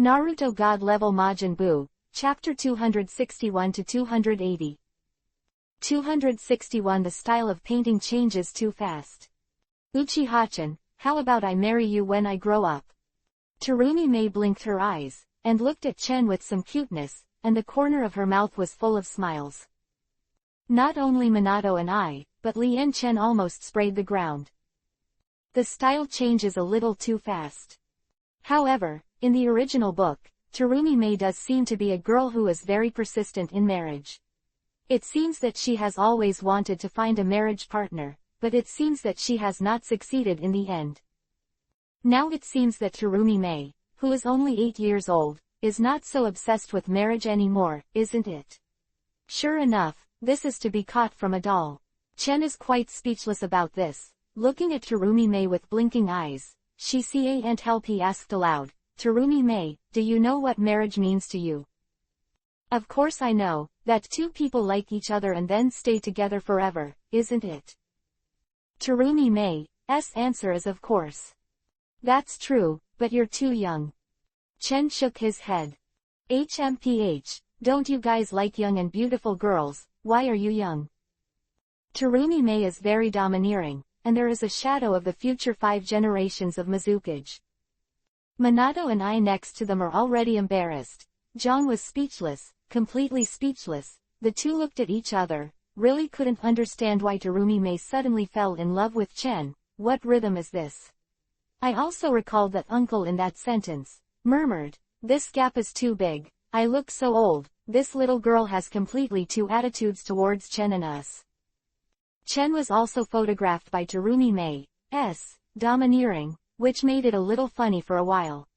Naruto God Level Majin Buu, Chapter 261-280. 261 The style of painting changes too fast. Uchiha-chan, how about I marry you when I grow up? Terumi May blinked her eyes, and looked at Chen with some cuteness, and the corner of her mouth was full of smiles. Not only Minato and I, but Lien Chen almost sprayed the ground. The style changes a little too fast. However, in the original book, Terumi May does seem to be a girl who is very persistent in marriage. It seems that she has always wanted to find a marriage partner, but it seems that she has not succeeded in the end. Now it seems that Terumi May, who is only 8 years old, is not so obsessed with marriage anymore, isn't it? Sure enough, this is to be caught from a doll. Chen is quite speechless about this, looking at Terumi May with blinking eyes. She can't help he asked aloud, Terumi May, do you know what marriage means to you? Of course I know, that two people like each other and then stay together forever, isn't it? Terumi May's answer is of course. That's true, but you're too young. Chen shook his head. HMPH, don't you guys like young and beautiful girls, why are you young? Terumi May is very domineering, and there is a shadow of the future 5 generations of Mizukage. Minato and I next to them are already embarrassed. Zhang was speechless, completely speechless. The two looked at each other, really couldn't understand why Terumi May suddenly fell in love with Chen. What rhythm is this? I also recalled that uncle in that sentence, murmured, this gap is too big, I look so old, this little girl has completely two attitudes towards Chen and us. Chen was also photographed by Terumi May's domineering, which made it a little funny for a while.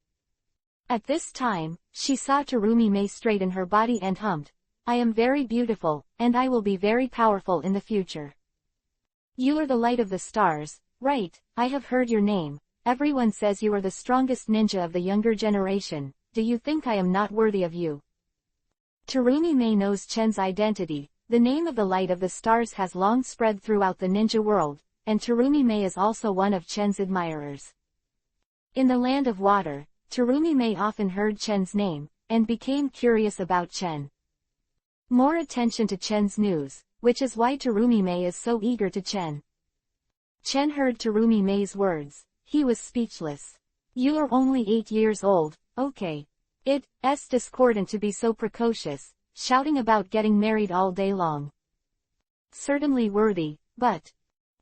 At this time, she saw Terumi May straighten her body and hummed, I am very beautiful, and I will be very powerful in the future. You are the light of the stars, right? I have heard your name. Everyone says you are the strongest ninja of the younger generation. Do you think I am not worthy of you? Terumi May knows Chen's identity. The name of the light of the stars has long spread throughout the ninja world, and Terumi May is also one of Chen's admirers. In the land of water, Terumi May often heard Chen's name, and became curious about Chen. More attention to Chen's news, which is why Terumi May is so eager to Chen. Chen heard Terumi May's words. He was speechless. You are only 8 years old, okay. It's discordant to be so precocious, shouting about getting married all day long. Certainly worthy, but...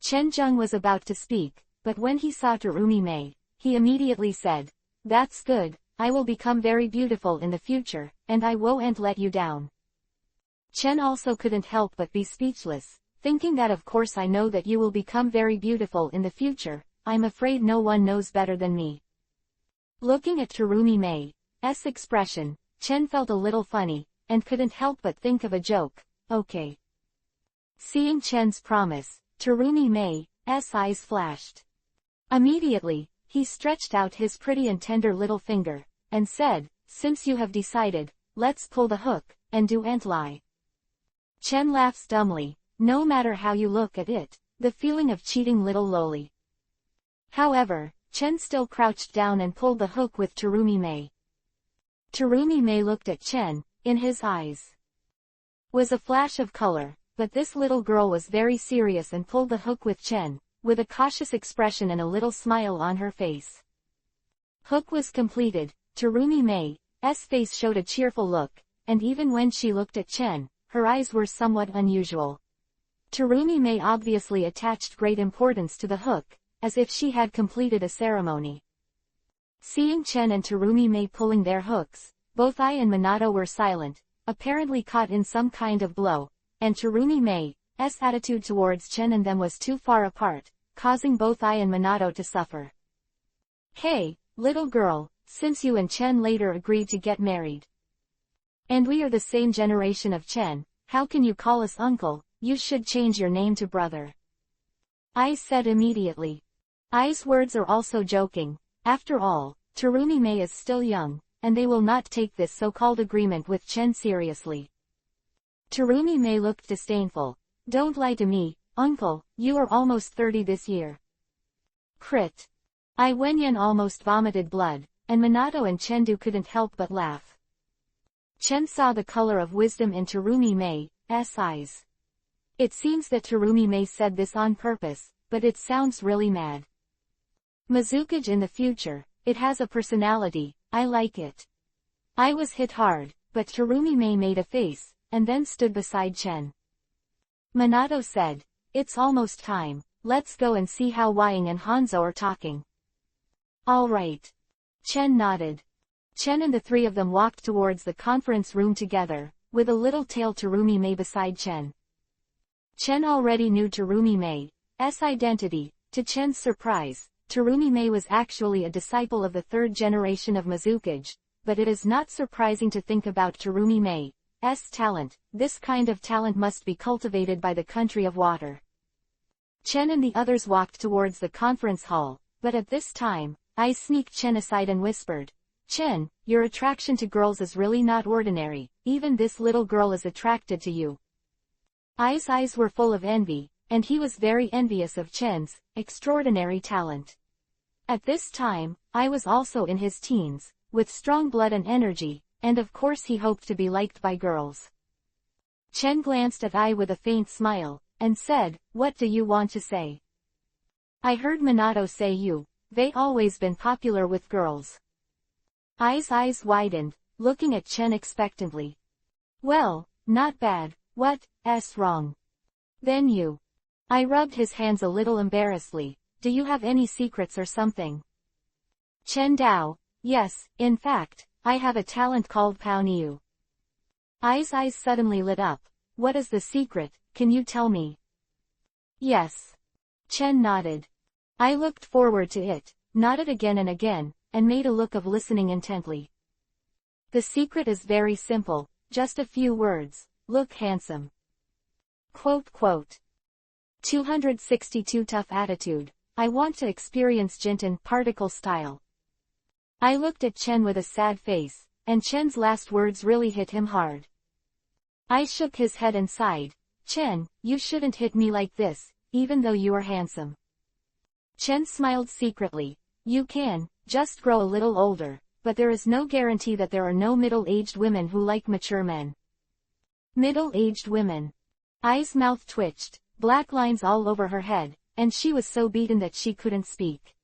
Chen Zheng was about to speak, but when he saw Terumi May, he immediately said, that's good, I will become very beautiful in the future, and I won't let you down. Chen also couldn't help but be speechless, thinking that of course I know that you will become very beautiful in the future, I'm afraid no one knows better than me. Looking at Terumi May's expression, Chen felt a little funny, and couldn't help but think of a joke, okay. Seeing Chen's promise, Terumi May's eyes flashed. Immediately, he stretched out his pretty and tender little finger, and said, since you have decided, let's pull the hook, and do and lie. Chen laughs dumbly, no matter how you look at it, the feeling of cheating little loli. However, Chen still crouched down and pulled the hook with Terumi May. Terumi May looked at Chen, in his eyes was a flash of color, but this little girl was very serious and pulled the hook with Chen, with a cautious expression and a little smile on her face. Hook was completed, Terumi May's face showed a cheerful look, and even when she looked at Chen, her eyes were somewhat unusual. Terumi May obviously attached great importance to the hook, as if she had completed a ceremony. Seeing Chen and Terumi May pulling their hooks, both I and Minato were silent, apparently caught in some kind of blow, and Terumi May's attitude towards Chen and them was too far apart, causing both I and Minato to suffer. Hey, little girl, since you and Chen later agreed to get married. And we are the same generation of Chen, how can you call us uncle? You should change your name to brother. I said immediately. I's words are also joking. After all, Terumi May is still young, and they will not take this so-called agreement with Chen seriously. Terumi May looked disdainful. Don't lie to me, uncle, you are almost 30 this year. Crit. I Wenyan almost vomited blood, and Minato and Chendu couldn't help but laugh. Chen saw the color of wisdom in Terumi Mei's eyes. It seems that Terumi Mei said this on purpose, but it sounds really mad. Mizukage in the future, it has a personality, I like it. I was hit hard, but Terumi Mei made a face, and then stood beside Chen. Minato said, "It's almost time, let's go and see how Wang and Hanzo are talking." "All right." Chen nodded. Chen and the three of them walked towards the conference room together, with a little tail Terumi Mei beside Chen. Chen already knew Terumi Mei's identity. To Chen's surprise, Terumi Mei was actually a disciple of the third generation of Mizukage, but it is not surprising to think about Terumi Mei's talent. This kind of talent must be cultivated by the country of water. Chen and the others walked towards the conference hall, but at this time, I sneaked Chen aside and whispered, "Chen, your attraction to girls is really not ordinary, even this little girl is attracted to you." I's eyes were full of envy, and he was very envious of Chen's extraordinary talent. At this time, I was also in his teens, with strong blood and energy, and of course he hoped to be liked by girls. Chen glanced at I with a faint smile, and said, "What do you want to say?" "I heard Minato say they've always been popular with girls." I's eyes widened, looking at Chen expectantly. "Well, not bad, what's wrong?" "Then you." I rubbed his hands a little embarrassedly. "Do you have any secrets or something?" Chen Dao, "Yes, in fact, I have a talent called Pao Niu." I's eyes suddenly lit up. "What is the secret, can you tell me?" "Yes." Chen nodded. I looked forward to it, nodded again and again, and made a look of listening intently. "The secret is very simple, just a few words, look handsome." Quote. 262 Tough attitude. I want to experience Jinten particle style. I looked at Chen with a sad face, and Chen's last words really hit him hard. I shook his head and sighed. "Chen, you shouldn't hit me like this, even though you are handsome." Chen smiled secretly. "You can just grow a little older, but there is no guarantee that there are no middle-aged women who like mature men." Middle-aged women. I's mouth twitched, black lines all over her head, and she was so beaten that she couldn't speak.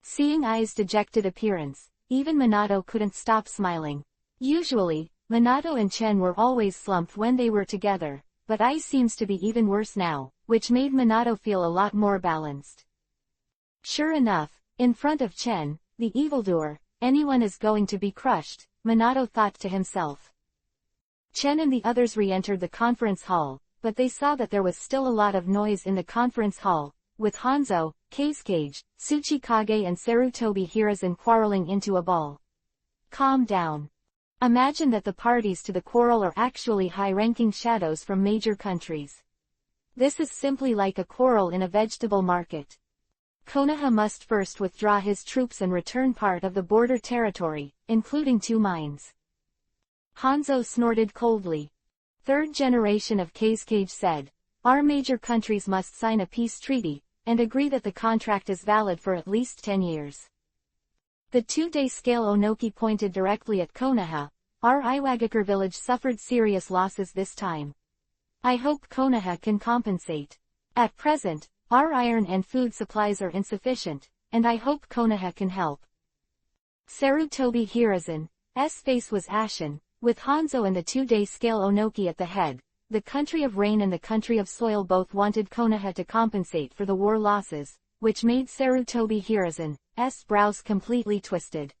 Seeing I's dejected appearance, even Minato couldn't stop smiling. Usually, Minato and Chen were always slumped when they were together, but I seems to be even worse now, which made Minato feel a lot more balanced. Sure enough, in front of Chen, the evildoer, anyone is going to be crushed, Minato thought to himself. Chen and the others re-entered the conference hall, but they saw that there was still a lot of noise in the conference hall, with Hanzo, Kazekage, Tsuchikage and Sarutobi Hiruzen quarreling into a ball. Calm down. Imagine that the parties to the quarrel are actually high-ranking shadows from major countries. This is simply like a quarrel in a vegetable market. Konoha must first withdraw his troops and return part of the border territory, including 2 mines. Hanzo snorted coldly. Third generation of Kazekage said, "Our major countries must sign a peace treaty, and agree that the contract is valid for at least 10 years. The 2-day scale Onoki pointed directly at Konoha. Our Iwagakure village suffered serious losses this time. I hope Konoha can compensate. At present, our iron and food supplies are insufficient, and I hope Konoha can help." Sarutobi Hiruzen's face was ashen, with Hanzo and the 2-day scale Onoki at the head. The country of rain and the country of soil both wanted Konoha to compensate for the war losses, which made Sarutobi Hiruzen's brows completely twisted.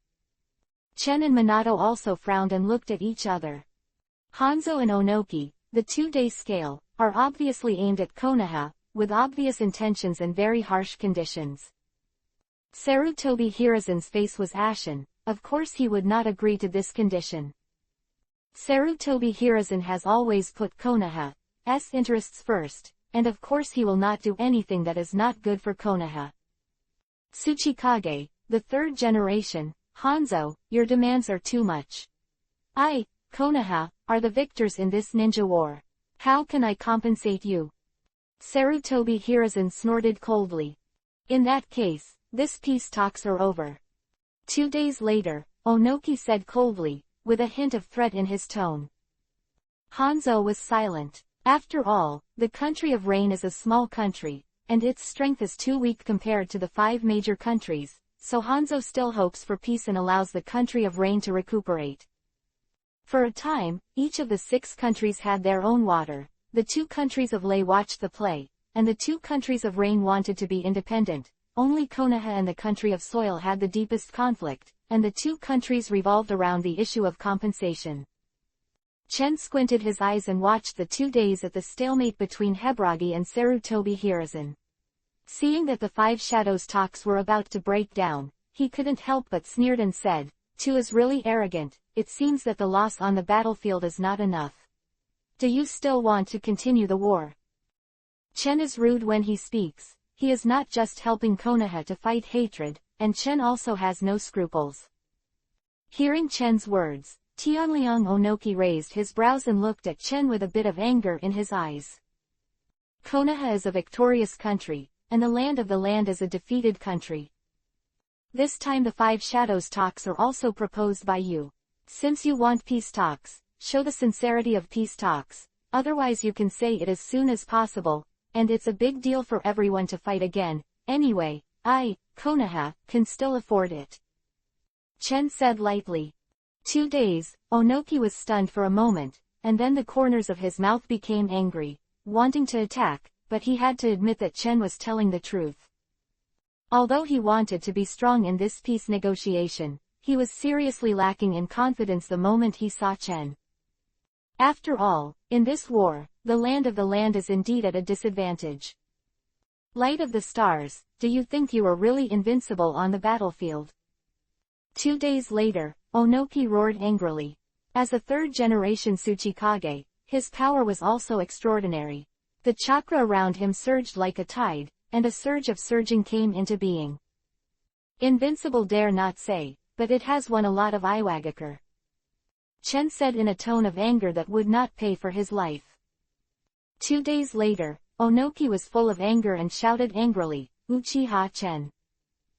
Chen and Minato also frowned and looked at each other. Hanzo and Onoki, the 2-day scale, are obviously aimed at Konoha, with obvious intentions and very harsh conditions. Sarutobi Hiruzen's face was ashen. Of course he would not agree to this condition. Sarutobi Hiruzen has always put Konoha's interests first, and of course he will not do anything that is not good for Konoha. Tsuchikage, the 3rd generation, Hanzo, your demands are too much. Konoha, are the victors in this ninja war. How can I compensate you? Sarutobi Hiruzen snorted coldly. In that case, this peace talks are over. 2 days later, Onoki said coldly, with a hint of threat in his tone. Hanzo was silent. After all, the country of rain is a small country, and its strength is too weak compared to the 5 major countries, so Hanzo still hopes for peace and allows the country of rain to recuperate. For a time, each of the 6 countries had their own water. The 2 countries of Lei watched the play, and the 2 countries of rain wanted to be independent. Only Konoha and the country of soil had the deepest conflict, and the 2 countries revolved around the issue of compensation. Chen squinted his eyes and watched the 2 days at the stalemate between Hebragi and Sarutobi Hiruzen. Seeing that the 5 shadows talks were about to break down, he couldn't help but sneered and said, "Tu is really arrogant. It seems that the loss on the battlefield is not enough. Do you still want to continue the war?" Chen is rude when he speaks. He is not just helping Konoha to fight hatred, and Chen also has no scruples. Hearing Chen's words, Tianliang Onoki raised his brows and looked at Chen with a bit of anger in his eyes. Konoha is a victorious country, and the land is a defeated country. This time the 5 shadows talks are also proposed by you. Since you want peace talks, show the sincerity of peace talks, otherwise you can say it as soon as possible, and it's a big deal for everyone to fight again. Anyway, Konoha, can still afford it. Chen said lightly. 2 days, Onoki was stunned for a moment, and then the corners of his mouth became angry, wanting to attack, but he had to admit that Chen was telling the truth. Although he wanted to be strong in this peace negotiation, he was seriously lacking in confidence the moment he saw Chen. After all, in this war, the land is indeed at a disadvantage. Light of the stars, do you think you are really invincible on the battlefield? 2 days later, Onoki roared angrily. As a 3rd-generation Tsuchikage, his power was also extraordinary. The chakra around him surged like a tide, and a surge of surging came into being. Invincible dare not say, but it has won a lot of Iwagakure. Chen said in a tone of anger that would not pay for his life. 2 days later, Onoki was full of anger and shouted angrily, "Uchiha Chen.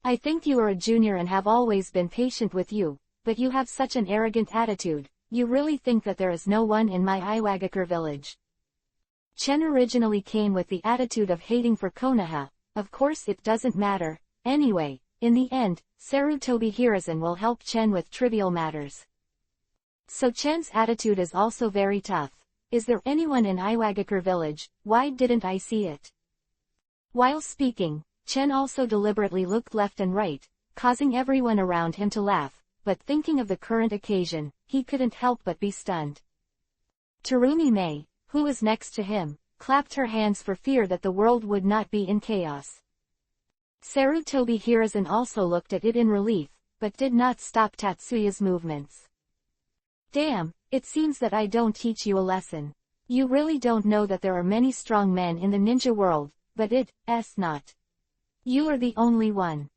I think you are a junior and have always been patient with you, but you have such an arrogant attitude. You really think that there is no one in my Iwagakure village?" Chen originally came with the attitude of hating for Konoha. Of course it doesn't matter. Anyway, in the end, Sarutobi Hiruzen will help Chen with trivial matters. So Chen's attitude is also very tough. Is there anyone in Iwagakure village? Why didn't I see it? While speaking, Chen also deliberately looked left and right, causing everyone around him to laugh, but thinking of the current occasion, he couldn't help but be stunned. Terumi Mei, who was next to him, clapped her hands for fear that the world would not be in chaos. Sarutobi Hiruzen also looked at it in relief, but did not stop Tatsuya's movements. Damn, it seems that I don't teach you a lesson. You really don't know that there are many strong men in the ninja world, but it's not. You are the only one.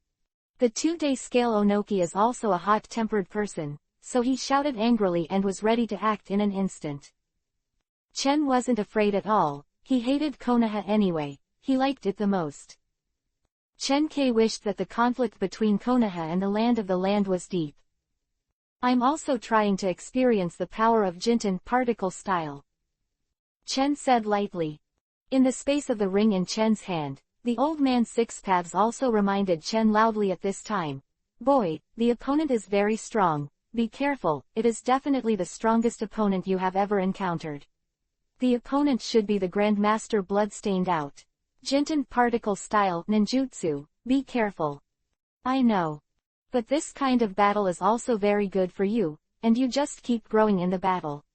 The 2-day scale Onoki is also a hot-tempered person, so he shouted angrily and was ready to act in an instant. Chen wasn't afraid at all. He hated Konoha anyway, he liked it the most. Chen K wished that the conflict between Konoha and the land was deep. I'm also trying to experience the power of Jinten particle style. Chen said lightly. In the space of the ring in Chen's hand, the old man's 6 paths also reminded Chen loudly at this time. Boy, the opponent is very strong. Be careful, it is definitely the strongest opponent you have ever encountered. The opponent should be the Grandmaster Bloodstained Out. Jinten particle style ninjutsu, be careful. I know. But this kind of battle is also very good for you, and you just keep growing in the battle.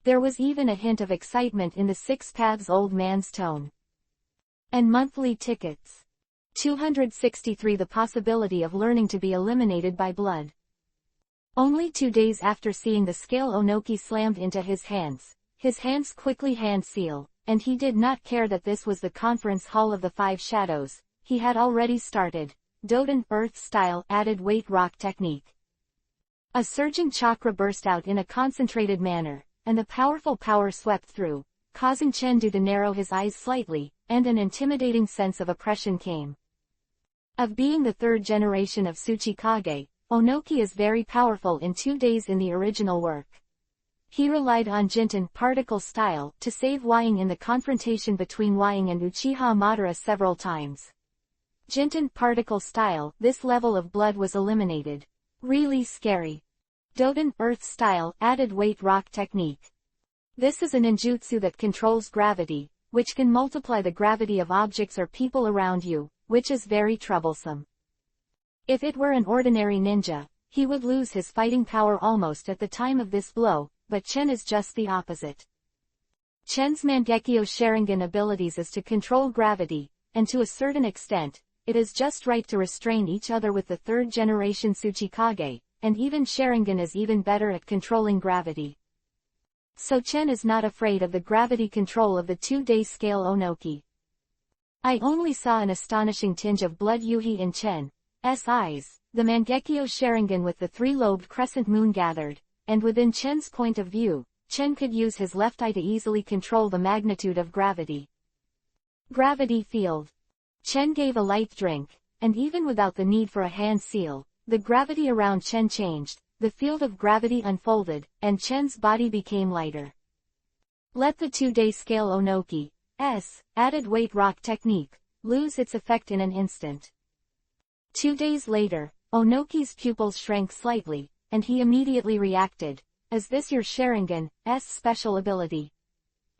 There was even a hint of excitement in the 6 paths old man's tone. And monthly tickets. 263 The possibility of learning to be eliminated by blood. Only 2 days after seeing the scale Onoki slammed into his hands quickly hand seal, and he did not care that this was the conference hall of the 5 shadows. He had already started. Doden Earth style added weight rock technique. A surging chakra burst out in a concentrated manner, and the powerful power swept through, causing Chendu to narrow his eyes slightly, and an intimidating sense of oppression came. Of being the 3rd generation of Tsuchikage, Onoki is very powerful in 2 days in the original work. He relied on Jinten particle style to save Wying in the confrontation between Wying and Uchiha Madara several times. Jinten particle style, this level of blood was eliminated. Really scary. Doden earth style, added weight rock technique. This is a ninjutsu that controls gravity, which can multiply the gravity of objects or people around you, which is very troublesome. If it were an ordinary ninja, he would lose his fighting power almost at the time of this blow, but Chen is just the opposite. Chen's Mangekyo Sharingan abilities is to control gravity, and to a certain extent, it is just right to restrain each other with the third generation Tsuchikage, and even Sharingan is even better at controlling gravity. So Chen is not afraid of the gravity control of the 2-day scale Onoki. I only saw an astonishing tinge of blood Yuhi in Chen's eyes. The Mangekyo Sharingan with the 3-lobed crescent moon gathered, and within Chen's point of view, Chen could use his left eye to easily control the magnitude of gravity. Gravity field. Chen gave a light drink, and even without the need for a hand seal, the gravity around Chen changed, the field of gravity unfolded, and Chen's body became lighter. Let the 2-day scale Onoki's added weight rock technique lose its effect in an instant. 2 days later, Onoki's pupils shrank slightly, and he immediately reacted. Is this your Sharingan's special ability?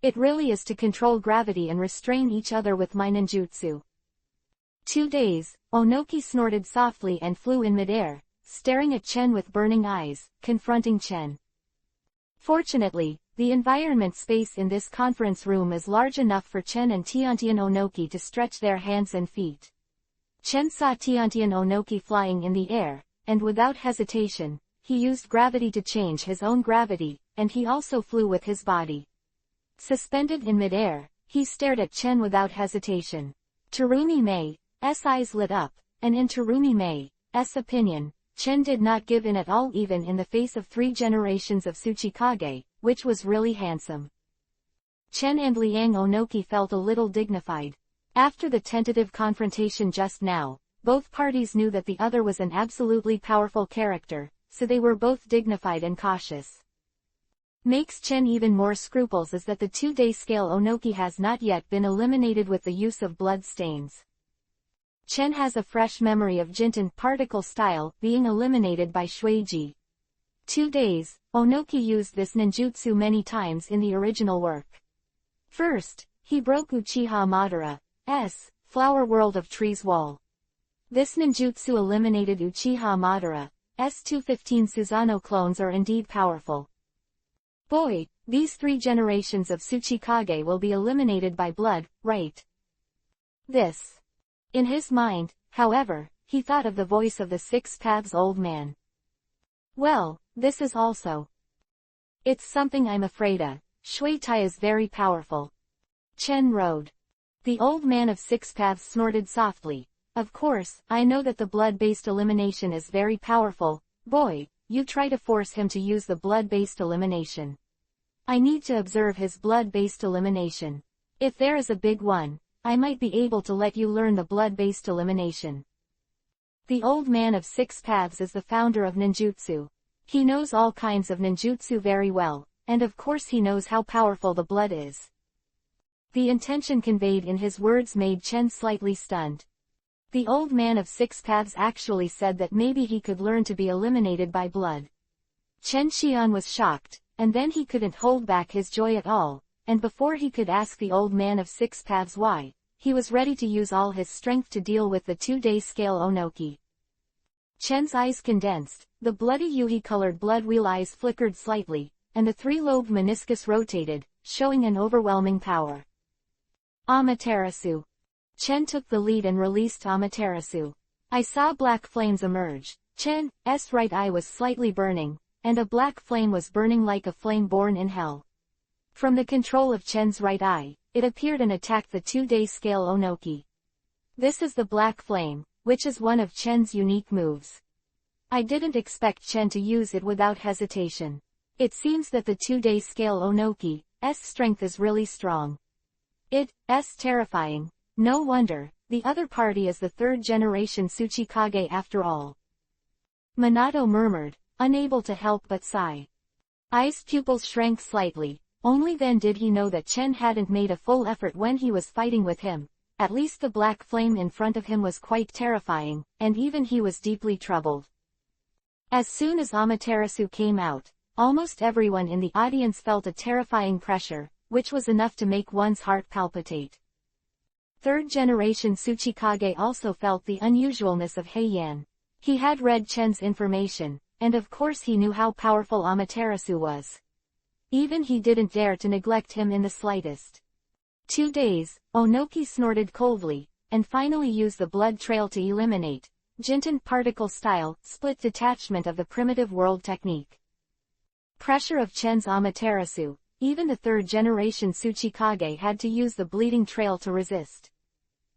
It really is to control gravity and restrain each other with my ninjutsu. 2 days, Onoki snorted softly and flew in midair, staring at Chen with burning eyes, confronting Chen. Fortunately, the environment space in this conference room is large enough for Chen and Tiantian Onoki to stretch their hands and feet. Chen saw Tiantian Onoki flying in the air, and without hesitation, he used gravity to change his own gravity, and he also flew with his body. Suspended in midair, he stared at Chen without hesitation. Terumi Mei's eyes lit up, and in Terumi Mei's opinion, Chen did not give in at all even in the face of 3 generations of Tsuchikage, which was really handsome. Chen and Liang Onoki felt a little dignified. After the tentative confrontation just now, both parties knew that the other was an absolutely powerful character, so they were both dignified and cautious. Makes Chen even more scruples is that the 2-day scale Onoki has not yet been eliminated with the use of blood stains. Chen has a fresh memory of Jinten particle style being eliminated by Shueiji. 2 days, Onoki used this ninjutsu many times in the original work. First, he broke Uchiha Madara's Flower World of Trees wall. This ninjutsu eliminated Uchiha Madara's 215 Susanoo clones are indeed powerful. Boy, these 3 generations of Tsuchikage will be eliminated by blood, right? This. In his mind, however, he thought of the voice of the 6 paths old man. Well, this is also. It's something I'm afraid of. Shui Tai is very powerful. Chen rode. The old man of 6 paths snorted softly. Of course, I know that the blood-based elimination is very powerful. Boy, you try to force him to use the blood-based elimination. I need to observe his blood-based elimination. If there is a big one, I might be able to let you learn the blood-based elimination. The old man of 6 paths is the founder of ninjutsu. He knows all kinds of ninjutsu very well, and of course he knows how powerful the blood is. The intention conveyed in his words made Chen slightly stunned. The old man of 6 paths actually said that maybe he could learn to be eliminated by blood. Chen Xian was shocked, and then he couldn't hold back his joy at all, and before he could ask the old man of 6 paths why, he was ready to use all his strength to deal with the 2-day scale Onoki. Chen's eyes condensed, the bloody Yuhi-colored blood wheel eyes flickered slightly, and the 3-lobed meniscus rotated, showing an overwhelming power. Amaterasu. Chen took the lead and released Amaterasu. I saw black flames emerge. Chen's right eye was slightly burning, and a black flame was burning like a flame born in hell. From the control of Chen's right eye, it appeared and attacked the 2-day scale Onoki. This is the black flame, which is one of Chen's unique moves. I didn't expect Chen to use it without hesitation. It seems that the 2-day scale Onoki's strength is really strong. It's terrifying. No wonder, the other party is the 3rd generation Tsuchikage after all. Minato murmured, unable to help but sigh. Eyes pupils shrank slightly. Only then did he know that Chen hadn't made a full effort when he was fighting with him. At least the black flame in front of him was quite terrifying, and even he was deeply troubled. As soon as Amaterasu came out, almost everyone in the audience felt a terrifying pressure, which was enough to make one's heart palpitate. Third-generation Tsuchikage also felt the unusualness of Heian. He had read Chen's information, and of course he knew how powerful Amaterasu was. Even he didn't dare to neglect him in the slightest. 2 days, Onoki snorted coldly, and finally used the blood trail to eliminate, Jinten particle style, split detachment of the primitive world technique. Pressure of Chen's Amaterasu, even the third-generation Tsuchikage had to use the bleeding trail to resist.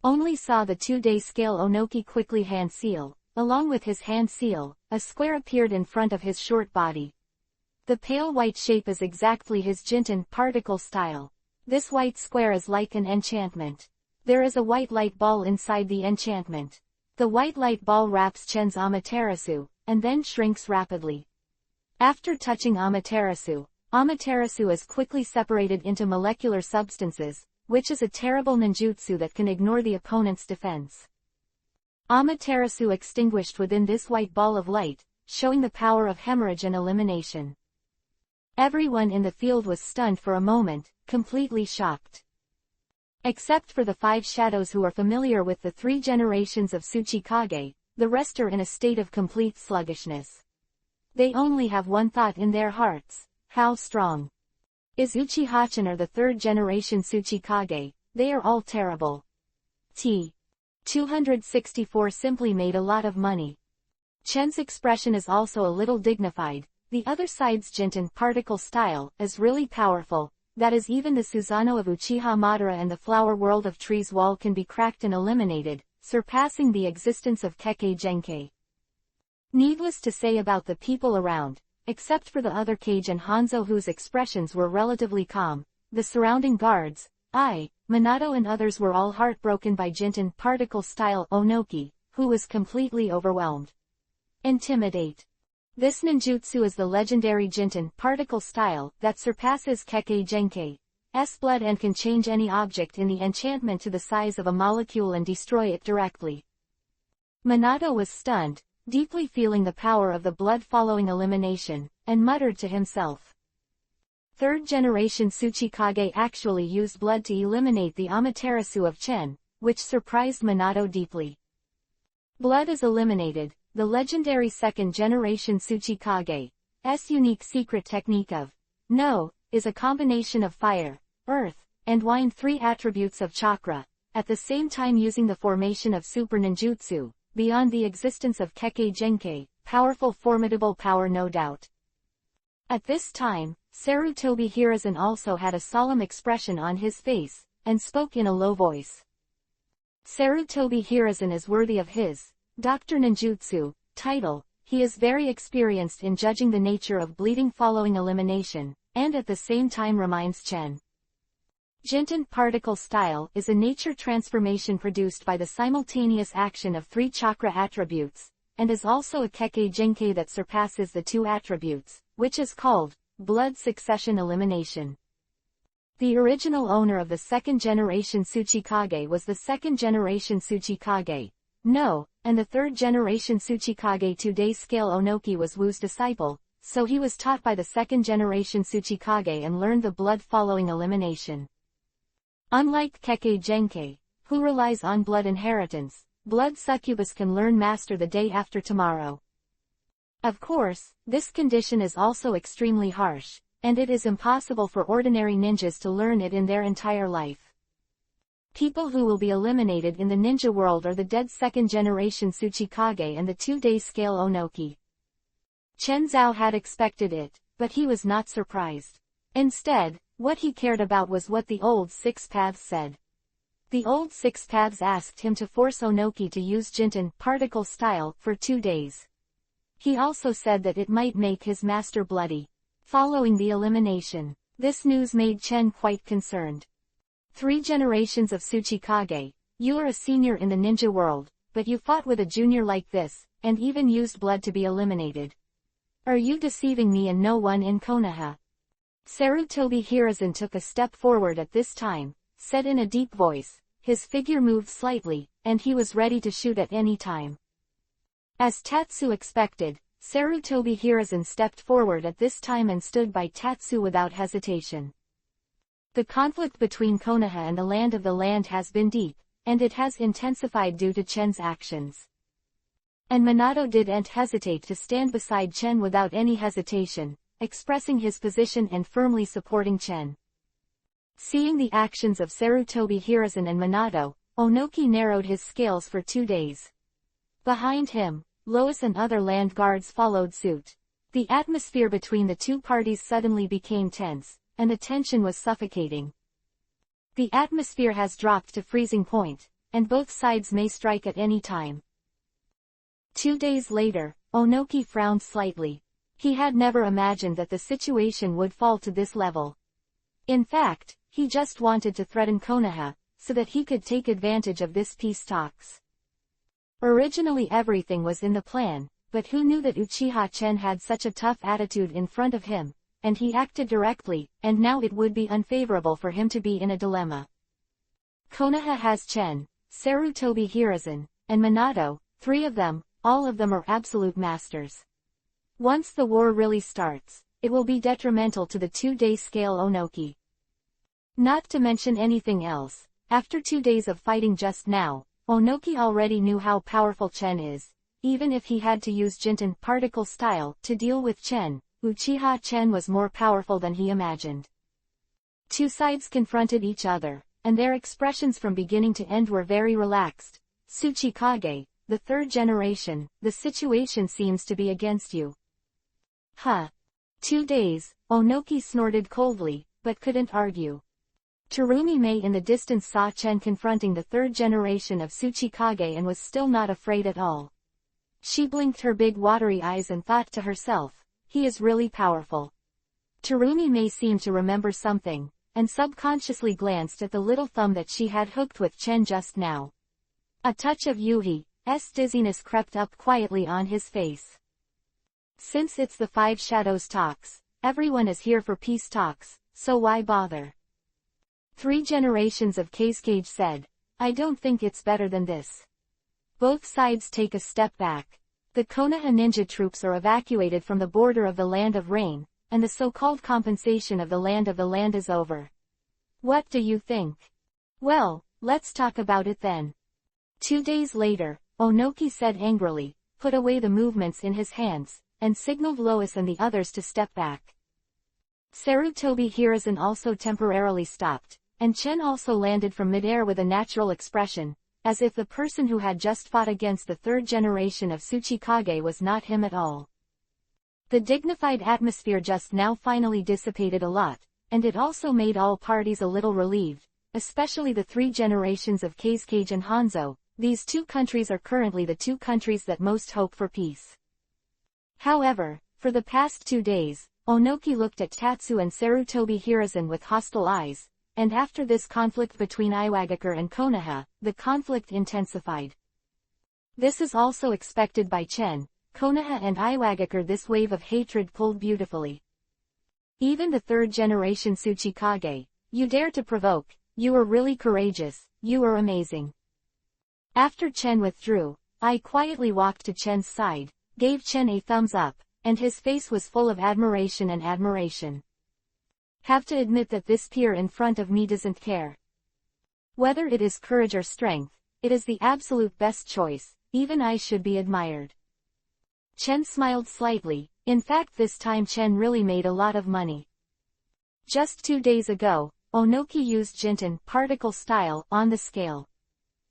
Only saw the 2-day scale Onoki quickly hand seal. Along with his hand seal, a square appeared in front of his short body. The pale white shape is exactly his Jinten particle style. This white square is like an enchantment. There is a white light ball inside the enchantment. The white light ball wraps Chen's Amaterasu, and then shrinks rapidly. After touching Amaterasu, Amaterasu is quickly separated into molecular substances, which is a terrible ninjutsu that can ignore the opponent's defense. Amaterasu extinguished within this white ball of light, showing the power of hemorrhage and elimination. Everyone in the field was stunned for a moment, completely shocked. Except for the 5 shadows who are familiar with the 3 generations of Tsuchikage, the rest are in a state of complete sluggishness. They only have one thought in their hearts: how strong is Uchiha-chan or the 3rd generation Tsuchikage? They are all terrible. 264 simply made a lot of money. Chen's expression is also a little dignified. The other side's Jinten particle style is really powerful, that is even the Susanoo of Uchiha Madara and the flower world of Tree's wall can be cracked and eliminated, surpassing the existence of Kekkei Genkei. Needless to say about the people around, except for the other Kage and Hanzo whose expressions were relatively calm, the surrounding guards, Minato and others were all heartbroken by Jinten particle style Onoki, who was completely overwhelmed. Intimidate. This ninjutsu is the legendary Jinten particle style that surpasses Kekkei Genkei's blood and can change any object in the enchantment to the size of a molecule and destroy it directly. Minato was stunned, deeply feeling the power of the blood following elimination, and muttered to himself. 3rd generation Tsuchikage actually used blood to eliminate the Amaterasu of Chen, which surprised Minato deeply. Blood is eliminated. The legendary 2nd generation Tsuchikage's unique secret technique of No is a combination of fire, earth, and wind, 3 attributes of chakra, at the same time using the formation of super ninjutsu, beyond the existence of Kekkei Genkei, powerful formidable power no doubt. At this time, Sarutobi Hiruzen also had a solemn expression on his face, and spoke in a low voice. Sarutobi Hiruzen is worthy of his Dr. Ninjutsu title. He is very experienced in judging the nature of bleeding following elimination, and at the same time reminds Chen. Jinten particle style is a nature transformation produced by the simultaneous action of 3 chakra attributes, and is also a Kekkei Genkei that surpasses the 2 attributes, which is called blood succession elimination. The original owner of the 2nd generation Tsuchikage was the 2nd generation Tsuchikage, No, and the 3rd generation Tsuchikage 2-day scale Onoki was Wu's disciple, so he was taught by the 2nd generation Tsuchikage and learned the blood following elimination. Unlike Kekkei Genkei, who relies on blood inheritance, blood succubus can learn master the day after tomorrow. Of course, this condition is also extremely harsh, and it is impossible for ordinary ninjas to learn it in their entire life. People who will be eliminated in the ninja world are the dead 2nd generation Tsuchikage and the 2-day scale Onoki. Chen Zhao had expected it, but he was not surprised. Instead, what he cared about was what the old 6 paths said. The old 6 paths asked him to force Onoki to use Jinten particle style for 2 days. He also said that it might make his master bloody following the elimination. This news made Chen quite concerned. 3 generations of Tsuchikage, you are a senior in the ninja world, but you fought with a junior like this, and even used blood to be eliminated. Are you deceiving me and no one in Konoha? Sarutobi Hiruzen took a step forward at this time, said in a deep voice. His figure moved slightly, and he was ready to shoot at any time. As Tatsu expected, Sarutobi Hiruzen stepped forward at this time and stood by Tatsu without hesitation. The conflict between Konoha and the land has been deep, and it has intensified due to Chen's actions. And Minato didn't hesitate to stand beside Chen without any hesitation, expressing his position and firmly supporting Chen. Seeing the actions of Sarutobi Hiruzen and Minato, Onoki narrowed his scales for 2 days. Behind him, Lois and other land guards followed suit. The atmosphere between the two parties suddenly became tense, and the tension was suffocating. The atmosphere has dropped to freezing point, and both sides may strike at any time. 2 days later, Onoki frowned slightly. He had never imagined that the situation would fall to this level. In fact, he just wanted to threaten Konoha, so that he could take advantage of this peace talks. Originally everything was in the plan, but who knew that Uchiha Chen had such a tough attitude in front of him, and he acted directly, and now it would be unfavorable for him to be in a dilemma. Konoha has Chen, Sarutobi Hiruzen, and Minato, 3 of them, all of them are absolute masters. Once the war really starts, it will be detrimental to the 2-day scale Onoki. Not to mention anything else, after 2 days of fighting just now, Onoki already knew how powerful Chen is. Even if he had to use Jinten particle style to deal with Chen, Uchiha Chen was more powerful than he imagined. 2 sides confronted each other, and their expressions from beginning to end were very relaxed. Tsuchikage, the 3rd generation, the situation seems to be against you. Huh. 2 days, Onoki snorted coldly, but couldn't argue. Terumi Mei in the distance saw Chen confronting the 3rd generation of Tsuchikage and was still not afraid at all. She blinked her big watery eyes and thought to herself, he is really powerful. Terumi Mei seemed to remember something, and subconsciously glanced at the little thumb that she had hooked with Chen just now. A touch of Yuhi's dizziness crept up quietly on his face. Since it's the 5 Shadows talks, everyone is here for peace talks, so why bother? 3 generations of Kazekage said, I don't think it's better than this. Both sides take a step back. The Konoha ninja troops are evacuated from the border of the Land of Rain, and the so-called compensation of the land is over. What do you think? Well, let's talk about it then. 2 days later, Onoki said angrily, put away the movements in his hands, and signaled Lois and the others to step back. Sarutobi Hiruzen also temporarily stopped, and Chen also landed from midair with a natural expression, as if the person who had just fought against the 3rd generation of Tsuchikage was not him at all. The dignified atmosphere just now finally dissipated a lot, and it also made all parties a little relieved, especially the 3 generations of Kazekage and Hanzo. These 2 countries are currently the 2 countries that most hope for peace. However, for the past 2 days, Onoki looked at Tatsu and Sarutobi Hiruzen with hostile eyes, and after this conflict between Iwagakure and Konoha, the conflict intensified. This is also expected by Chen, Konoha and Iwagakure. This wave of hatred pulled beautifully. Even the 3rd generation Tsuchikage, you dare to provoke, you are really courageous, you are amazing. After Chen withdrew, I quietly walked to Chen's side, gave Chen a thumbs up, and his face was full of admiration and admiration. Have to admit that this peer in front of me doesn't care. Whether it is courage or strength, it is the absolute best choice, even I should be admired. Chen smiled slightly. In fact, this time Chen really made a lot of money. Just 2 days ago, Onoki used Jinten particle style on the scale.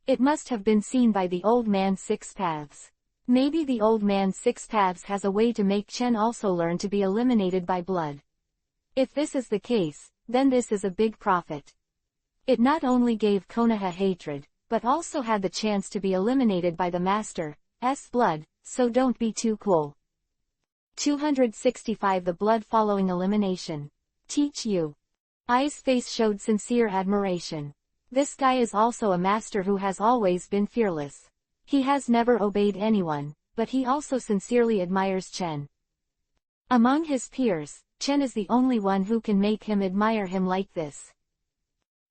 It must have been seen by the old man 6 paths. Maybe the old man 6 paths has a way to make Chen also learn to be eliminated by blood. If this is the case, then this is a big profit. It not only gave Konoha hatred, but also had the chance to be eliminated by the Master's blood, so don't be too cool. 265 The blood following elimination. Teach you. I's face showed sincere admiration. This guy is also a master who has always been fearless. He has never obeyed anyone, but he also sincerely admires Chen. Among his peers, Chen is the only one who can make him admire him like this.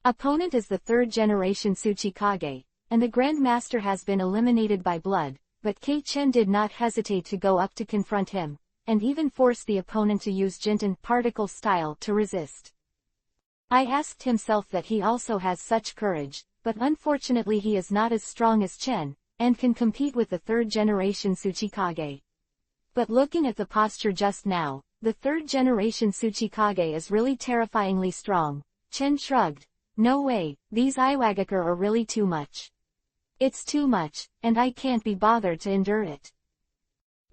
Opponent is the third-generation Tsuchikage, and the Grand Master has been eliminated by blood, but Chen did not hesitate to go up to confront him, and even force the opponent to use Jinten particle style to resist. I asked himself that he also has such courage, but unfortunately he is not as strong as Chen, and can compete with the third-generation Tsuchikage. But looking at the posture just now, the third-generation Tsuchikage is really terrifyingly strong. Chen shrugged. No way, these Iwagakure are really too much. It's too much, and I can't be bothered to endure it.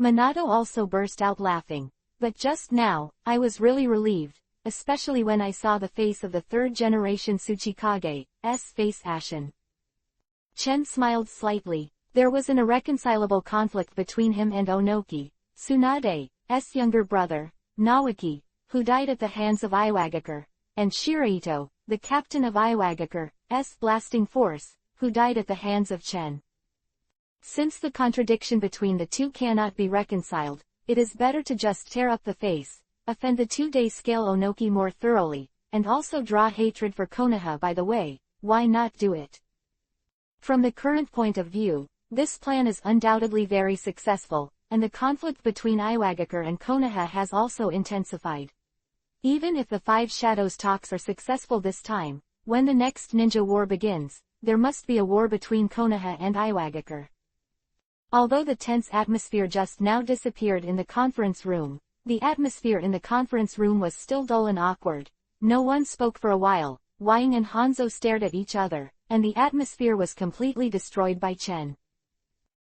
Minato also burst out laughing. But just now, I was really relieved, especially when I saw the face of the third-generation Tsuchikage's face ashen. Chen smiled slightly. There was an irreconcilable conflict between him and Onoki, Tsunade's younger brother, Nawaki, who died at the hands of Iwagakure, and Shiraito, the captain of Iwagakure's blasting force, who died at the hands of Chen. Since the contradiction between the two cannot be reconciled, it is better to just tear up the face, offend the 2-day scale Onoki more thoroughly, and also draw hatred for Konoha by the way. Why not do it? From the current point of view, this plan is undoubtedly very successful, and the conflict between Iwagakure and Konoha has also intensified. Even if the Five Shadows talks are successful this time, when the next ninja war begins, there must be a war between Konoha and Iwagakure. Although the tense atmosphere just now disappeared in the conference room, the atmosphere in the conference room was still dull and awkward. No one spoke for a while. Wang and Hanzo stared at each other, and the atmosphere was completely destroyed by Chen.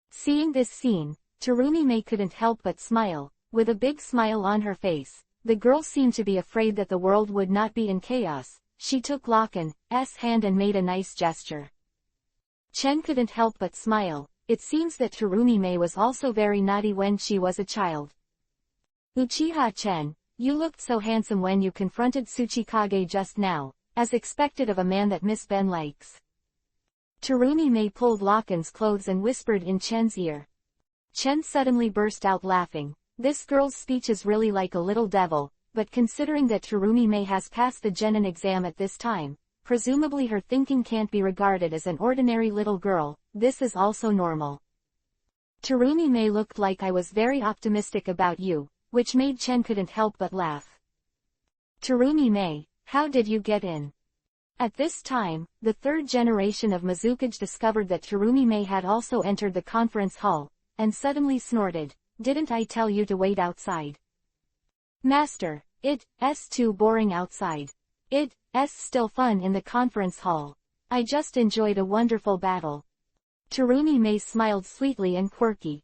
Seeing this scene, Terumi-Mei couldn't help but smile. With a big smile on her face, the girl seemed to be afraid that the world would not be in chaos. She took Lakan's hand and made a nice gesture. Chen couldn't help but smile. It seems that Terumi-Mei was also very naughty when she was a child. Uchiha Chen, you looked so handsome when you confronted Tsuchikage just now, as expected of a man that Miss Ben likes. Terumi-Mei pulled Lakan's clothes and whispered in Chen's ear. Chen suddenly burst out laughing. This girl's speech is really like a little devil, but considering that Terumi-Mei has passed the Genin exam at this time, presumably her thinking can't be regarded as an ordinary little girl. This is also normal. Terumi-Mei looked like I was very optimistic about you, which made Chen couldn't help but laugh. Terumi-Mei, how did you get in? At this time, the third generation of Mizukage discovered that Terumi-Mei had also entered the conference hall, and suddenly snorted. Didn't I tell you to wait outside? Master, it's too boring outside. It's still fun in the conference hall. I just enjoyed a wonderful battle. Terumi-Mei smiled sweetly and quirky.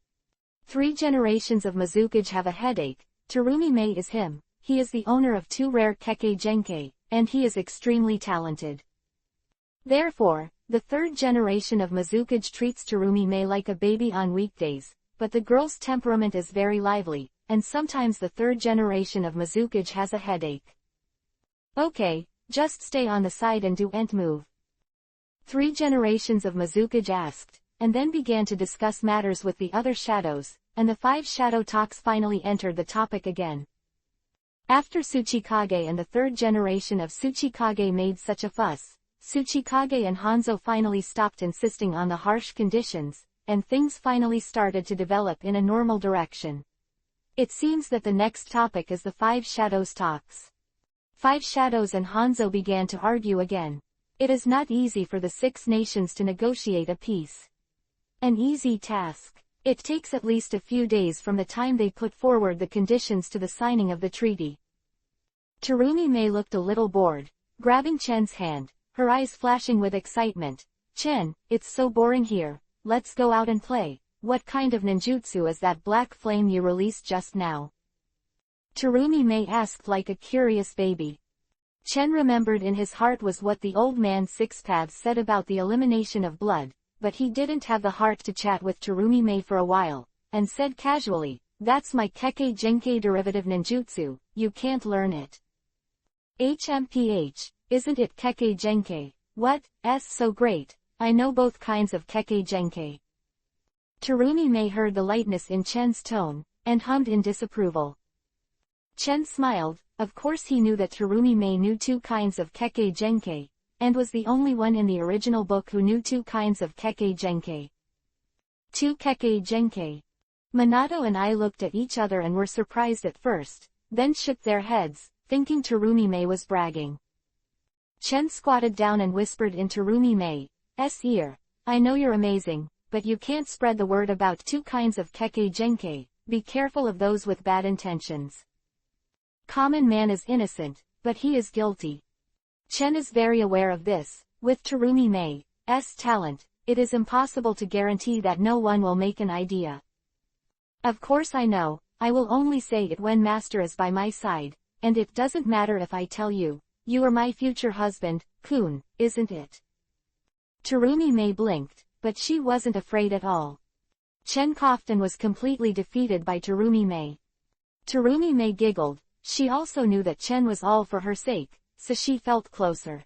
3 generations of Mizukage have a headache. Terumi-Mei is him. He is the owner of 2 rare Kekkei Genkei, and he is extremely talented. Therefore, the third generation of Mizukage treats Terumi-Mei like a baby on weekdays, but the girl's temperament is very lively, and sometimes the third generation of Mizukage has a headache. Okay, just stay on the side and don't move. 3 generations of Mizukage asked, and then began to discuss matters with the other shadows, and the 5 shadow talks finally entered the topic again. After Tsuchikage and the third generation of Tsuchikage made such a fuss, Tsuchikage and Hanzo finally stopped insisting on the harsh conditions, and things finally started to develop in a normal direction. It seems that the next topic is the 5 shadows talks. 5 shadows and Hanzo began to argue again. It is not easy for the 6 nations to negotiate a peace. An easy task. It takes at least a few days from the time they put forward the conditions to the signing of the treaty. Terumi-Mei looked a little bored, grabbing Chen's hand, her eyes flashing with excitement. Chen, it's so boring here, let's go out and play. What kind of ninjutsu is that black flame you released just now? Terumi-Mei asked like a curious baby. Chen remembered in his heart was what the old man Six Paths said about the elimination of blood, but he didn't have the heart to chat with Terumi-Mei for a while, and said casually, that's my Kekkei Genkei derivative ninjutsu, you can't learn it. HMPH, isn't it Kekkei Genkei? What? So great, I know both kinds of Kekkei Genkei. Terumi Mei heard the lightness in Chen's tone, and hummed in disapproval. Chen smiled. Of course he knew that Terumi Mei knew 2 kinds of Kekkei Genkei, and was the only one in the original book who knew 2 kinds of Kekkei Genkei. 2 Kekkei Genkei. Minato and I looked at each other and were surprised at first, then shook their heads, thinking Terumi Mei was bragging. Chen squatted down and whispered in Terumi Mei's ear, I know you're amazing, but you can't spread the word about 2 kinds of Kekkei Genkei, be careful of those with bad intentions. Common man is innocent, but he is guilty. Chen is very aware of this. With Terumi Mei's talent, it is impossible to guarantee that no one will make an idea. Of course I know, I will only say it when Master is by my side, and it doesn't matter if I tell you, you are my future husband, Kun, isn't it? Terumi Mei blinked, but she wasn't afraid at all. Chen coughed and was completely defeated by Terumi Mei. Terumi Mei giggled. She also knew that Chen was all for her sake, so she felt closer.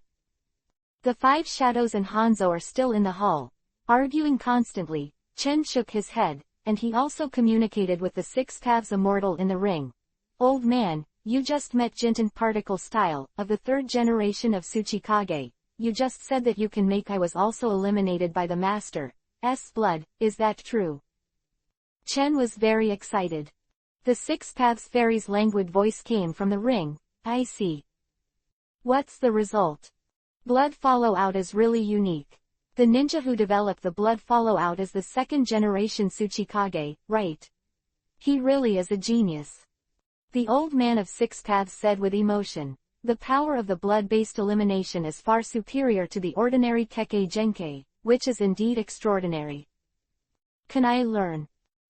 The 5 shadows and Hanzo are still in the hall, arguing constantly. Chen shook his head, and he also communicated with the 6 paths immortal in the ring. Old man, you just met Jinten particle style, of the 3rd generation of Tsuchikage. You just said that you can make I was also eliminated by the Master's blood, is that true? Chen was very excited. The 6 paths fairy's languid voice came from the ring. I see. What's the result? Blood Fallout is really unique. The ninja who developed the Blood Fallout is the 2nd generation Tsuchikage, right? He really is a genius. The old man of 6 paths said with emotion. The power of the blood-based elimination is far superior to the ordinary Kekkei Genkei, which is indeed extraordinary. Can I learn?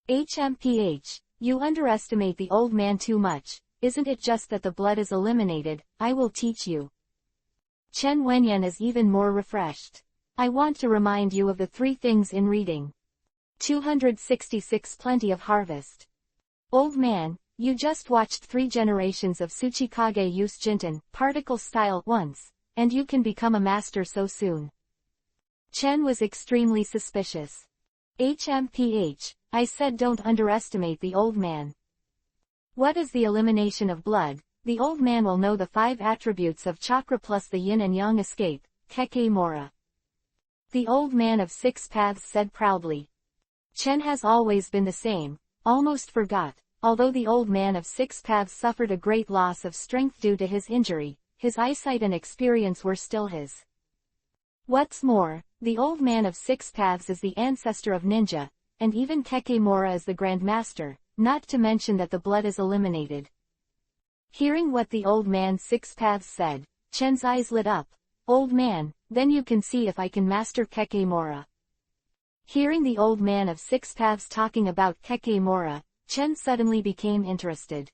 HMPH. You underestimate the old man too much. Isn't it just that the blood is eliminated? I will teach you. Chen Wenyan is even more refreshed. I want to remind you of the 3 things in reading. 266 Plenty of harvest. Old man, you just watched 3 generations of Tsuchikage use Jinten particle style once, and you can become a master so soon. Chen was extremely suspicious. HMPH. I said don't underestimate the old man. What is the elimination of blood? The old man will know the 5 attributes of chakra plus the yin and yang escape, Kekkei Mora. The old man of 6 paths said proudly. Chen has always been the same, almost forgot, although the old man of 6 paths suffered a great loss of strength due to his injury, his eyesight and experience were still his. What's more, the old man of 6 paths is the ancestor of ninja, and even Kekkei Mora is the Grand Master, not to mention that the blood is eliminated. Hearing what the old man 6 paths said, Chen's eyes lit up. Old man, then you can see if I can master Kekkei Mora. Hearing the old man of 6 paths talking about Kekkei Mora, Chen suddenly became interested.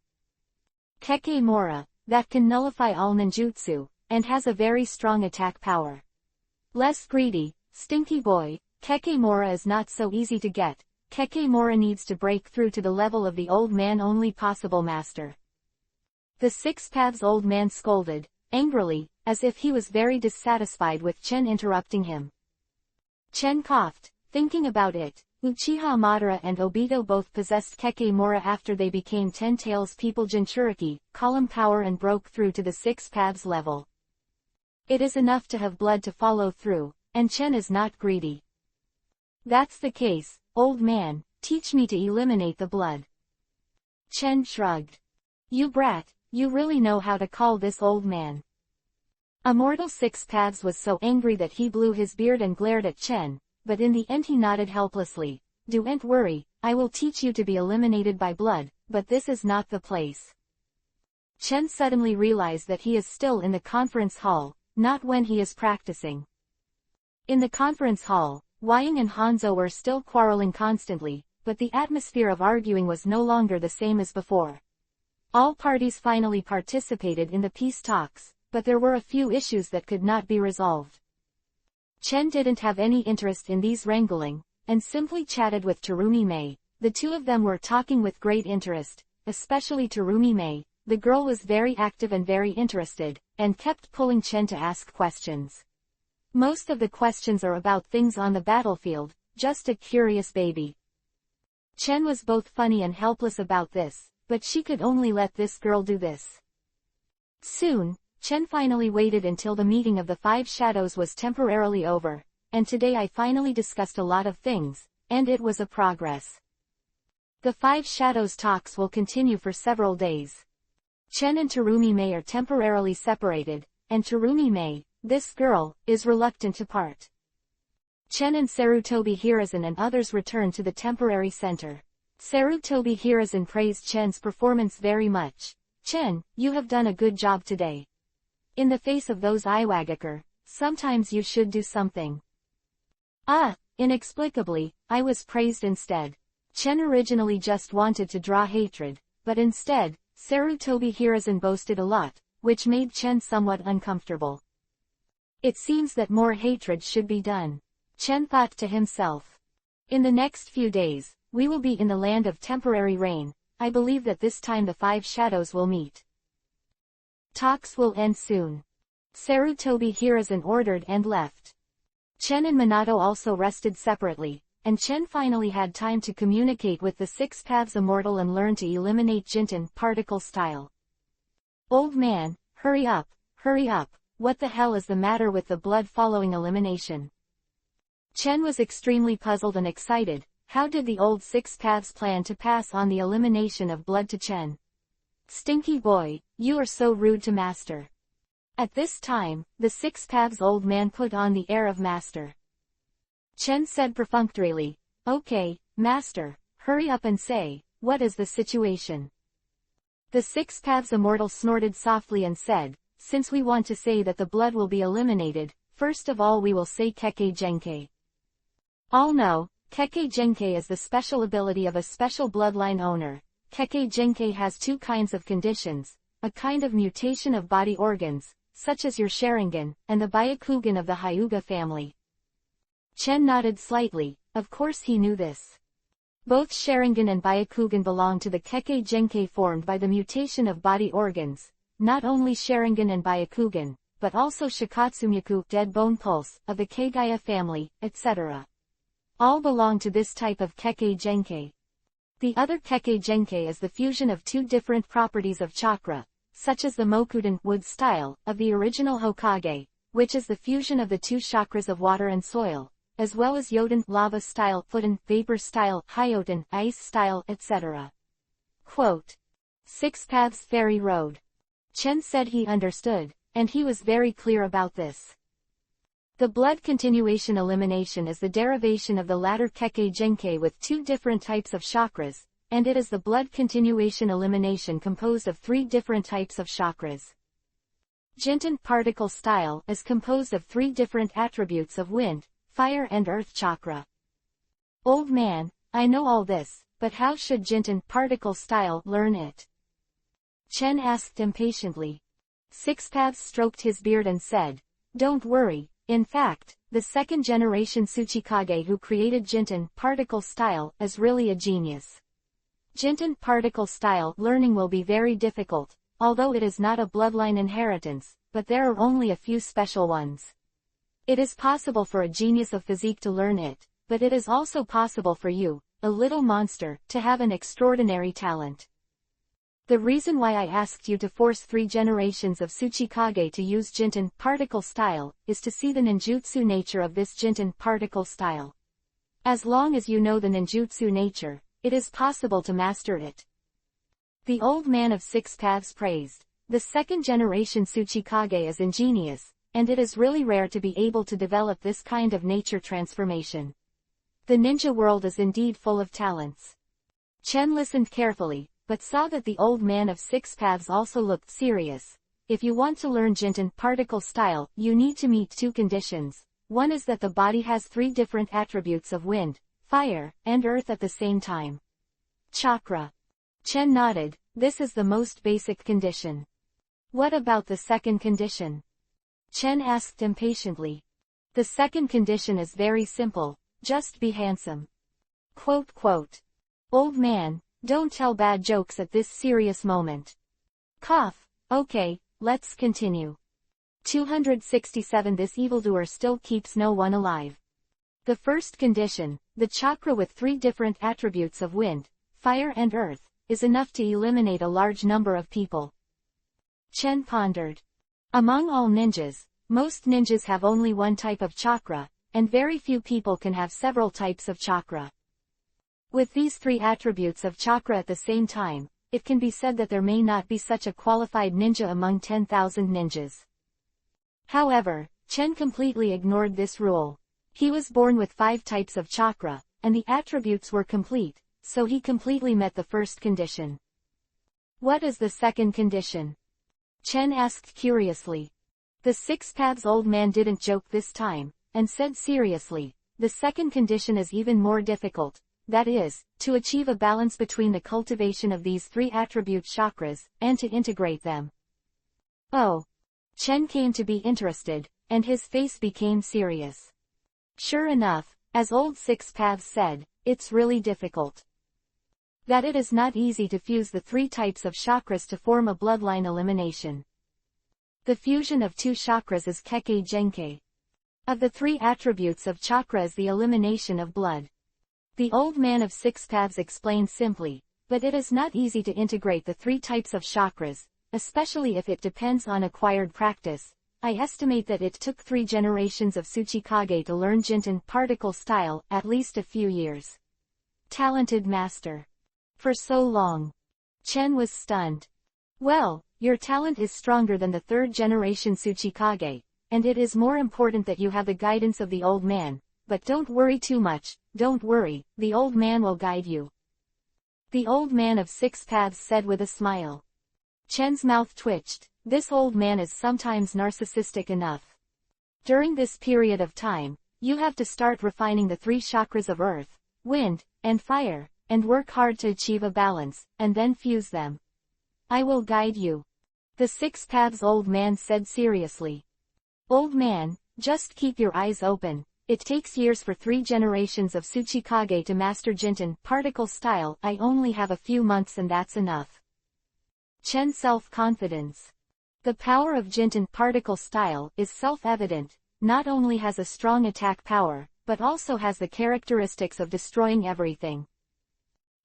Kekkei Mora, that can nullify all ninjutsu, and has a very strong attack power. Less greedy, stinky boy. Kekkei Mora is not so easy to get. Kekkei Mora needs to break through to the level of the old man only possible master. The 6 paths old man scolded, angrily, as if he was very dissatisfied with Chen interrupting him. Chen coughed, thinking about it. Uchiha Madara and Obito both possessed Kekkei Mora after they became 10 Tails people Jinchuriki, column power and broke through to the 6 paths level. It is enough to have blood to follow through, and Chen is not greedy. That's the case, old man, teach me to eliminate the blood. Chen shrugged. You brat, you really know how to call this old man. Immortal 6 paths was so angry that he blew his beard and glared at Chen, but in the end he nodded helplessly. Don't worry, I will teach you to be eliminated by blood, but this is not the place. Chen suddenly realized that he is still in the conference hall, not when he is practicing. In the conference hall, Wang and Hanzo were still quarreling constantly, but the atmosphere of arguing was no longer the same as before. All parties finally participated in the peace talks, but there were a few issues that could not be resolved. Chen didn't have any interest in these wrangling, and simply chatted with Terumi Mei. The 2 of them were talking with great interest, especially Terumi Mei. The girl was very active and very interested, and kept pulling Chen to ask questions. Most of the questions are about things on the battlefield, just a curious baby. Chen was both funny and helpless about this, but she could only let this girl do this. Soon, Chen finally waited until the meeting of the 5 shadows was temporarily over, and today I finally discussed a lot of things, and it was a progress. The 5 shadows talks will continue for several days. Chen and Terumi Mei are temporarily separated, and Terumi Mei, this girl, is reluctant to part. Chen and Sarutobi Hiruzen and others return to the temporary center. Sarutobi Hiruzen praised Chen's performance very much. Chen, you have done a good job today. In the face of those Iwagakure, sometimes you should do something. Inexplicably, I was praised instead. Chen originally just wanted to draw hatred, but instead, Sarutobi Hiruzen boasted a lot, which made Chen somewhat uncomfortable. It seems that more hatred should be done. Chen thought to himself. In the next few days, we will be in the land of temporary rain. I believe that this time the 5 shadows will meet. Talks will end soon. Sarutobi Hiruzen ordered and left. Chen and Minato also rested separately, and Chen finally had time to communicate with the 6 paths immortal and learn to eliminate Jinten particle style. Old man, hurry up, what the hell is the matter with the blood following elimination? Chen was extremely puzzled and excited. How did the old 6 paths plan to pass on the elimination of blood to Chen? Stinky boy, you are so rude to master. At this time, the 6 paths old man put on the air of master. Chen said perfunctorily, okay, master, hurry up and say, what is the situation? The 6 paths immortal snorted softly and said, since we want to say that the blood will be eliminated, first of all we will say Kekkei Genkei. All know, Kekkei Genkei is the special ability of a special bloodline owner. Kekkei Genkei has 2 kinds of conditions, a kind of mutation of body organs, such as your Sharingan, and the Byakugan of the Hyuga family. Chen nodded slightly, of course he knew this. Both Sharingan and Byakugan belong to the Kekkei Genkei formed by the mutation of body organs, not only Sharingan and Byakugan, but also Shikatsumyaku, dead bone pulse, of the Kagaya family, etc. All belong to this type of Kekkei Genkei. The other Kekkei Genkei is the fusion of 2 different properties of chakra, such as the Mokudan wood style of the original Hokage, which is the fusion of the 2 chakras of water and soil, as well as Yoden lava style, Fudan vapor style, Hyoten ice style, etc. Quote. 6 paths fairy road. Chen said he understood, and he was very clear about this. The blood continuation elimination is the derivation of the latter Kekkei Genkei with 2 different types of chakras, and it is the blood continuation elimination composed of 3 different types of chakras. Jinten particle style is composed of 3 different attributes of wind, fire and earth chakra. Old man, I know all this, but how should Jinten particle style learn it? Chen asked impatiently. 6 paths stroked his beard and said, don't worry. In fact, the 2nd generation Tsuchikage who created Jinten particle style is really a genius. Jinten particle style learning will be very difficult, although it is not a bloodline inheritance, but there are only a few special ones. It is possible for a genius of physique to learn it, but it is also possible for you, a little monster, to have an extraordinary talent. The reason why I asked you to force 3 generations of Tsuchikage to use Jinten particle style is to see the ninjutsu nature of this Jinten particle style. As long as you know the ninjutsu nature, it is possible to master it. The old man of 6 paths praised. The 2nd generation Tsuchikage is ingenious, and it is really rare to be able to develop this kind of nature transformation. The ninja world is indeed full of talents. Chen listened carefully, but saw that the old man of 6 paths also looked serious. If you want to learn Jinten particle style, you need to meet 2 conditions. One is that the body has 3 different attributes of wind, fire, and earth at the same time. Chakra. Chen nodded, this is the most basic condition. What about the 2nd condition? Chen asked impatiently. The 2nd condition is very simple, just be handsome. Quote. Old man, don't tell bad jokes at this serious moment. Cough. Okay, let's continue. 267 This evildoer still keeps no one alive. The first condition, the chakra with 3 different attributes of wind, fire and earth, is enough to eliminate a large number of people. Chen pondered. Among all ninjas, most ninjas have only one type of chakra, and very few people can have several types of chakra. With these 3 attributes of chakra at the same time, it can be said that there may not be such a qualified ninja among 10,000 ninjas. However, Chen completely ignored this rule. He was born with 5 types of chakra, and the attributes were complete, so he completely met the first condition. What is the second condition? Chen asked curiously. The 6 paths old man didn't joke this time, and said seriously, the second condition is even more difficult, that is, to achieve a balance between the cultivation of these 3 attribute chakras, and to integrate them. Oh. Chen came to be interested, and his face became serious. Sure enough, as old 6 paths said, it's really difficult. That it is not easy to fuse the 3 types of chakras to form a bloodline elimination. The fusion of 2 chakras is Kekkei Genkei. Of the 3 attributes of chakra is the elimination of blood. The old man of 6 paths explained simply, but it is not easy to integrate the 3 types of chakras, especially if it depends on acquired practice. I estimate that it took 3 generations of Tsuchikage to learn Jinten particle style, at least a few years. Talented master. For so long. Chen was stunned. Well, your talent is stronger than the 3rd generation Tsuchikage, and it is more important that you have the guidance of the old man, but don't worry too much, don't worry, the old man will guide you. The old man of 6 paths said with a smile. Chen's mouth twitched. This old man is sometimes narcissistic enough. During this period of time, you have to start refining the 3 chakras of earth, wind, and fire, and work hard to achieve a balance, and then fuse them. I will guide you. The 6 paths old man said seriously. Old man, just keep your eyes open. It takes years for 3 generations of Tsuchikage to master Jinten particle style. I only have a few months and that's enough. Chen's self-confidence. The power of Jinten particle style is self-evident, not only has a strong attack power, but also has the characteristics of destroying everything.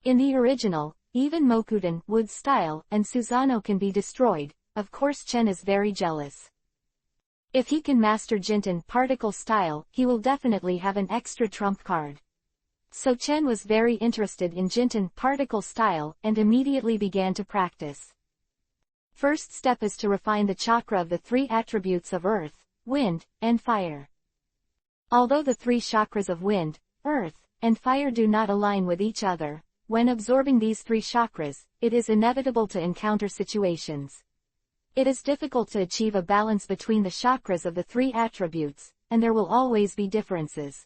In the original, even Mokuden wood style and Susanoo can be destroyed. Of course Chen is very jealous. If he can master Jinten particle style, he will definitely have an extra trump card. So Chen was very interested in Jinten particle style and immediately began to practice. First step is to refine the chakra of the 3 attributes of earth, wind, and fire. Although the 3 chakras of wind, earth, and fire do not align with each other, when absorbing these 3 chakras, it is inevitable to encounter situations. It is difficult to achieve a balance between the chakras of the 3 attributes, and there will always be differences.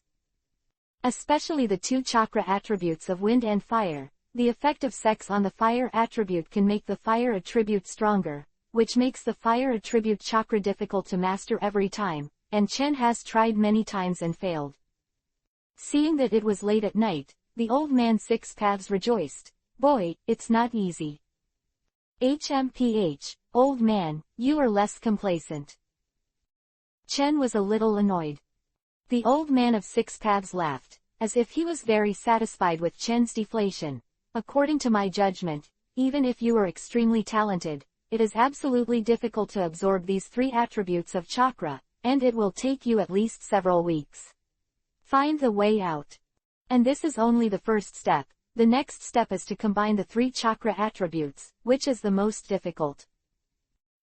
Especially the 2 chakra attributes of wind and fire. The effect of sex on the fire attribute can make the fire attribute stronger, which makes the fire attribute chakra difficult to master every time, and Chen has tried many times and failed. Seeing that it was late at night, the old man 6 paths rejoiced. Boy, it's not easy. HMPH, old man, you are less complacent. Chen was a little annoyed. The old man of 6 paths laughed, as if he was very satisfied with Chen's deflation. According to my judgment, even if you are extremely talented, it is absolutely difficult to absorb these 3 attributes of chakra, and it will take you at least several weeks. Find the way out. And this is only the first step. The next step is to combine the 3 chakra attributes, which is the most difficult.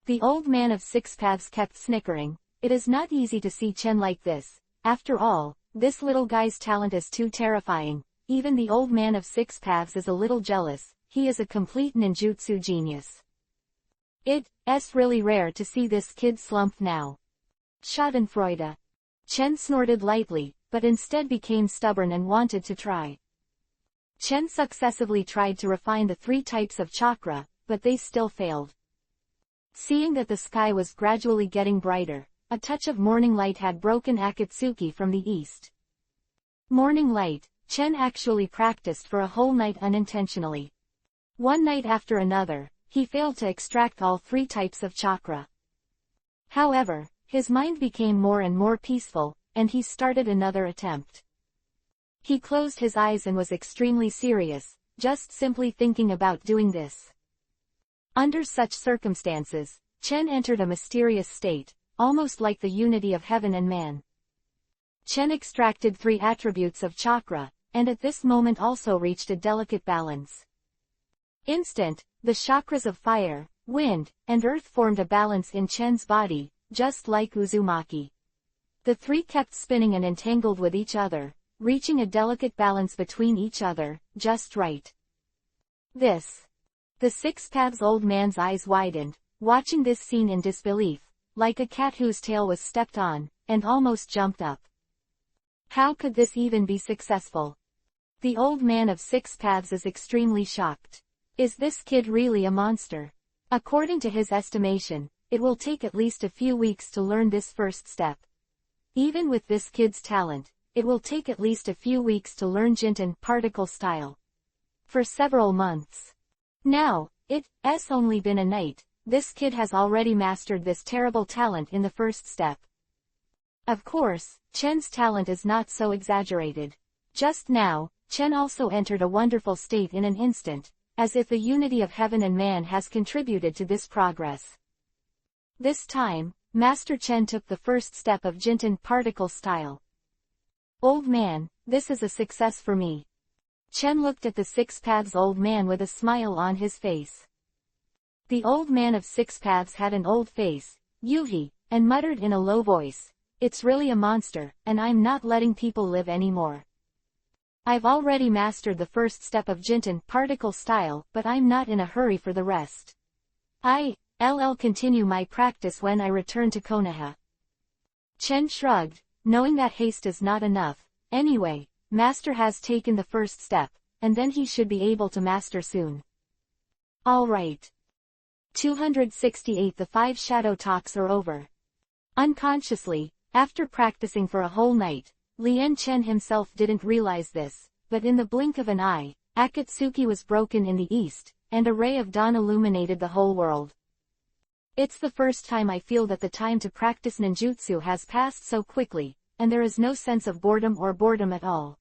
The old man of 6 paths kept snickering. It is not easy to see Chen like this. After all, this little guy's talent is too terrifying. Even the old man of 6 paths is a little jealous. He is a complete ninjutsu genius. It's really rare to see this kid slump now. Schadenfreude. Chen snorted lightly, but instead became stubborn and wanted to try. Chen successively tried to refine the 3 types of chakra, but they still failed. Seeing that the sky was gradually getting brighter, a touch of morning light had broken Akatsuki from the east. Morning light. Chen actually practiced for a whole night unintentionally. One night after another, he failed to extract all 3 types of chakra. However, his mind became more and more peaceful, and he started another attempt. He closed his eyes and was extremely serious, just simply thinking about doing this. Under such circumstances, Chen entered a mysterious state, almost like the unity of heaven and man. Chen extracted 3 attributes of chakra, and at this moment also reached a delicate balance. Instant, the chakras of fire, wind, and earth formed a balance in Chen's body, just like Uzumaki. The 3 kept spinning and entangled with each other, reaching a delicate balance between each other, just right. The 6 paths old man's eyes widened, watching this scene in disbelief, like a cat whose tail was stepped on, and almost jumped up. How could this even be successful? The old man of 6 paths is extremely shocked. Is this kid really a monster? According to his estimation, it will take at least a few weeks to learn this first step. Even with this kid's talent, it will take at least a few weeks to learn Jinten particle style. For several months. Now, it's only been a night, this kid has already mastered this terrible talent in the first step. Of course, Chen's talent is not so exaggerated. Just now, Chen also entered a wonderful state in an instant, as if the unity of heaven and man has contributed to this progress. This time, Master Chen took the first step of Jinten particle style. Old man, this is a success for me. Chen looked at the 6 paths old man with a smile on his face. The old man of 6 paths had an old face, Yuhi, and muttered in a low voice, "It's really a monster, and I'm not letting people live anymore. I've already mastered the first step of Jinten particle style, but I'm not in a hurry for the rest. I'll continue my practice when I return to Konoha." Chen shrugged, knowing that haste is not enough. Anyway, Master has taken the first step, and then he should be able to master soon. Alright. 268 The 5 shadow talks are over. Unconsciously, after practicing for a whole night, Lien Chen himself didn't realize this, but in the blink of an eye, Akatsuki was broken in the east, and a ray of dawn illuminated the whole world. It's the first time I feel that the time to practice ninjutsu has passed so quickly, and there is no sense of boredom at all.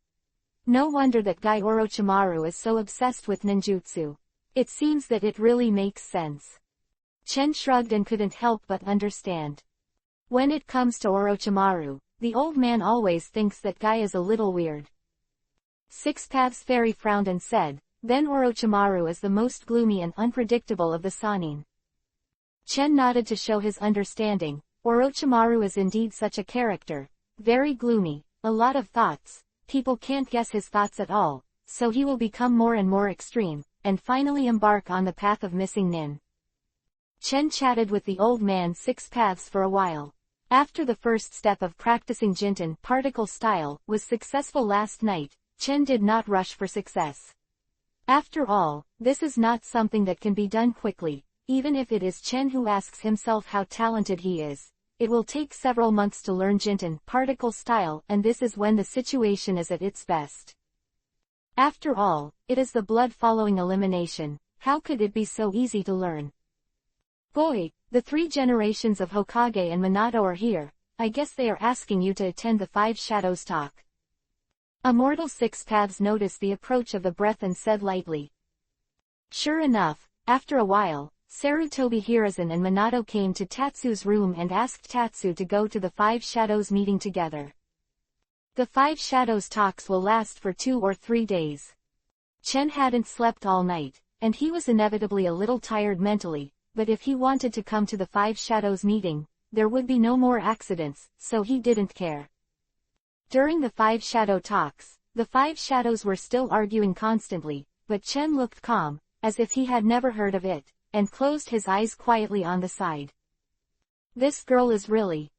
No wonder that Guy Orochimaru is so obsessed with ninjutsu. It seems that it really makes sense. Chen shrugged and couldn't help but understand. When it comes to Orochimaru, the old man always thinks that Guy is a little weird. 6 Paths Fairy frowned and said, "Then Orochimaru is the most gloomy and unpredictable of the Sannin." Chen nodded to show his understanding. Orochimaru is indeed such a character. Very gloomy, a lot of thoughts, people can't guess his thoughts at all, so he will become more and more extreme, and finally embark on the path of missing Nin. Chen chatted with the old man 6 Paths for a while. After the first step of practicing Jinten particle style was successful last night, Chen did not rush for success. After all, this is not something that can be done quickly, even if it is Chen who asks himself how talented he is. It will take several months to learn Jinten particle style, and this is when the situation is at its best. After all, it is the blood following elimination. How could it be so easy to learn? Boy, the 3 generations of Hokage and Minato are here. I guess they are asking you to attend the 5 shadows talk. Immortal 6 Paths noticed the approach of the breath and said lightly. Sure enough, after a while, Sarutobi Hiruzen and Minato came to Tatsu's room and asked Tatsu to go to the 5 shadows meeting together. The 5 shadows talks will last for 2 or 3 days. Chen hadn't slept all night, and he was inevitably a little tired mentally, but if he wanted to come to the 5 shadows meeting, there would be no more accidents, so he didn't care. During the 5 shadow talks, the 5 shadows were still arguing constantly, but Chen looked calm, as if he had never heard of it, and closed his eyes quietly on the side. This girl is really...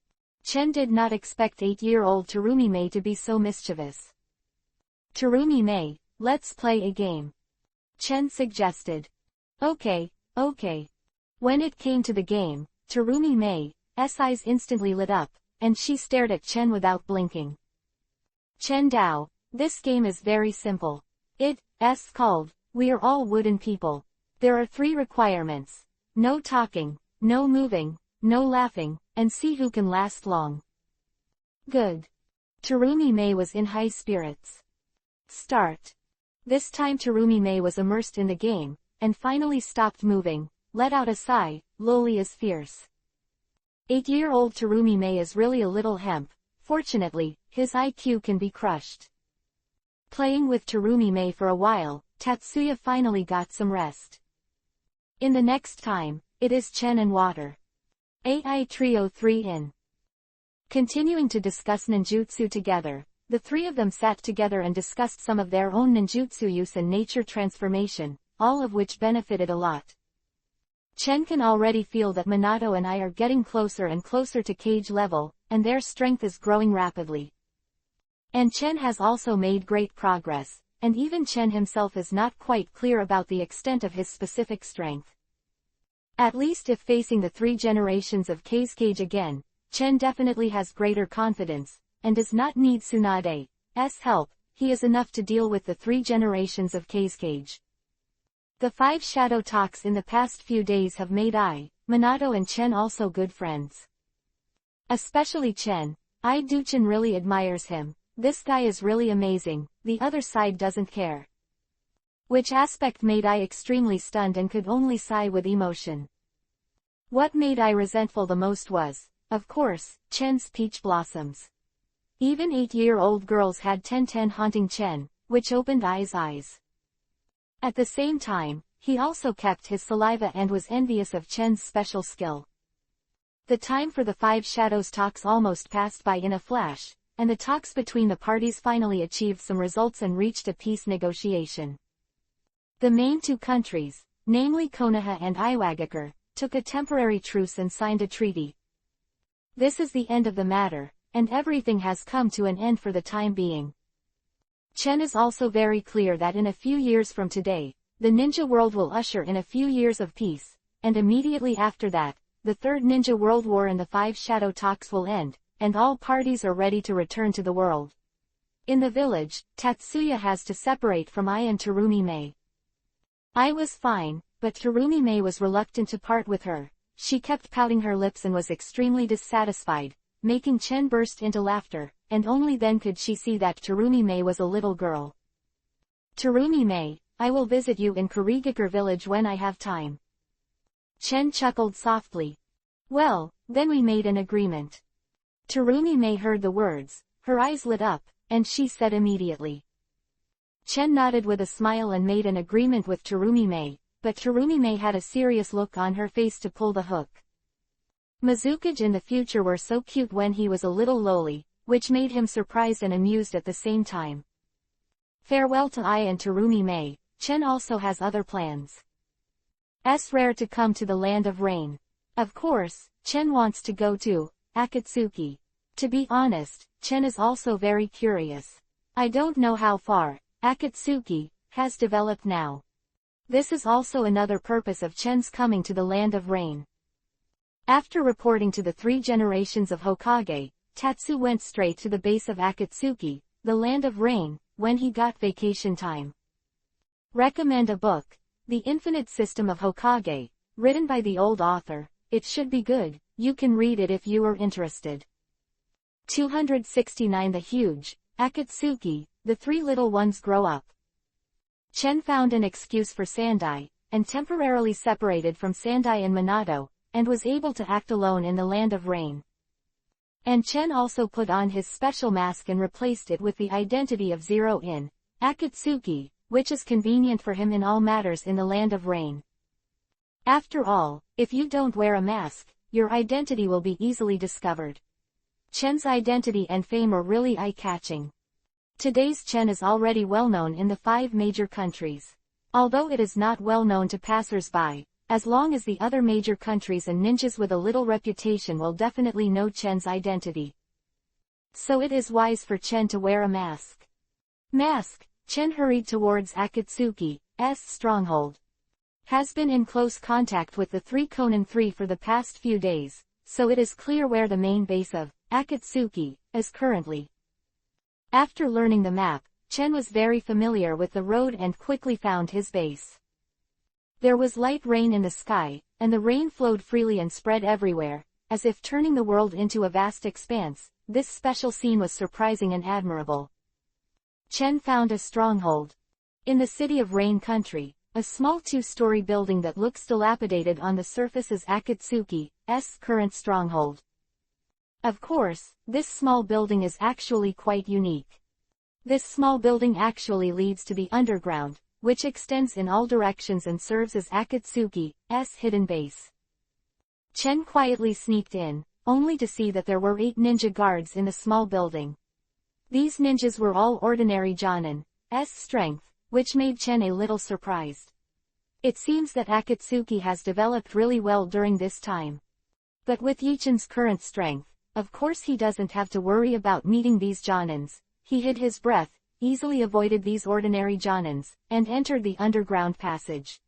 Chen did not expect 8-year-old Terumi Mei to be so mischievous. Terumi Mei, let's play a game. Chen suggested. Okay. When it came to the game, Terumi Mei's eyes instantly lit up, and she stared at Chen without blinking. Chen Dao, this game is very simple. It's called, We Are All Wooden People. There are 3 requirements. No talking, no moving, no laughing, and see who can last long. Good. Terumi Mei was in high spirits. Start. This time Terumi Mei was immersed in the game, and finally stopped moving, let out a sigh. Loli is fierce. 8-year-old Terumi Mei is really a little hemp. Fortunately, his IQ can be crushed. Playing with Terumi Mei for a while, Tatsuya finally got some rest. In the next time, it is Chen and Water. AI Trio 3 in. Continuing to discuss ninjutsu together, the three of them sat together and discussed some of their own ninjutsu use and nature transformation, all of which benefited a lot. Chen can already feel that Minato and I are getting closer and closer to cage level, and their strength is growing rapidly. And Chen has also made great progress, and even Chen himself is not quite clear about the extent of his specific strength. At least if facing the 3 generations of Kage again, Chen definitely has greater confidence, and does not need Tsunade's help. He is enough to deal with the 3 generations of Kage. The 5 shadow talks in the past few days have made Minato and Chen also good friends. Especially Chen. Duchin really admires him. This guy is really amazing, the other side doesn't care. Which aspect made extremely stunned and could only sigh with emotion. What made resentful the most was, of course, Chen's peach blossoms. Even 8-year-old girls had 10 haunting Chen, which opened eyes. At the same time, he also kept his saliva and was envious of Chen's special skill. The time for the 5 shadows talks almost passed by in a flash, and the talks between the parties finally achieved some results and reached a peace negotiation. The main 2 countries, namely Konoha and Iwagakure, took a temporary truce and signed a treaty. This is the end of the matter, and everything has come to an end for the time being. Chen is also very clear that in a few years from today, the ninja world will usher in a few years of peace, and immediately after that, the 3rd Ninja World War and the 5 shadow talks will end, and all parties are ready to return to the world. In the village, Tatsuya has to separate from and Terumi Mei. Was fine, but Terumi Mei was reluctant to part with her. She kept pouting her lips and was extremely dissatisfied, making Chen burst into laughter, and only then could she see that Terumi Mei was a little girl. Terumi Mei, I will visit you in Kurigakure village when I have time. Chen chuckled softly. Well, then we made an agreement. Terumi Mei heard the words, her eyes lit up, and she said immediately. Chen nodded with a smile and made an agreement with Terumi Mei, but Terumi Mei had a serious look on her face to pull the hook. Mizukage in the future were so cute when he was a little loli, which made him surprised and amused at the same time. Farewell to and Terumi Mei. Chen also has other plans. Rare to come to the land of rain. Of course, Chen wants to go to Akatsuki. To be honest, Chen is also very curious. I don't know how far Akatsuki has developed now. This is also another purpose of Chen's coming to the land of rain. After reporting to the 3 generations of Hokage, Tatsu went straight to the base of Akatsuki, the land of rain, when he got vacation time. Recommend a book. The Infinite System of Hokage, written by the old author. It should be good, you can read it if you are interested. 269 The Huge Akatsuki, the 3 little ones grow up. Chen found an excuse for Sandai, and temporarily separated from Sandai and Minato, and was able to act alone in the land of rain. And Chen also put on his special mask and replaced it with the identity of Zero in Akatsuki, which is convenient for him in all matters in the land of rain. After all, if you don't wear a mask, your identity will be easily discovered. Chen's identity and fame are really eye-catching. Today's Chen is already well known in the 5 major countries. Although it is not well known to passers-by, as long as the other major countries and ninjas with a little reputation will definitely know Chen's identity. So it is wise for Chen to wear a mask. Chen hurried towards Akatsuki's stronghold. Has been in close contact with the 3 Konan 3 for the past few days, so it is clear where the main base of Akatsuki is currently. After learning the map, Chen was very familiar with the road and quickly found his base. There was light rain in the sky, and the rain flowed freely and spread everywhere, as if turning the world into a vast expanse. This special scene was surprising and admirable. Chen found a stronghold. In the city of Rain Country, a small two-story building that looks dilapidated on the surface is Akatsuki's current stronghold. Of course, this small building is actually quite unique. This small building actually leads to the underground, which extends in all directions and serves as Akatsuki's hidden base. Chen quietly sneaked in, only to see that there were 8 ninja guards in the small building. These ninjas were all ordinary Jonin's strength, which made Chen a little surprised. It seems that Akatsuki has developed really well during this time. But with Yichen's current strength, of course he doesn't have to worry about meeting these Jonins. He hid his breath, easily avoided these ordinary Jonins, and entered the underground passage.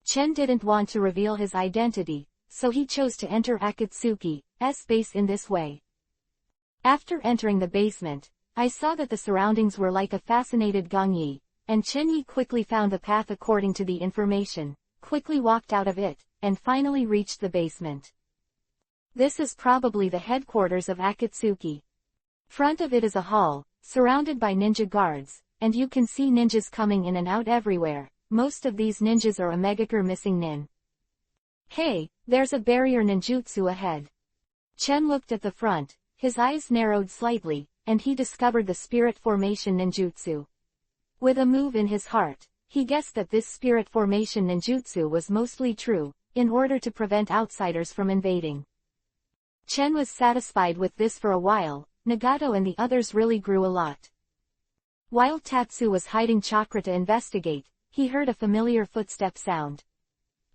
Chen didn't want to reveal his identity, so he chose to enter Akatsuki's base in this way. After entering the basement, I saw that the surroundings were like a fascinated Gongyi, and Chen Yi quickly found the path according to the information, quickly walked out of it, and finally reached the basement. This is probably the headquarters of Akatsuki. Front of it is a hall, surrounded by ninja guards, and you can see ninjas coming in and out everywhere. Most of these ninjas are Omegaker missing nin. Hey, there's a barrier ninjutsu ahead. Chen looked at the front, his eyes narrowed slightly, and he discovered the spirit formation ninjutsu. With a move in his heart, he guessed that this spirit formation ninjutsu was mostly true, in order to prevent outsiders from invading. Chen was satisfied with this for a while. Nagato and the others really grew a lot. While Tatsu was hiding chakra to investigate, he heard a familiar footstep sound.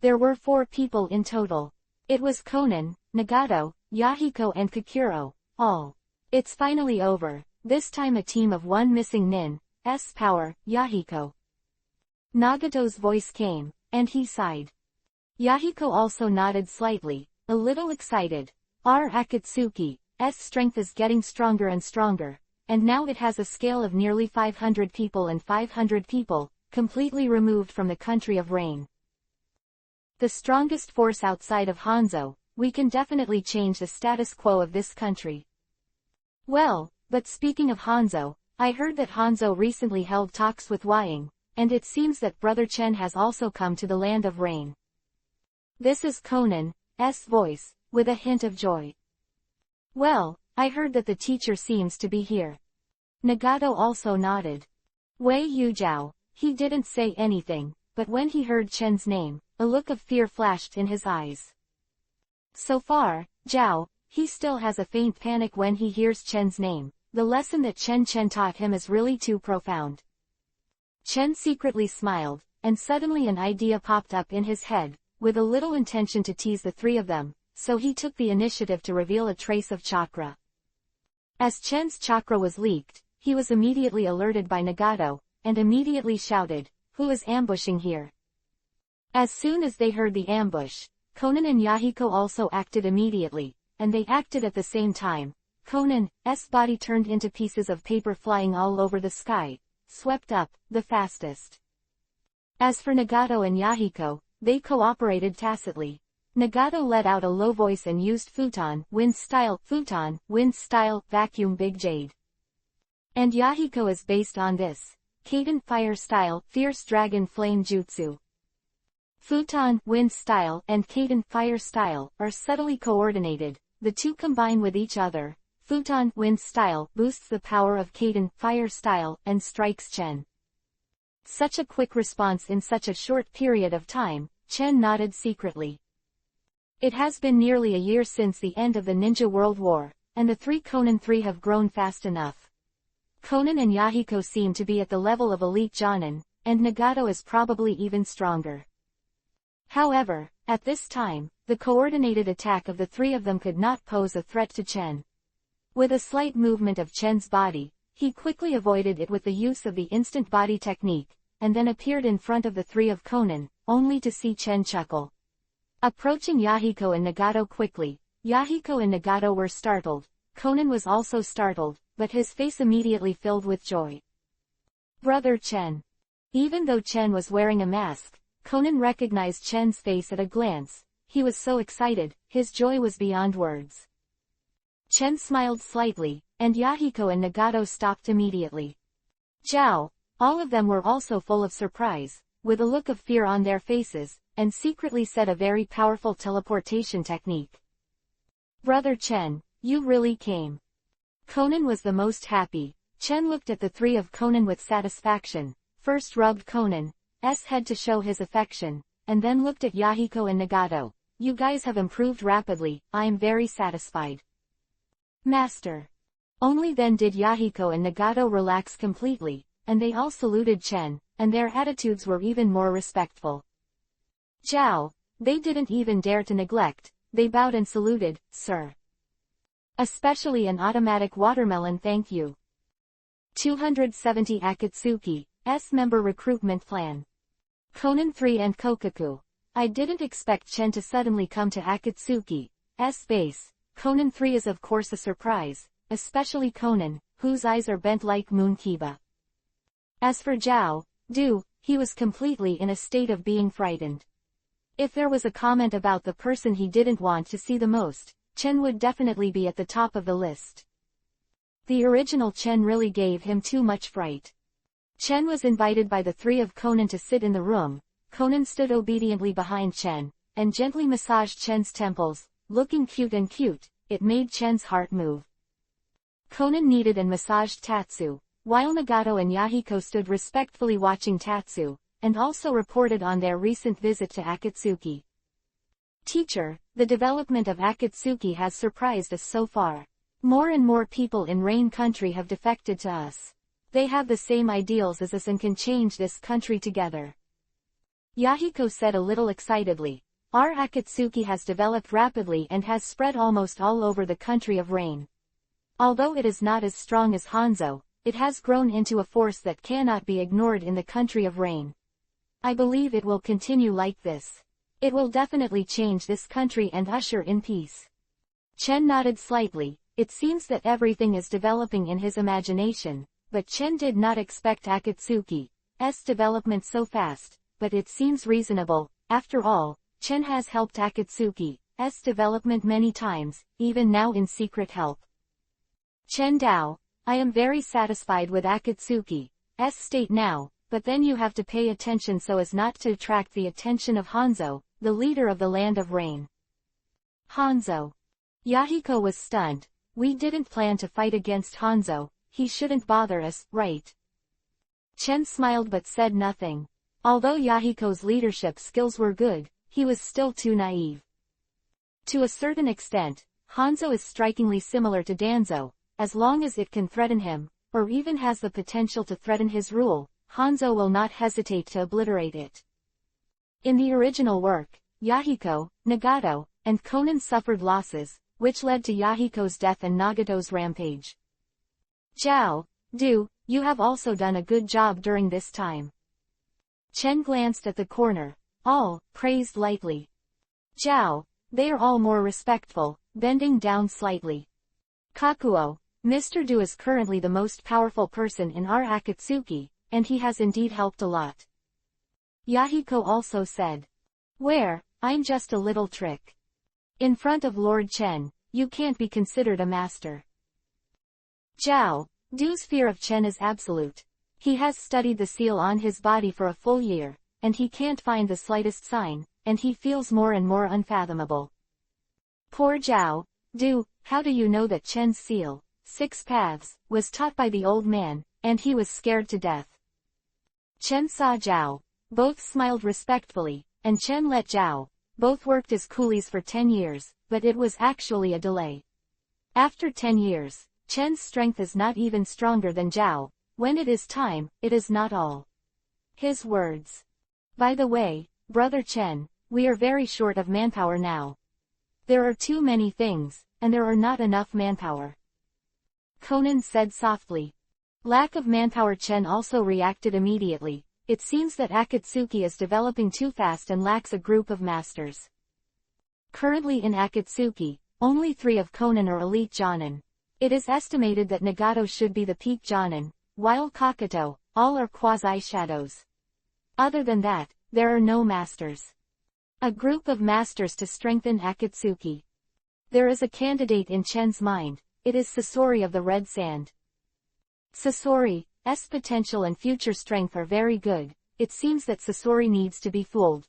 There were 4 people in total. It was Conan, Nagato, Yahiko and Kakuro, all. It's finally over, this time a team of 1 missing nin's power, Yahiko. Nagato's voice came, and he sighed. Yahiko also nodded slightly, a little excited. Our Akatsuki's strength is getting stronger and stronger, and now it has a scale of nearly 500 people and 500 people, completely removed from the country of rain. The strongest force outside of Hanzo, we can definitely change the status quo of this country. Well, but speaking of Hanzo, I heard that Hanzo recently held talks with Wying, and it seems that Brother Chen has also come to the land of rain. This is Conan's voice, with a hint of joy. Well, I heard that the teacher seems to be here. Nagato also nodded. Wei Yujiao, he didn't say anything, but when he heard Chen's name, a look of fear flashed in his eyes. So far, Zhao, he still has a faint panic when he hears Chen's name. The lesson that Chen taught him is really too profound. Chen secretly smiled, and suddenly an idea popped up in his head, with a little intention to tease the 3 of them, so he took the initiative to reveal a trace of chakra. As Chen's chakra was leaked, he was immediately alerted by Nagato, and immediately shouted, "Who is ambushing here?" As soon as they heard the ambush, Conan and Yahiko also acted immediately, and they acted at the same time. Conan's body turned into pieces of paper flying all over the sky, swept up, the fastest. As for Nagato and Yahiko, they cooperated tacitly. Nagato let out a low voice and used futon, wind style, vacuum big jade. And Yahiko is based on this. Kaden fire style, fierce dragon flame jutsu. Futon, wind style, and Kaden fire style, are subtly coordinated. The 2 combine with each other. Futon, wind style, boosts the power of Kaden fire style, and strikes Chen. Such a quick response in such a short period of time, Chen nodded secretly. It has been nearly a year since the end of the Ninja World War, and the 3 Conan 3 have grown fast enough. Conan and Yahiko seem to be at the level of elite Jonin, and Nagato is probably even stronger. However, at this time, the coordinated attack of the 3 of them could not pose a threat to Chen. With a slight movement of Chen's body, he quickly avoided it with the use of the instant body technique, and then appeared in front of the 3 of Conan, only to see Chen chuckle. Approaching Yahiko and Nagato quickly, Yahiko and Nagato were startled. Conan was also startled, but his face immediately filled with joy. Brother Chen. Even though Chen was wearing a mask, Conan recognized Chen's face at a glance. He was so excited, his joy was beyond words. Chen smiled slightly, and Yahiko and Nagato stopped immediately. Zhao. All of them were also full of surprise, with a look of fear on their faces, and secretly said a very powerful teleportation technique. Brother Chen, you really came. Conan was the most happy. Chen looked at the three of Conan with satisfaction, first rubbed Conan's head to show his affection, and then looked at Yahiko and Nagato. You guys have improved rapidly, I am very satisfied. Master. Only then did Yahiko and Nagato relax completely, and they all saluted Chen, and their attitudes were even more respectful. Zhao. They didn't even dare to neglect, they bowed and saluted, Sir. Especially an automatic watermelon thank you. 270 Akatsuki's member recruitment plan. Conan 3 and Kokaku. I didn't expect Chen to suddenly come to Akatsuki's base. Conan 3 is of course a surprise, especially Conan, whose eyes are bent like moon kiba. As for Zhao, he was completely in a state of being frightened. If there was a comment about the person he didn't want to see the most, Chen would definitely be at the top of the list. The original Chen really gave him too much fright. Chen was invited by the three of Conan to sit in the room. Conan stood obediently behind Chen, and gently massaged Chen's temples, looking cute and cute, it made Chen's heart move. Conan kneaded and massaged Tatsu, while Nagato and Yahiko stood respectfully watching Tatsu, and also reported on their recent visit to Akatsuki. Teacher, the development of Akatsuki has surprised us so far. More and more people in Rain Country have defected to us. They have the same ideals as us and can change this country together. Yahiko said a little excitedly. Our Akatsuki has developed rapidly and has spread almost all over the country of Rain. Although it is not as strong as Hanzo, it has grown into a force that cannot be ignored in the country of Rain. I believe it will continue like this. It will definitely change this country and usher in peace. Chen nodded slightly. It seems that everything is developing in his imagination, but Chen did not expect Akatsuki's development so fast, but it seems reasonable. After all, Chen has helped Akatsuki's development many times, even now in secret help. Chen Dao, I am very satisfied with Akatsuki's state now, but then you have to pay attention so as not to attract the attention of Hanzo, the leader of the Land of Rain. Hanzo. Yahiko was stunned. We didn't plan to fight against Hanzo, he shouldn't bother us, right? Chen smiled but said nothing. Although Yahiko's leadership skills were good, he was still too naive. To a certain extent, Hanzo is strikingly similar to Danzo. As long as it can threaten him, or even has the potential to threaten his rule, Hanzo will not hesitate to obliterate it. In the original work, Yahiko, Nagato, and Conan suffered losses, which led to Yahiko's death and Nagato's rampage. Zhao, you have also done a good job during this time. Chen glanced at the corner. All praised lightly. Zhao, they are all more respectful, bending down slightly. Kakuo, Mr. Du is currently the most powerful person in our Akatsuki, and he has indeed helped a lot. Yahiko also said. Where, I'm just a little trick. In front of Lord Chen, you can't be considered a master. Zhao, Du's fear of Chen is absolute. He has studied the seal on his body for a full year, and he can't find the slightest sign, and he feels more and more unfathomable. Poor Zhao, Du, how do you know that Chen's seal, 6 paths, was taught by the old man, and he was scared to death? Chen saw Zhao. Both smiled respectfully, and Chen let Zhao. Both worked as coolies for 10 years, but it was actually a delay. After 10 years, Chen's strength is not even stronger than Zhao. When it is time, it is not all. His words. By the way, Brother Chen, we are very short of manpower now. There are too many things, and there are not enough manpower. Conan said softly. Lack of manpower. Chen also reacted immediately. It seems that Akatsuki is developing too fast and lacks a group of masters. Currently in Akatsuki, only 3 of Conan are elite Jonin. It is estimated that Nagato should be the peak Jonin, while Kakato, all are quasi-shadows. Other than that, there are no masters. A group of masters to strengthen Akatsuki. There is a candidate in Chen's mind. It is Sasori of the Red Sand. Sasori's S potential and future strength are very good. It seems that Sasori needs to be fooled.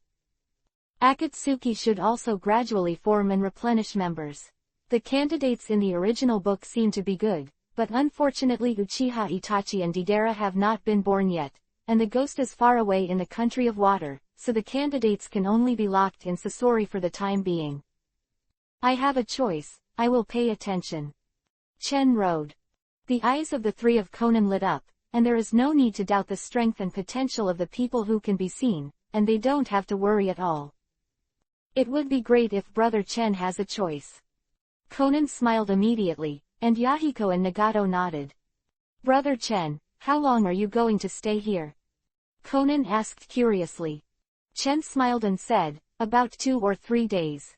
Akatsuki should also gradually form and replenish members. The candidates in the original book seem to be good, but unfortunately Uchiha Itachi and Deidara have not been born yet, and the ghost is far away in the country of water, so the candidates can only be locked in Sasori for the time being. I have a choice, I will pay attention. Chen wrote. The eyes of the three of Conan lit up, and there is no need to doubt the strength and potential of the people who can be seen, and they don't have to worry at all. It would be great if Brother Chen has a choice. Conan smiled immediately, and Yahiko and Nagato nodded. Brother Chen, how long are you going to stay here? Conan asked curiously. Chen smiled and said, about 2 or 3 days.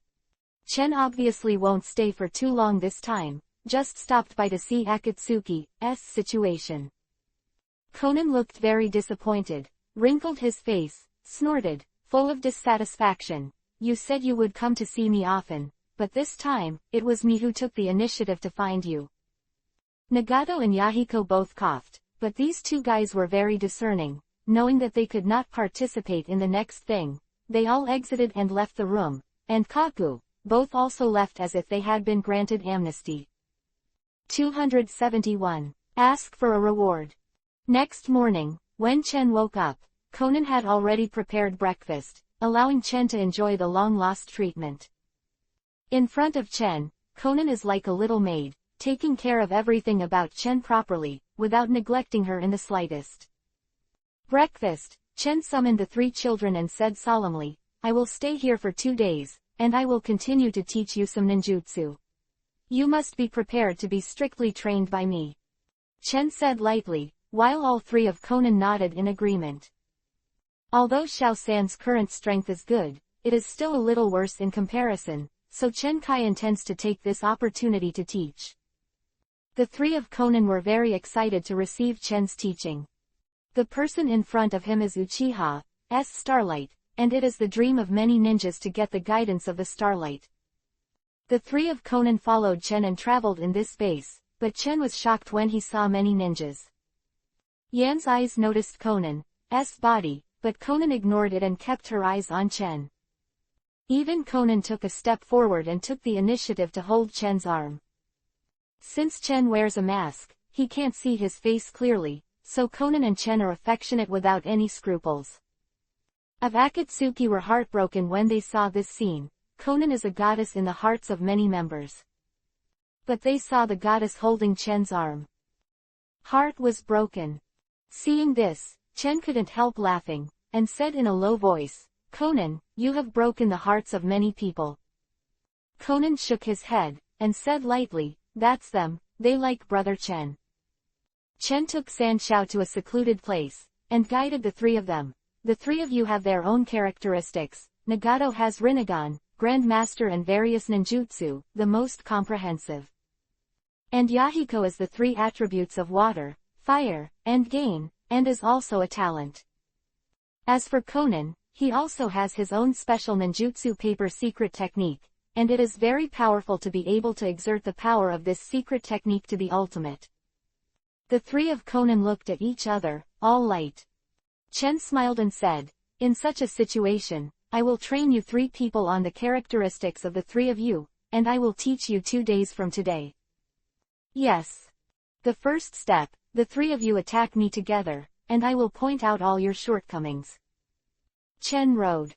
Chen obviously won't stay for too long this time, just stopped by to see Akatsuki's situation. Conan looked very disappointed, wrinkled his face, snorted, full of dissatisfaction. You said you would come to see me often, but this time, it was me who took the initiative to find you. Nagato and Yahiko both coughed, but these two guys were very discerning. Knowing that they could not participate in the next thing, they all exited and left the room, and Kaku, both also left as if they had been granted amnesty. 271. Ask for a reward. Next morning, when Chen woke up, Conan had already prepared breakfast, allowing Chen to enjoy the long-lost treatment. In front of Chen, Conan is like a little maid, taking care of everything about Chen properly, without neglecting her in the slightest. Breakfast, Chen summoned the 3 children and said solemnly, I will stay here for 2 days, and I will continue to teach you some ninjutsu. You must be prepared to be strictly trained by me. Chen said lightly, while all 3 of Conan nodded in agreement. Although Xiao San's current strength is good, it is still a little worse in comparison, so Chen Kai intends to take this opportunity to teach. The 3 of Conan were very excited to receive Chen's teaching. The person in front of him is Uchiha's Starlight, and it is the dream of many ninjas to get the guidance of the Starlight. The 3 of Conan followed Chen and traveled in this space, but Chen was shocked when he saw many ninjas. Yan's eyes noticed Conan's body, but Conan ignored it and kept her eyes on Chen. Even Conan took a step forward and took the initiative to hold Chen's arm. Since Chen wears a mask, he can't see his face clearly, so Conan and Chen are affectionate without any scruples. Of Akatsuki were heartbroken when they saw this scene. Conan is a goddess in the hearts of many members. But they saw the goddess holding Chen's arm. Heart was broken. Seeing this, Chen couldn't help laughing, and said in a low voice, Conan, you have broken the hearts of many people. Conan shook his head, and said lightly, that's them, they like Brother Chen. Chen took Sanshao to a secluded place, and guided the 3 of them. The 3 of you have their own characteristics. Nagato has Rinnegan, Grandmaster and various ninjutsu, the most comprehensive. And Yahiko is the 3 attributes of water, fire, and gain, and is also a talent. As for Conan, he also has his own special ninjutsu paper secret technique, and it is very powerful to be able to exert the power of this secret technique to the ultimate. The 3 of Conan looked at each other, all light. Chen smiled and said, in such a situation, I will train you 3 people on the characteristics of the 3 of you, and I will teach you 2 days from today. Yes. The first step, the 3 of you attack me together, and I will point out all your shortcomings. Chen rode.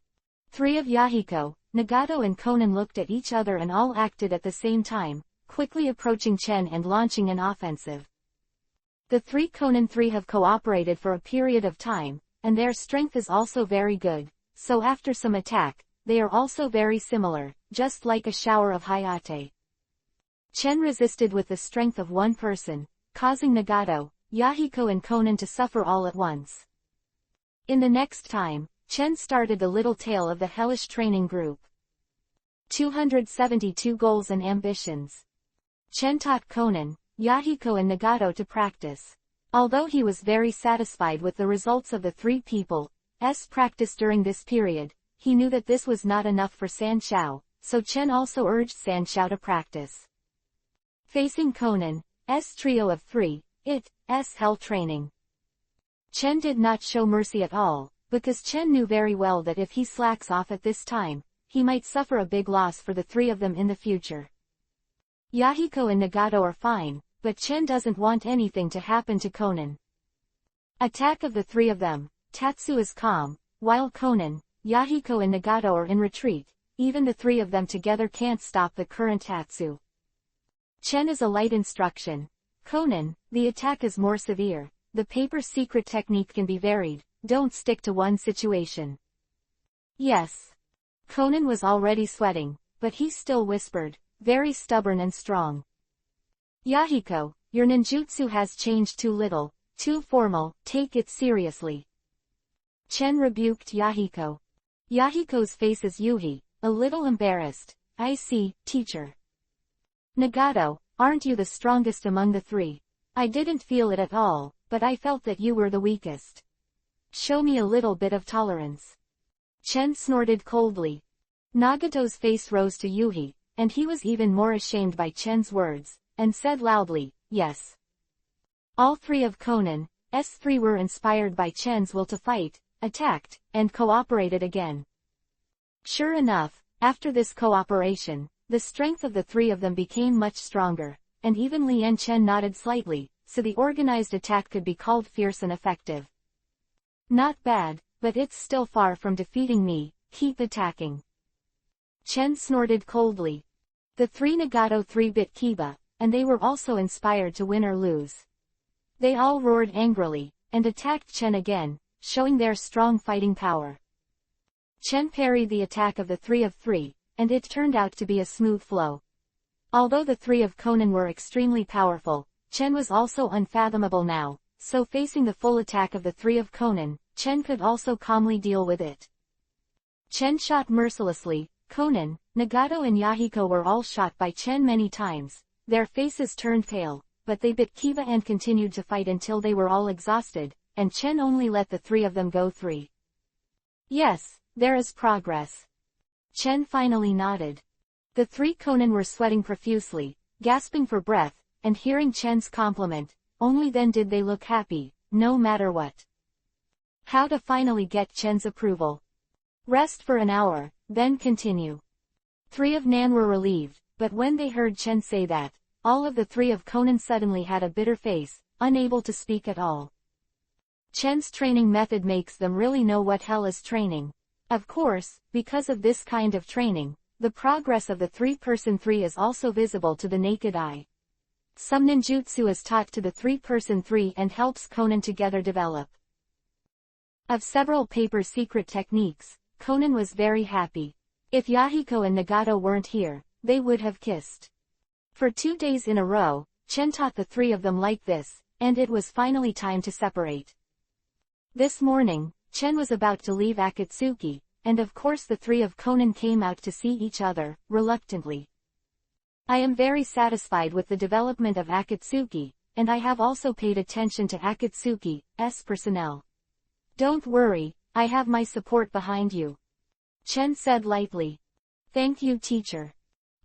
3 of Yahiko, Nagato and Conan looked at each other and all acted at the same time, quickly approaching Chen and launching an offensive. The 3 Conan 3 have cooperated for a period of time, and their strength is also very good, so after some attack, they are also very similar, just like a shower of Hayate. Chen resisted with the strength of one person, causing Nagato, Yahiko and Conan to suffer all at once. In the next time, Chen started the little tale of the hellish training group. 272 Goals and Ambitions. Chen taught Conan, Yahiko and Nagato to practice. Although he was very satisfied with the results of the 3 people's practice during this period, he knew that this was not enough for Sanshao, so Chen also urged Sanshao to practice. Facing Conan's trio of 3, it's hell training. Chen did not show mercy at all, because Chen knew very well that if he slacks off at this time, he might suffer a big loss for the three of them in the future. Yahiko and Nagato are fine, but Chen doesn't want anything to happen to Konan. Attack of the three of them. Tatsu is calm, while Konan, Yahiko and Nagato are in retreat. Even the three of them together can't stop the current Tatsu. Chen is a light instruction. Konan, the attack is more severe. The paper secret technique can be varied, don't stick to one situation. Yes. Konan was already sweating, but he still whispered, very stubborn and strong. Yahiko, your ninjutsu has changed too little, too formal, take it seriously. Chen rebuked Yahiko. Yahiko's face is Yuhi, a little embarrassed. I see, teacher. Nagato, aren't you the strongest among the three? I didn't feel it at all, but I felt that you were the weakest. Show me a little bit of tolerance. Chen snorted coldly. Nagato's face rose to Yuhi, and he was even more ashamed by Chen's words, and said loudly, yes. All three of Konan's three were inspired by Chen's will to fight, attacked, and cooperated again. Sure enough, after this cooperation, the strength of the three of them became much stronger, and even Lien Chen nodded slightly, so the organized attack could be called fierce and effective. Not bad, but it's still far from defeating me, keep attacking. Chen snorted coldly. The three Nagato 3-bit Kiba, and they were also inspired to win or lose. They all roared angrily, and attacked Chen again, showing their strong fighting power. Chen parried the attack of the three of three, and it turned out to be a smooth flow. Although the three of Konan were extremely powerful, Chen was also unfathomable now, so facing the full attack of the three of Konan, Chen could also calmly deal with it. Chen shot mercilessly. Konan, Nagato and Yahiko were all shot by Chen many times. Their faces turned pale, but they bit Kiba and continued to fight until they were all exhausted, and Chen only let the three of them go free. Yes, there is progress. Chen finally nodded. The three Konan were sweating profusely, gasping for breath, and hearing Chen's compliment, only then did they look happy, no matter what. How to finally get Chen's approval. Rest for an hour, then continue. Three of Nan were relieved, but when they heard Chen say that, all of the three of Konan suddenly had a bitter face, unable to speak at all. Chen's training method makes them really know what hell is training. Of course, because of this kind of training, the progress of the three-person three is also visible to the naked eye. Some ninjutsu is taught to the three-person three and helps Konan together develop. Of several paper secret techniques, Konan was very happy. If Yahiko and Nagato weren't here, they would have kissed. For 2 days in a row, Chen taught the three of them like this, and it was finally time to separate. This morning, Chen was about to leave Akatsuki, and of course the three of Konan came out to see each other, reluctantly. I am very satisfied with the development of Akatsuki, and I have also paid attention to Akatsuki's personnel. Don't worry, I have my support behind you. Chen said lightly. Thank you, teacher.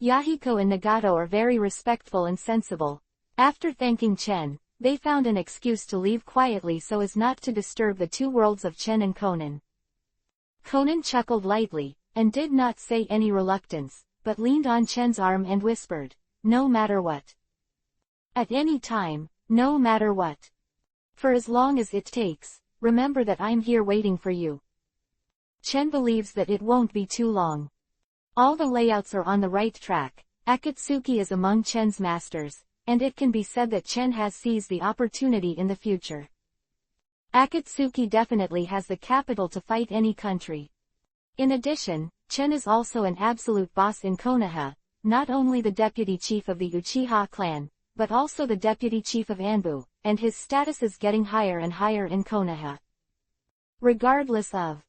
Yahiko and Nagato are very respectful and sensible. After thanking Chen, they found an excuse to leave quietly so as not to disturb the two worlds of Chen and Konan. Konan chuckled lightly, and did not say any reluctance, but leaned on Chen's arm and whispered, no matter what. At any time, no matter what. For as long as it takes, remember that I'm here waiting for you. Chen believes that it won't be too long. All the layouts are on the right track. Akatsuki is among Chen's masters, and it can be said that Chen has seized the opportunity in the future. Akatsuki definitely has the capital to fight any country. In addition, Chen is also an absolute boss in Konoha, not only the deputy chief of the Uchiha clan, but also the deputy chief of Anbu, and his status is getting higher and higher in Konoha. Regardless of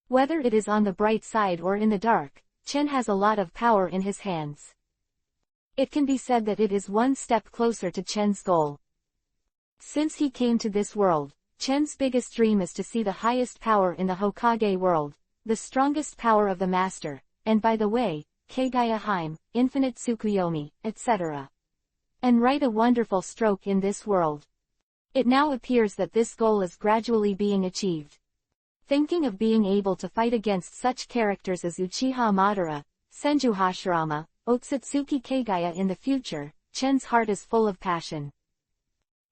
whether it is on the bright side or in the dark, Chen has a lot of power in his hands. It can be said that it is one step closer to Chen's goal. Since he came to this world, Chen's biggest dream is to see the highest power in the Hokage world, the strongest power of the master, and by the way, Kagaya Haim, infinite Tsukuyomi, etc. And write a wonderful stroke in this world. It now appears that this goal is gradually being achieved. Thinking of being able to fight against such characters as Uchiha Madara, Senju Hashirama, Otsutsuki Kagaya in the future, Chen's heart is full of passion.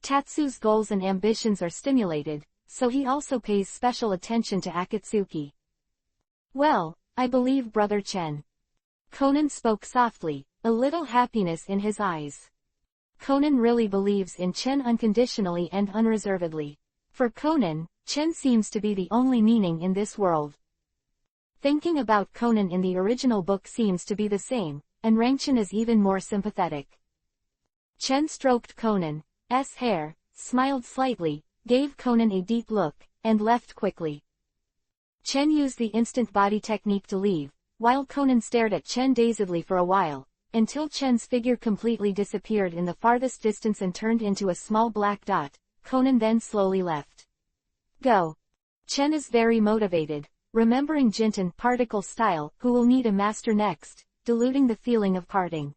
Tatsu's goals and ambitions are stimulated, so he also pays special attention to Akatsuki. Well, I believe Brother Chen. Conan spoke softly, a little happiness in his eyes. Conan really believes in Chen unconditionally and unreservedly. For Conan, Chen seems to be the only meaning in this world. Thinking about Conan in the original book seems to be the same, and Rangchen is even more sympathetic. Chen stroked Conan's hair, smiled slightly, gave Conan a deep look, and left quickly. Chen used the instant body technique to leave, while Conan stared at Chen dazedly for a while, until Chen's figure completely disappeared in the farthest distance and turned into a small black dot. Conan then slowly left. Go. Chen is very motivated, remembering Jinten particle style, who will need a master next, diluting the feeling of parting.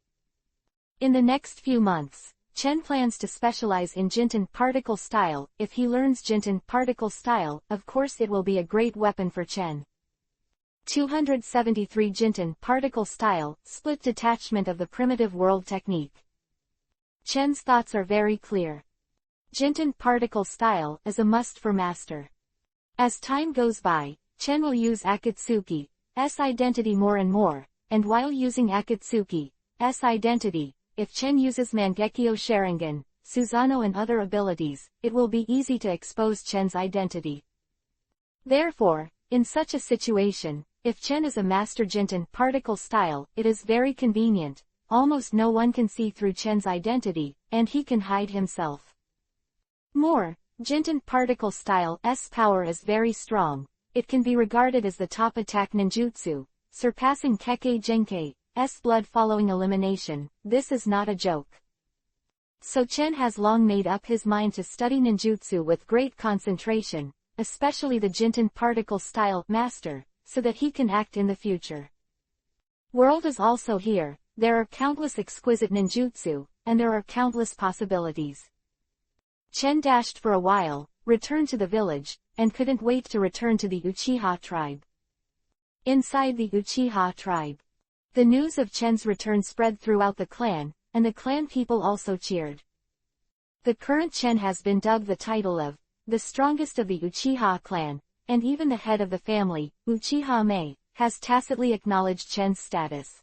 In the next few months, Chen plans to specialize in Jinten particle style. If he learns Jinten particle style, of course it will be a great weapon for Chen. 273 Jinten particle style, split detachment of the primitive world technique. Chen's thoughts are very clear. Jinten particle style is a must for master. As time goes by, Chen will use Akatsuki's identity more and more, and while using Akatsuki's identity, if Chen uses Mangekyo Sharingan, Susanoo and other abilities, it will be easy to expose Chen's identity. Therefore, in such a situation, if Chen is a master Jinten particle style, it is very convenient, almost no one can see through Chen's identity, and he can hide himself. More, Jinten particle style's power is very strong. It can be regarded as the top attack ninjutsu, surpassing Kekkei Genkei's blood following elimination. This is not a joke. So Chen has long made up his mind to study ninjutsu with great concentration, especially the Jinten particle style master, so that he can act in the future. World is also here. There are countless exquisite ninjutsu, and there are countless possibilities. Chen dashed for a while, returned to the village, and couldn't wait to return to the Uchiha tribe. Inside the Uchiha tribe, the news of Chen's return spread throughout the clan, and the clan people also cheered. The current Chen has been dubbed the title of the strongest of the Uchiha clan, and even the head of the family, Uchiha Mei, has tacitly acknowledged Chen's status.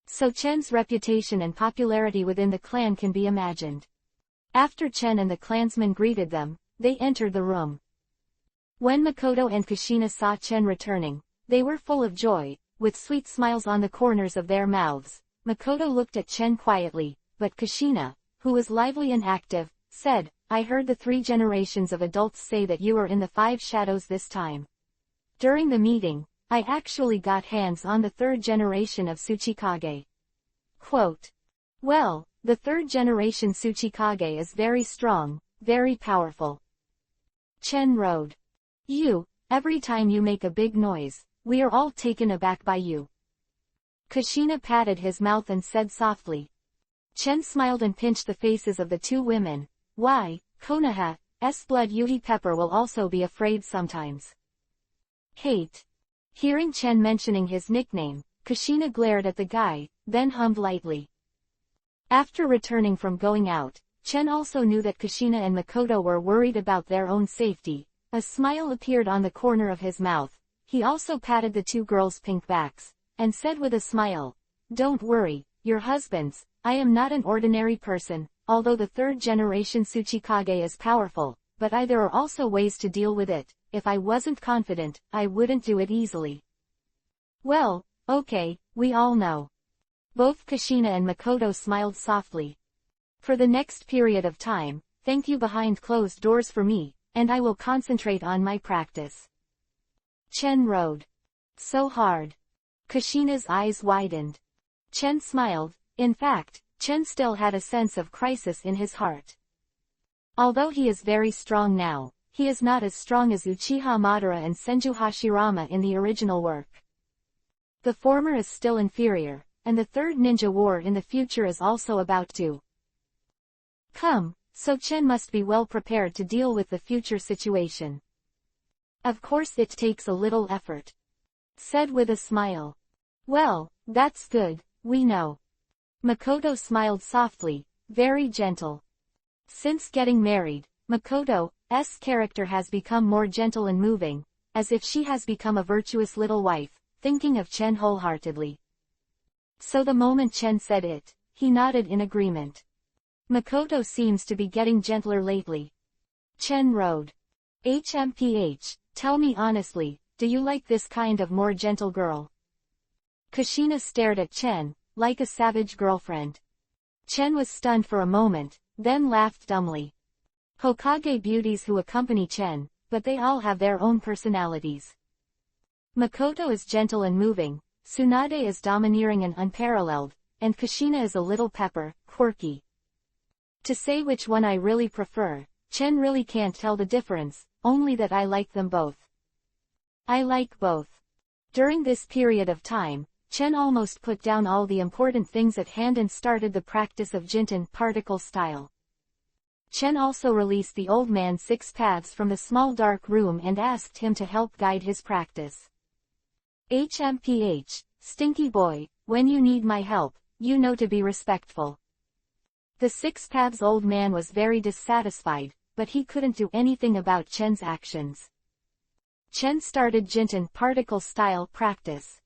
So Chen's reputation and popularity within the clan can be imagined. After Chen and the clansmen greeted them, they entered the room. When Makoto and Kushina saw Chen returning, they were full of joy, with sweet smiles on the corners of their mouths. Makoto looked at Chen quietly, but Kushina, who was lively and active, said, "I heard the 3 generations of adults say that you were in the 5 shadows this time. During the meeting, I actually got hands on the 3rd generation of Tsuchikage." Quote. Well, the 3rd generation Tsuchikage is very strong, very powerful. Chen wrote. Every time you make a big noise, we are all taken aback by you. Kushina patted his mouth and said softly. Chen smiled and pinched the faces of the 2 women. Why, Konoha's blood Yuhi Pepper will also be afraid sometimes. Hate. Hearing Chen mentioning his nickname, Kushina glared at the guy, then hummed lightly. After returning from going out, Chen also knew that Kushina and Makoto were worried about their own safety. A smile appeared on the corner of his mouth. He also patted the 2 girls' pink backs, and said with a smile, "Don't worry, your husbands. I am not an ordinary person, although the 3rd generation Tsuchikage is powerful, but there are also ways to deal with it. If I wasn't confident, I wouldn't do it easily." Well, okay, we all know. Both Kushina and Makoto smiled softly. For the next period of time, thank you behind closed doors for me, and I will concentrate on my practice. Chen rode. So hard. Kushina's eyes widened. Chen smiled. In fact, Chen still had a sense of crisis in his heart. Although he is very strong now, he is not as strong as Uchiha Madara and Senju Hashirama in the original work. The former is still inferior, and the 3rd ninja war in the future is also about to come, so Chen must be well prepared to deal with the future situation. Of course it takes a little effort, said with a smile. Well, that's good, we know. Makoto smiled softly, very gentle. Since getting married, Makoto's character has become more gentle and moving, as if she has become a virtuous little wife, thinking of Chen wholeheartedly. So the moment Chen said it, he nodded in agreement. Makoto seems to be getting gentler lately. Chen rode. Tell me honestly, do you like this kind of more gentle girl? Kushina stared at Chen, like a savage girlfriend. Chen was stunned for a moment, then laughed dumbly. Hokage beauties who accompany Chen, but they all have their own personalities. Makoto is gentle and moving, Tsunade is domineering and unparalleled, and Kushina is a little pepper, quirky. To say which one I really prefer, Chen really can't tell the difference, only that I like them both. I like both. During this period of time, Chen almost put down all the important things at hand and started the practice of Jinten particle style. Chen also released the old man 6 paths from the small dark room and asked him to help guide his practice. Stinky boy, when you need my help, you know to be respectful. The 6 paths old man was very dissatisfied, but he couldn't do anything about Chen's actions. Chen started Jinten particle style practice.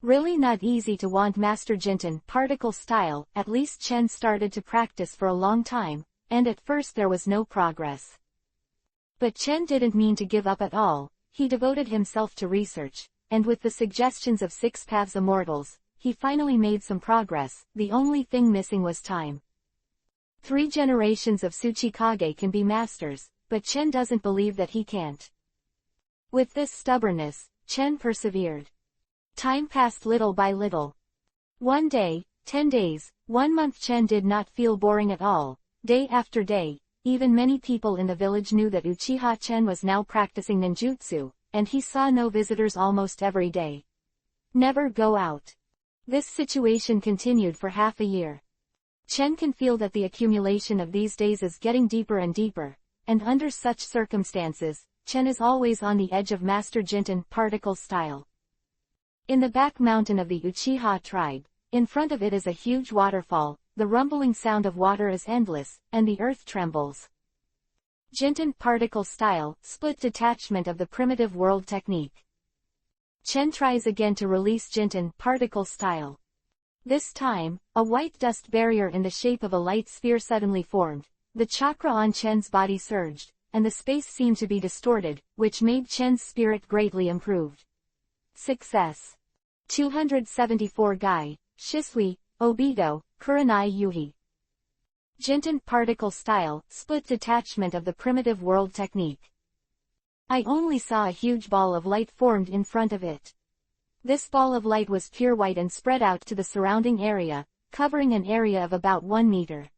Really not easy to want master Jinten particle style, at least Chen started to practice for a long time, and at first there was no progress. But Chen didn't mean to give up at all, he devoted himself to research, and with the suggestions of 6 paths immortals, he finally made some progress, the only thing missing was time. 3 generations of Tsuchikage can be masters, but Chen doesn't believe that he can't. With this stubbornness, Chen persevered. Time passed little by little. 1 day, 10 days, 1 month. Chen did not feel boring at all. Day after day, even many people in the village knew that Uchiha Chen was now practicing ninjutsu, and he saw no visitors almost every day. Never go out. This situation continued for half a year. Chen can feel that the accumulation of these days is getting deeper and deeper, and under such circumstances, Chen is always on the edge of Master Jinten particle style. In the back mountain of the Uchiha tribe, in front of it is a huge waterfall, the rumbling sound of water is endless, and the earth trembles. Jinten particle style, split detachment of the primitive world technique. Chen tries again to release Jinten particle style. This time, a white dust barrier in the shape of a light sphere suddenly formed, the chakra on Chen's body surged, and the space seemed to be distorted, which made Chen's spirit greatly improved. Success. 274 Gai, Shisui, Obito, Kurenai Yuhi. Jinten particle style, split detachment of the primitive world technique. I only saw a huge ball of light formed in front of it. This ball of light was pure white and spread out to the surrounding area, covering an area of about 1 meter.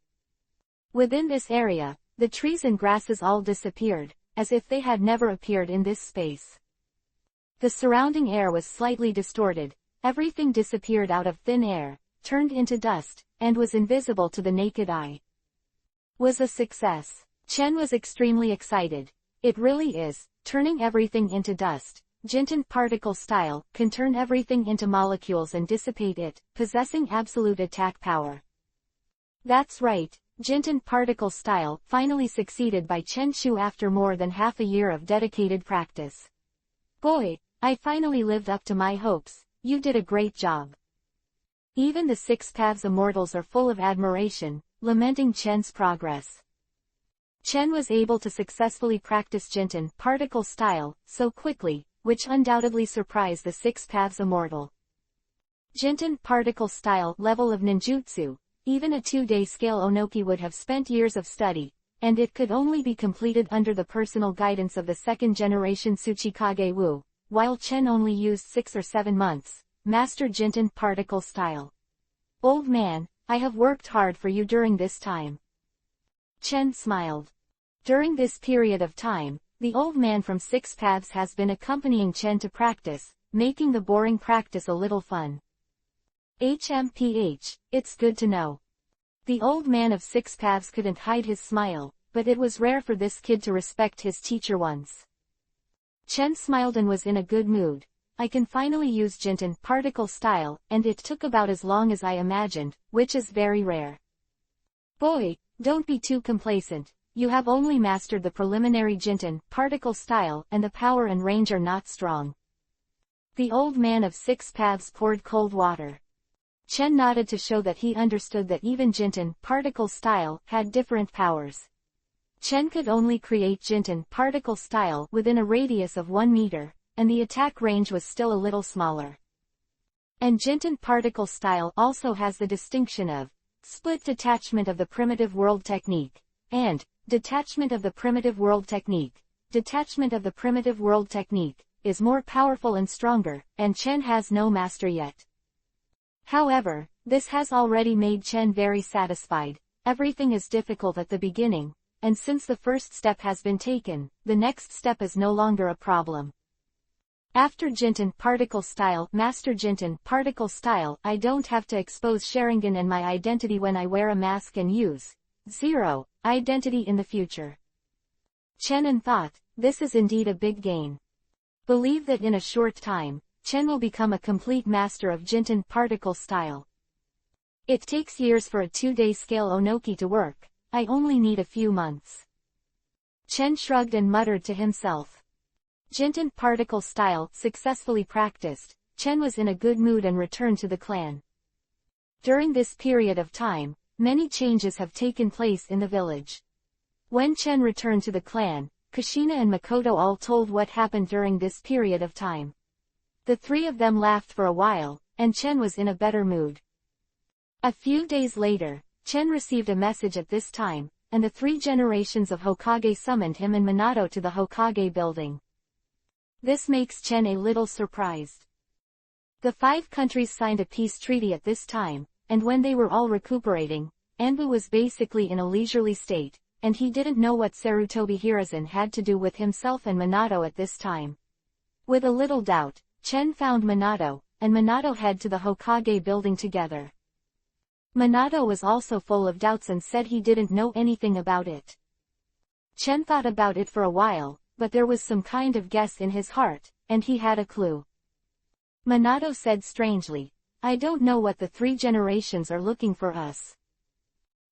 Within this area, the trees and grasses all disappeared, as if they had never appeared in this space. The surrounding air was slightly distorted, everything disappeared out of thin air, turned into dust, and was invisible to the naked eye. Was a success. Chen was extremely excited. It really is, turning everything into dust. Jinten particle style can turn everything into molecules and dissipate it, possessing absolute attack power. That's right, Jinten particle style finally succeeded by Chen Shu after more than half a year of dedicated practice. Boy, I finally lived up to my hopes, you did a great job. Even the 6 paths immortals are full of admiration, lamenting Chen's progress. Chen was able to successfully practice Jinten particle style so quickly, which undoubtedly surprised the 6 paths immortal. Jinten particle style level of ninjutsu, even a 2-day scale Onoki would have spent years of study, and it could only be completed under the personal guidance of the 2nd generation Tsuchikage Wu, while Chen only used 6 or 7 months, master Jinten particle style. Old man, I have worked hard for you during this time. Chen smiled. During this period of time, the old man from 6 paths has been accompanying Chen to practice, making the boring practice a little fun. It's good to know. The old man of six paths couldn't hide his smile, but it was rare for this kid to respect his teacher once. Chen smiled and was in a good mood. I can finally use Jinten particle style, and it took about as long as I imagined, which is very rare. Boy, don't be too complacent. You have only mastered the preliminary Jinten particle style, and the power and range are not strong. The old man of six paths poured cold water. Chen nodded to show that he understood that even Jinten particle style had different powers. Chen could only create Jinten particle style within a radius of 1 meter, and the attack range was still a little smaller. And Jinten particle style also has the distinction of split detachment of the primitive world technique, and detachment of the primitive world technique. Detachment of the primitive world technique is more powerful and stronger, and Chen has no master yet. However, this has already made Chen very satisfied. Everything is difficult at the beginning, and since the first step has been taken, the next step is no longer a problem. After Jinten particle style, master Jinten particle style, I don't have to expose Sharingan and my identity when I wear a mask and use zero identity in the future. Chen thought, this is indeed a big gain. Believe that in a short time, Chen will become a complete master of Jinten particle style. It takes years for a 2-day scale Onoki to work, I only need a few months. Chen shrugged and muttered to himself. Jinten particle style successfully practiced, Chen was in a good mood and returned to the clan. During this period of time, many changes have taken place in the village. When Chen returned to the clan, Kushina and Makoto all told what happened during this period of time. The three of them laughed for a while, and Chen was in a better mood. A few days later, Chen received a message at this time, and the 3 generations of Hokage summoned him and Minato to the Hokage building. This makes Chen a little surprised. The 5 countries signed a peace treaty at this time, and when they were all recuperating, Anbu was basically in a leisurely state, and he didn't know what Sarutobi Hiruzen had to do with himself and Minato at this time. With a little doubt, Chen found Minato, and Minato head to the Hokage building together. Minato was also full of doubts and said he didn't know anything about it. Chen thought about it for a while, but there was some kind of guess in his heart, and he had a clue. Minato said strangely, I don't know what the 3 generations are looking for us.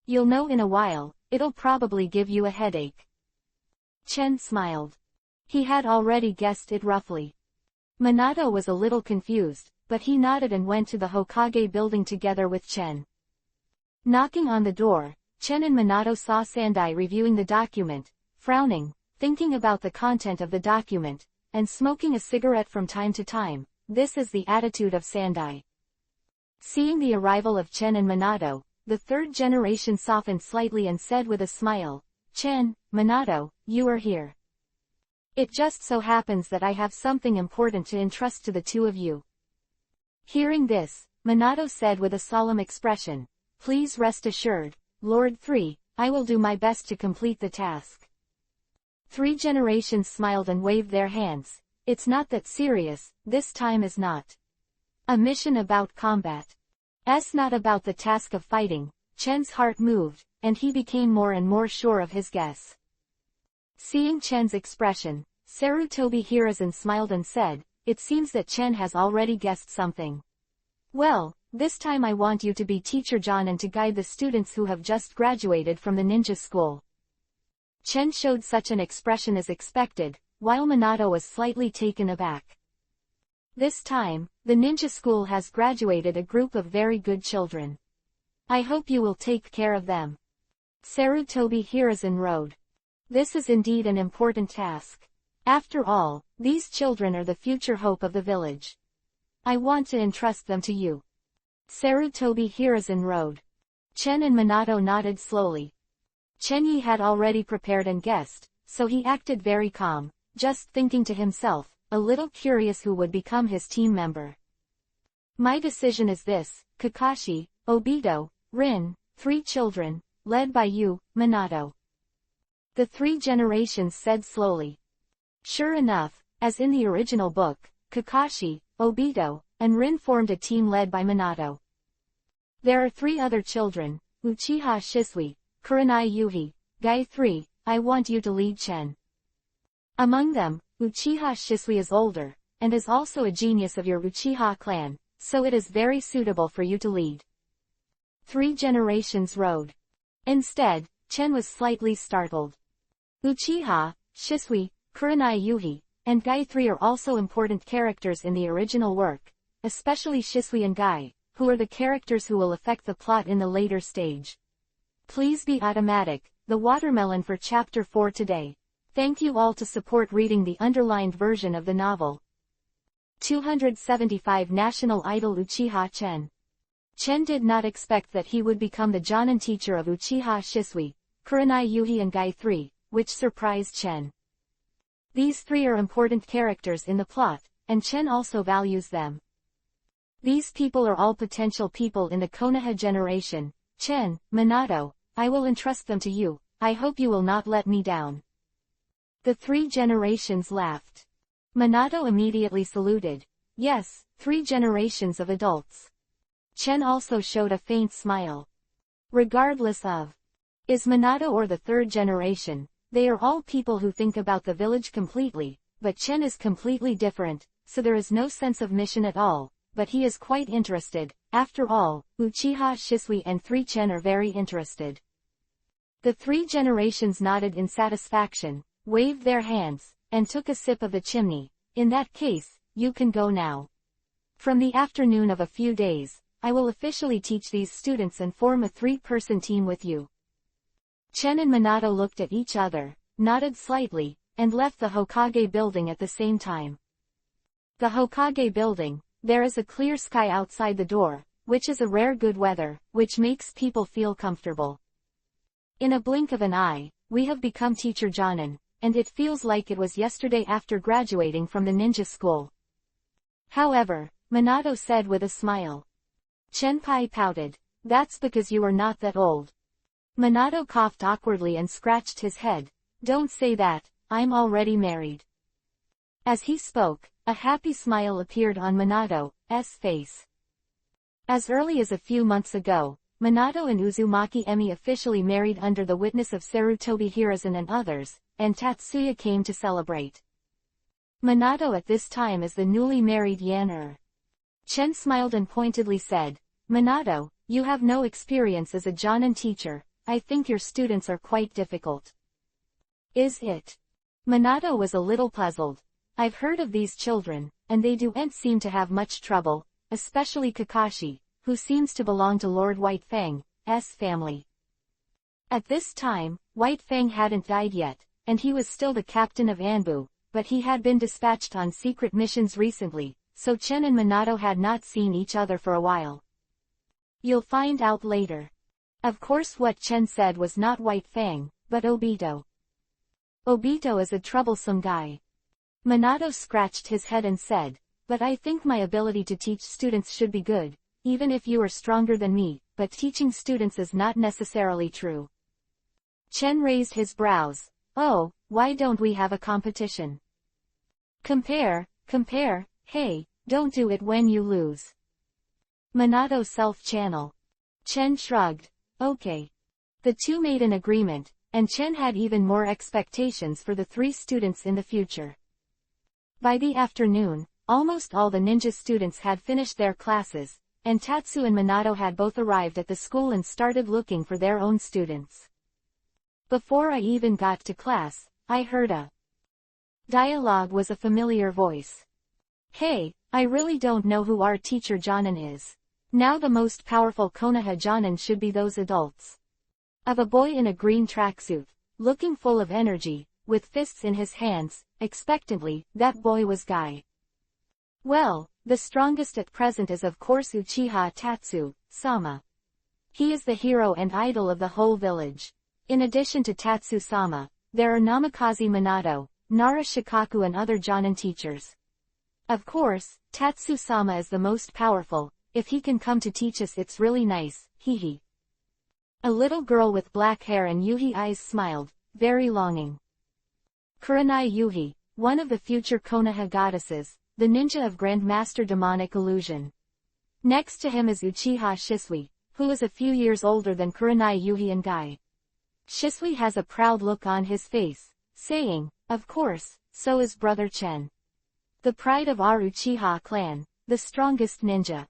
You'll know in a while, it'll probably give you a headache. Chen smiled. He had already guessed it roughly. Minato was a little confused, but he nodded and went to the Hokage building together with Chen. Knocking on the door, Chen and Minato saw Sandai reviewing the document, frowning, thinking about the content of the document, and smoking a cigarette from time to time. This is the attitude of Sandai. Seeing the arrival of Chen and Minato, the 3rd generation softened slightly and said with a smile, Chen, Minato, you are here. It just so happens that I have something important to entrust to the 2 of you. Hearing this, Minato said with a solemn expression, please rest assured, Lord 3, I will do my best to complete the task. 3 generations smiled and waved their hands. It's not that serious, this time is not a mission about combat. It's not about the task of fighting. Chen's heart moved, and he became more and more sure of his guess. Seeing Chen's expression, Sarutobi Hiruzen smiled and said, it seems that Chen has already guessed something. Well, this time I want you to be Teacher John and to guide the students who have just graduated from the ninja school. Chen showed such an expression as expected, while Minato was slightly taken aback. This time, the ninja school has graduated a group of very good children. I hope you will take care of them. Sarutobi Hiruzen wrote. This is indeed an important task. After all, these children are the future hope of the village. I want to entrust them to you. Sarutobi Hiruzen wrote. Chen and Minato nodded slowly. Chen Yi had already prepared and guessed, so he acted very calm, just thinking to himself, a little curious who would become his team member. My decision is this, Kakashi, Obito, Rin, 3 children, led by you, Minato. The 3 generations said slowly. Sure enough, as in the original book, Kakashi, Obito, and Rin formed a team led by Minato. There are 3 other children, Uchiha Shisui, Kurenai Yuhi, Gai 3, I want you to lead Chen. Among them, Uchiha Shisui is older, and is also a genius of your Uchiha clan, so it is very suitable for you to lead. 3 generations rode. Instead, Chen was slightly startled. Uchiha, Shisui, Kurenai Yuhi, and Gai 3 are also important characters in the original work, especially Shisui and Gai, who are the characters who will affect the plot in the later stage. Please be automatic, the watermelon for Chapter 4 today. Thank you all to support reading the underlined version of the novel. 275 National Idol Uchiha Chen. Chen did not expect that he would become the Jonin teacher of Uchiha Shisui, Kurenai Yuhi and Gai 3, which surprised Chen. These 3 are important characters in the plot, and Chen also values them. These people are all potential people in the Konoha generation. Chen, Minato, I will entrust them to you, I hope you will not let me down. The 3 generations laughed. Minato immediately saluted. Yes, 3 generations of adults. Chen also showed a faint smile. Regardless of is Minato or the 3rd generation, they are all people who think about the village completely, but Chen is completely different, so there is no sense of mission at all, but he is quite interested. After all, Uchiha Shisui and 3 Chen are very interested. The 3 generations nodded in satisfaction, waved their hands, and took a sip of the chimney. In that case, you can go now. From the afternoon of a few days, I will officially teach these students and form a 3-person team with you. Chen and Minato looked at each other, nodded slightly, and left the Hokage building at the same time. The Hokage building, there is a clear sky outside the door, which is a rare good weather, which makes people feel comfortable. In a blink of an eye, we have become Teacher Jonin, and it feels like it was yesterday after graduating from the ninja school. However, Minato said with a smile. Chenpai pouted. That's because you are not that old. Minato coughed awkwardly and scratched his head. Don't say that, I'm already married. As he spoke, a happy smile appeared on Minato's face. As early as a few months ago, Minato and Uzumaki Emi officially married under the witness of Sarutobi Hiruzen and others, and Tatsuya came to celebrate. Minato at this time is the newly married Yan-er. Chen smiled and pointedly said, Minato, you have no experience as a Jonin teacher, I think your students are quite difficult. Is it? Minato was a little puzzled. I've heard of these children, and they don't seem to have much trouble, especially Kakashi, who seems to belong to Lord White Fang's family. At this time, White Fang hadn't died yet, and he was still the captain of Anbu, but he had been dispatched on secret missions recently, so Chen and Minato had not seen each other for a while. You'll find out later. Of course what Chen said was not White Fang, but Obito. Obito is a troublesome guy. Minato scratched his head and said, but I think my ability to teach students should be good, even if you are stronger than me, but teaching students is not necessarily true. Chen raised his brows. Oh, why don't we have a competition? Compare, hey, don't do it when you lose. Minato self-channel. Chen shrugged. Okay. The two made an agreement, and Chen had even more expectations for the 3 students in the future. By the afternoon, almost all the ninja students had finished their classes, and Tatsu and Minato had both arrived at the school and started looking for their own students. Before I even got to class, I heard a dialogue was a familiar voice. Hey, I really don't know who our teacher Jonin is. Now the most powerful Konoha Jonin should be those adults. Of a boy in a green tracksuit, looking full of energy, with fists in his hands, expectantly, that boy was Guy. Well, the strongest at present is of course Uchiha Tatsu-sama. He is the hero and idol of the whole village. In addition to Tatsu-sama, there are Namikaze Minato, Nara Shikaku and other Jonin teachers. Of course, Tatsu-sama is the most powerful. If he can come to teach us it's really nice, hehe. A little girl with black hair and Yuhi eyes smiled, very longing. Kurenai Yuhi, one of the future Konoha goddesses, the ninja of Grandmaster Demonic Illusion. Next to him is Uchiha Shisui, who is a few years older than Kurenai Yuhi and Guy. Shisui has a proud look on his face, saying, "Of course, so is brother Chen. The pride of our Uchiha clan, the strongest ninja."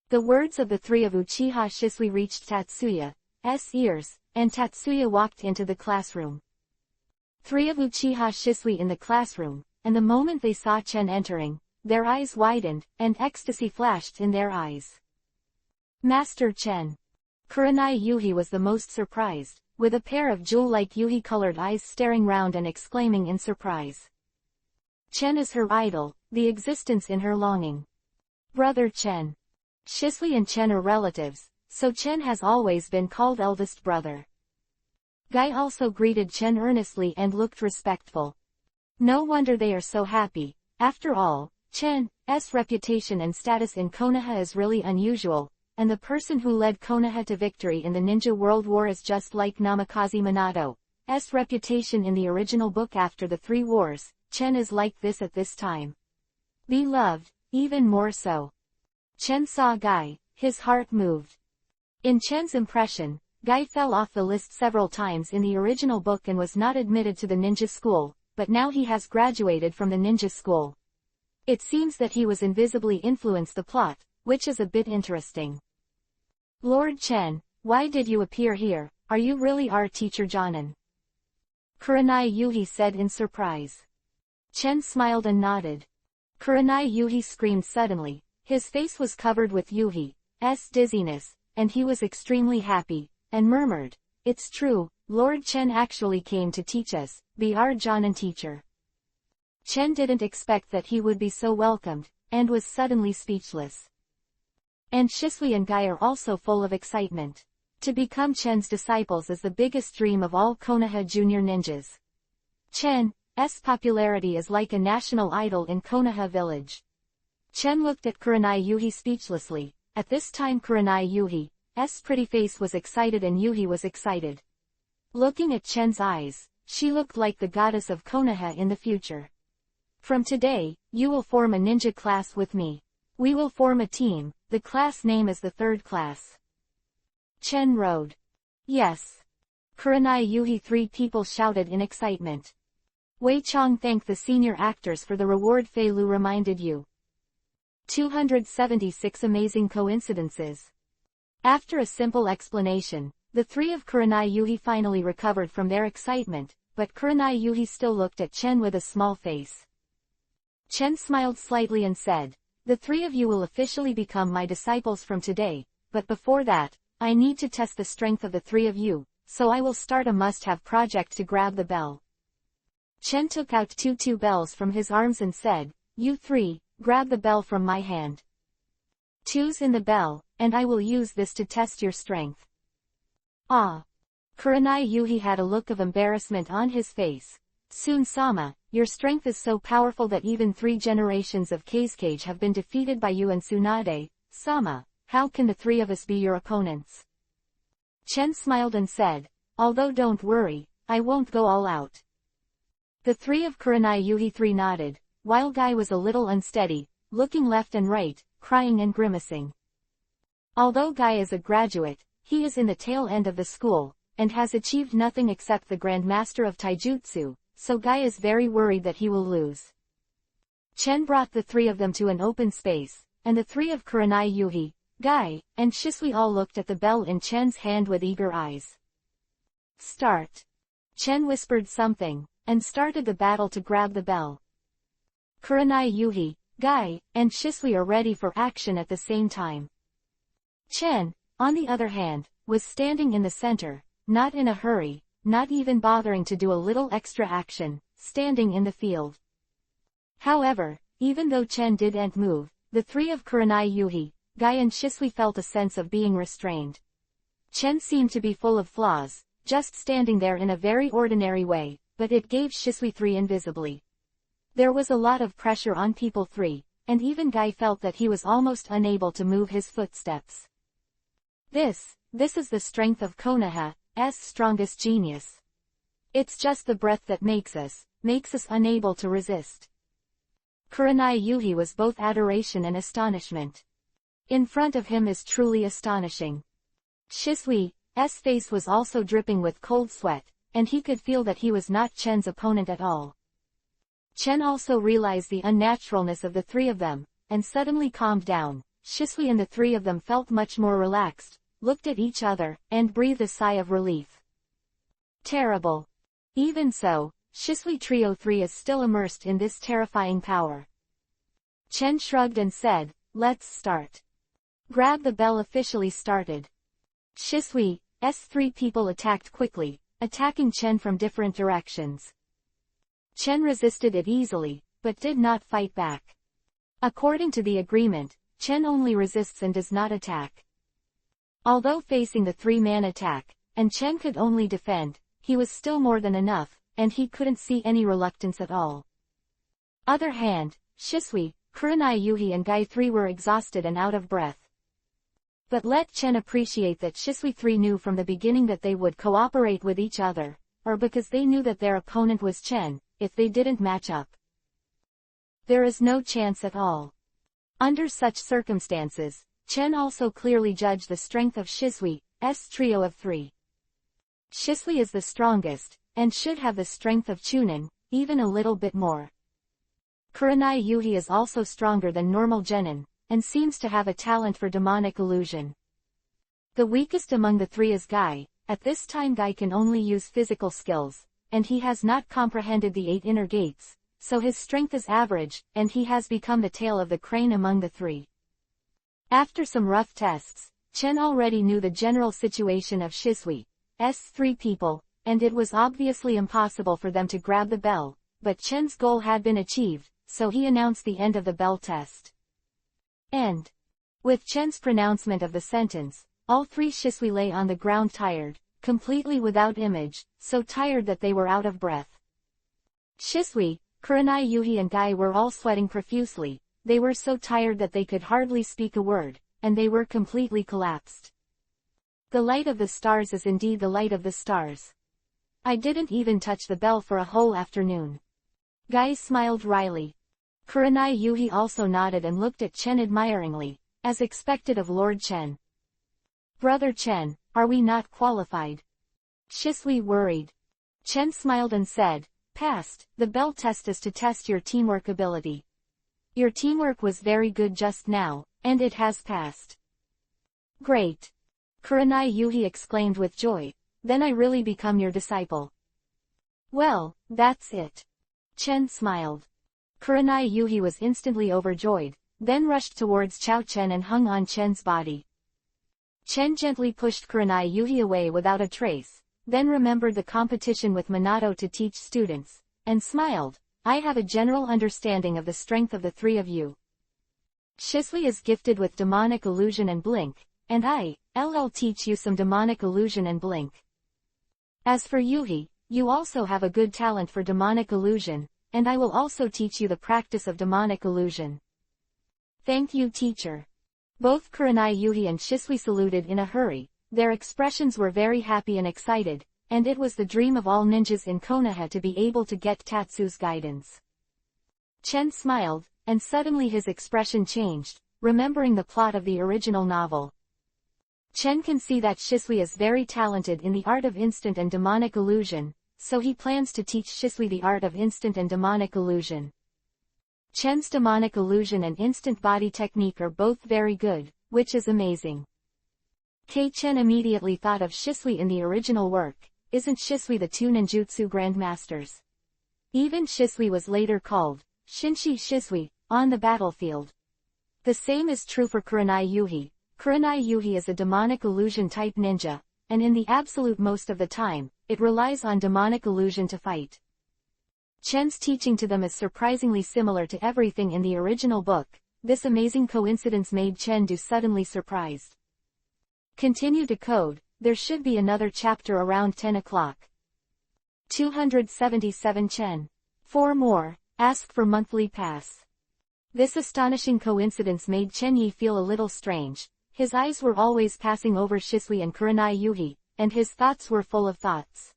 The words of the three of Uchiha Shisui reached Tatsuya's ears, and Tatsuya walked into the classroom. Three of Uchiha Shisui in the classroom, and the moment they saw Chen entering, their eyes widened, and ecstasy flashed in their eyes. "Master Chen." Kurenai Yuhi was the most surprised, with a pair of jewel-like Yuhi-colored eyes staring round and exclaiming in surprise. Chen is her idol, the existence in her longing. Brother Chen. Shisui and Chen are relatives, so Chen has always been called eldest brother. Guy also greeted Chen earnestly and looked respectful. No wonder they are so happy. After all, Chen's reputation and status in Konoha is really unusual, and the person who led Konoha to victory in the Ninja World War is just like Namikaze Minato's reputation in the original book after the three wars. Chen is like this at this time. Beloved, even more so. Chen saw Guy, his heart moved. In Chen's impression, Guy fell off the list several times in the original book and was not admitted to the ninja school, but now he has graduated from the ninja school. It seems that he was invisibly influenced the plot, which is a bit interesting. "Lord Chen, why did you appear here? Are you really our teacher Jonan?" Kurenai Yuhi said in surprise. Chen smiled and nodded. Kurenai Yuhi screamed suddenly. His face was covered with Yuhi's dizziness, and he was extremely happy, and murmured, "It's true, Lord Chen actually came to teach us, be our Jonan teacher." Chen didn't expect that he would be so welcomed, and was suddenly speechless. And Shisui and Guy are also full of excitement. To become Chen's disciples is the biggest dream of all Konoha junior ninjas. Chen's popularity is like a national idol in Konoha village. Chen looked at Kurenai Yuhi speechlessly. At this time Kurenai Yuhi's pretty face was excited and Yuhi was excited. Looking at Chen's eyes, she looked like the goddess of Konoha in the future. "From today, you will form a ninja class with me. We will form a team, the class name is the third class." Chen rode. "Yes." Kurenai Yuhi three people shouted in excitement. Wei Chong thanked the senior actors for the reward Fei Lu reminded you. 276 amazing coincidences. After a simple explanation, the three of Kurenai Yuhi finally recovered from their excitement, but Kurenai Yuhi still looked at Chen with a small face. Chen smiled slightly and said, "The three of you will officially become my disciples from today, but before that, I need to test the strength of the three of you, so I will start a must-have project to grab the bell." Chen took out two bells from his arms and said, "You three, grab the bell from my hand. Choose in the bell, and I will use this to test your strength." Ah! Kurenai Yuhi had a look of embarrassment on his face. "Sun-sama, your strength is so powerful that even 3 generations of Kazekage have been defeated by you and Tsunade-sama. How can the three of us be your opponents?" Chen smiled and said, "Although don't worry, I won't go all out." The three of Kurenai Yuhi three nodded, while Guy was a little unsteady, looking left and right, crying and grimacing. Although Guy is a graduate, he is in the tail end of the school, and has achieved nothing except the Grand Master of Taijutsu, so Guy is very worried that he will lose. Chen brought the three of them to an open space, and the three of Kurenai Yuhi, Guy, and Shisui all looked at the bell in Chen's hand with eager eyes. "Start." Chen whispered something, and started the battle to grab the bell. Kurenai Yuhi, Guy, and Shisui are ready for action at the same time. Chen, on the other hand, was standing in the center, not in a hurry, not even bothering to do a little extra action, standing in the field. However, even though Chen didn't move, the three of Kurenai Yuhi, Guy and Shisui felt a sense of being restrained. Chen seemed to be full of flaws, just standing there in a very ordinary way, but it gave Shisui three invisibly. There was a lot of pressure on people three, and even Guy felt that he was almost unable to move his footsteps. This is the strength of Konoha's strongest genius. It's just the breath that makes us unable to resist. Kurenai Yuhi was both adoration and astonishment. In front of him is truly astonishing. Shisui's face was also dripping with cold sweat, and he could feel that he was not Chen's opponent at all. Chen also realized the unnaturalness of the three of them, and suddenly calmed down. Shisui and the three of them felt much more relaxed, looked at each other, and breathed a sigh of relief. Terrible. Even so, Shisui Trio 3 is still immersed in this terrifying power. Chen shrugged and said, "Let's start." Grab the Bell officially started. Shisui's three people attacked quickly, attacking Chen from different directions. Chen resisted it easily, but did not fight back. According to the agreement, Chen only resists and does not attack. Although facing the three-man attack, and Chen could only defend, he was still more than enough, and he couldn't see any reluctance at all. Other hand, Shisui, Kurenai Yuhi and Guy 3 were exhausted and out of breath. But let Chen appreciate that Shisui 3 knew from the beginning that they would cooperate with each other, or because they knew that their opponent was Chen, if they didn't match up. There is no chance at all. Under such circumstances, Chen also clearly judged the strength of Shisui's trio of three. Shisui is the strongest, and should have the strength of Chunin, even a little bit more. Kurenai Yuhi is also stronger than normal genin, and seems to have a talent for demonic illusion. The weakest among the three is Guy. At this time Guy can only use physical skills, and he has not comprehended the 8 inner gates, so his strength is average, and he has become the tail of the crane among the three. After some rough tests, Chen already knew the general situation of Shisui's three people, and it was obviously impossible for them to grab the bell, but Chen's goal had been achieved, so he announced the end of the bell test. End. With Chen's pronouncement of the sentence, all three Shisui lay on the ground tired, completely without image, so tired that they were out of breath. Shisui, Kurenai Yuhi and Guy were all sweating profusely. They were so tired that they could hardly speak a word, and they were completely collapsed. The light of the stars is indeed the light of the stars. I didn't even touch the bell for a whole afternoon. Guy smiled wryly. Kurenai Yuhi also nodded and looked at Chen admiringly, as expected of Lord Chen. Brother Chen, are we not qualified? Shisui worried. Chen smiled and said, "Passed. The bell test is to test your teamwork ability. Your teamwork was very good just now, and it has passed." Great. Kurenai Yuhi exclaimed with joy. Then I really become your disciple. Well, that's it. Chen smiled. Kurenai Yuhi was instantly overjoyed, then rushed towards Chao Chen and hung on Chen's body. Chen gently pushed Kurenai Yuhi away without a trace, then remembered the competition with Minato to teach students, and smiled. I have a general understanding of the strength of the three of you. Shisui is gifted with demonic illusion and blink, and I'll teach you some demonic illusion and blink. As for Yuhi, you also have a good talent for demonic illusion, and I will also teach you the practice of demonic illusion. Thank you, teacher. Both Kurenai Yuhi and Shisui saluted in a hurry. Their expressions were very happy and excited, and it was the dream of all ninjas in Konoha to be able to get Tatsu's guidance. Chen smiled, and suddenly his expression changed, remembering the plot of the original novel. Chen can see that Shisui is very talented in the art of instant and demonic illusion, so he plans to teach Shisui the art of instant and demonic illusion. Chen's demonic illusion and instant body technique are both very good, which is amazing. Chen immediately thought of Shisui in the original work. Isn't Shisui the two ninjutsu grandmasters? Even Shisui was later called Shinshi Shisui on the battlefield. The same is true for Kurenai Yuhi. Kurenai Yuhi is a demonic illusion type ninja, and in the absolute most of the time, it relies on demonic illusion to fight. Chen's teaching to them is surprisingly similar to everything in the original book. This amazing coincidence made Chen do suddenly surprised. Continue to code. There should be another chapter around 10 o'clock. 277 Chen. 4 more. Ask for monthly pass. This astonishing coincidence made Chen Yi feel a little strange. His eyes were always passing over Shisui and Kurenai Yuhi, and his thoughts were full of thoughts.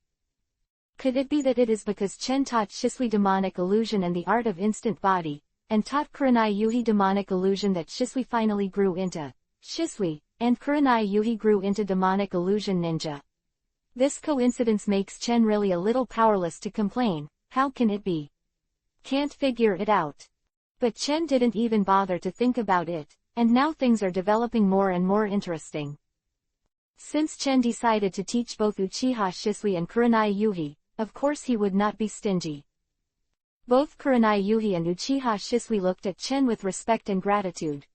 Could it be that it is because Chen taught Shisui demonic illusion and the art of instant body, and taught Kurenai Yuhi demonic illusion that Shisui finally grew into Shisui, and Kurenai Yuhi grew into demonic illusion ninja. This coincidence makes Chen really a little powerless to complain. How can it be? Can't figure it out. But Chen didn't even bother to think about it, and now things are developing more and more interesting. Since Chen decided to teach both Uchiha Shisui and Kurenai Yuhi, of course he would not be stingy. Both Kurenai Yuhi and Uchiha Shisui looked at Chen with respect and gratitude.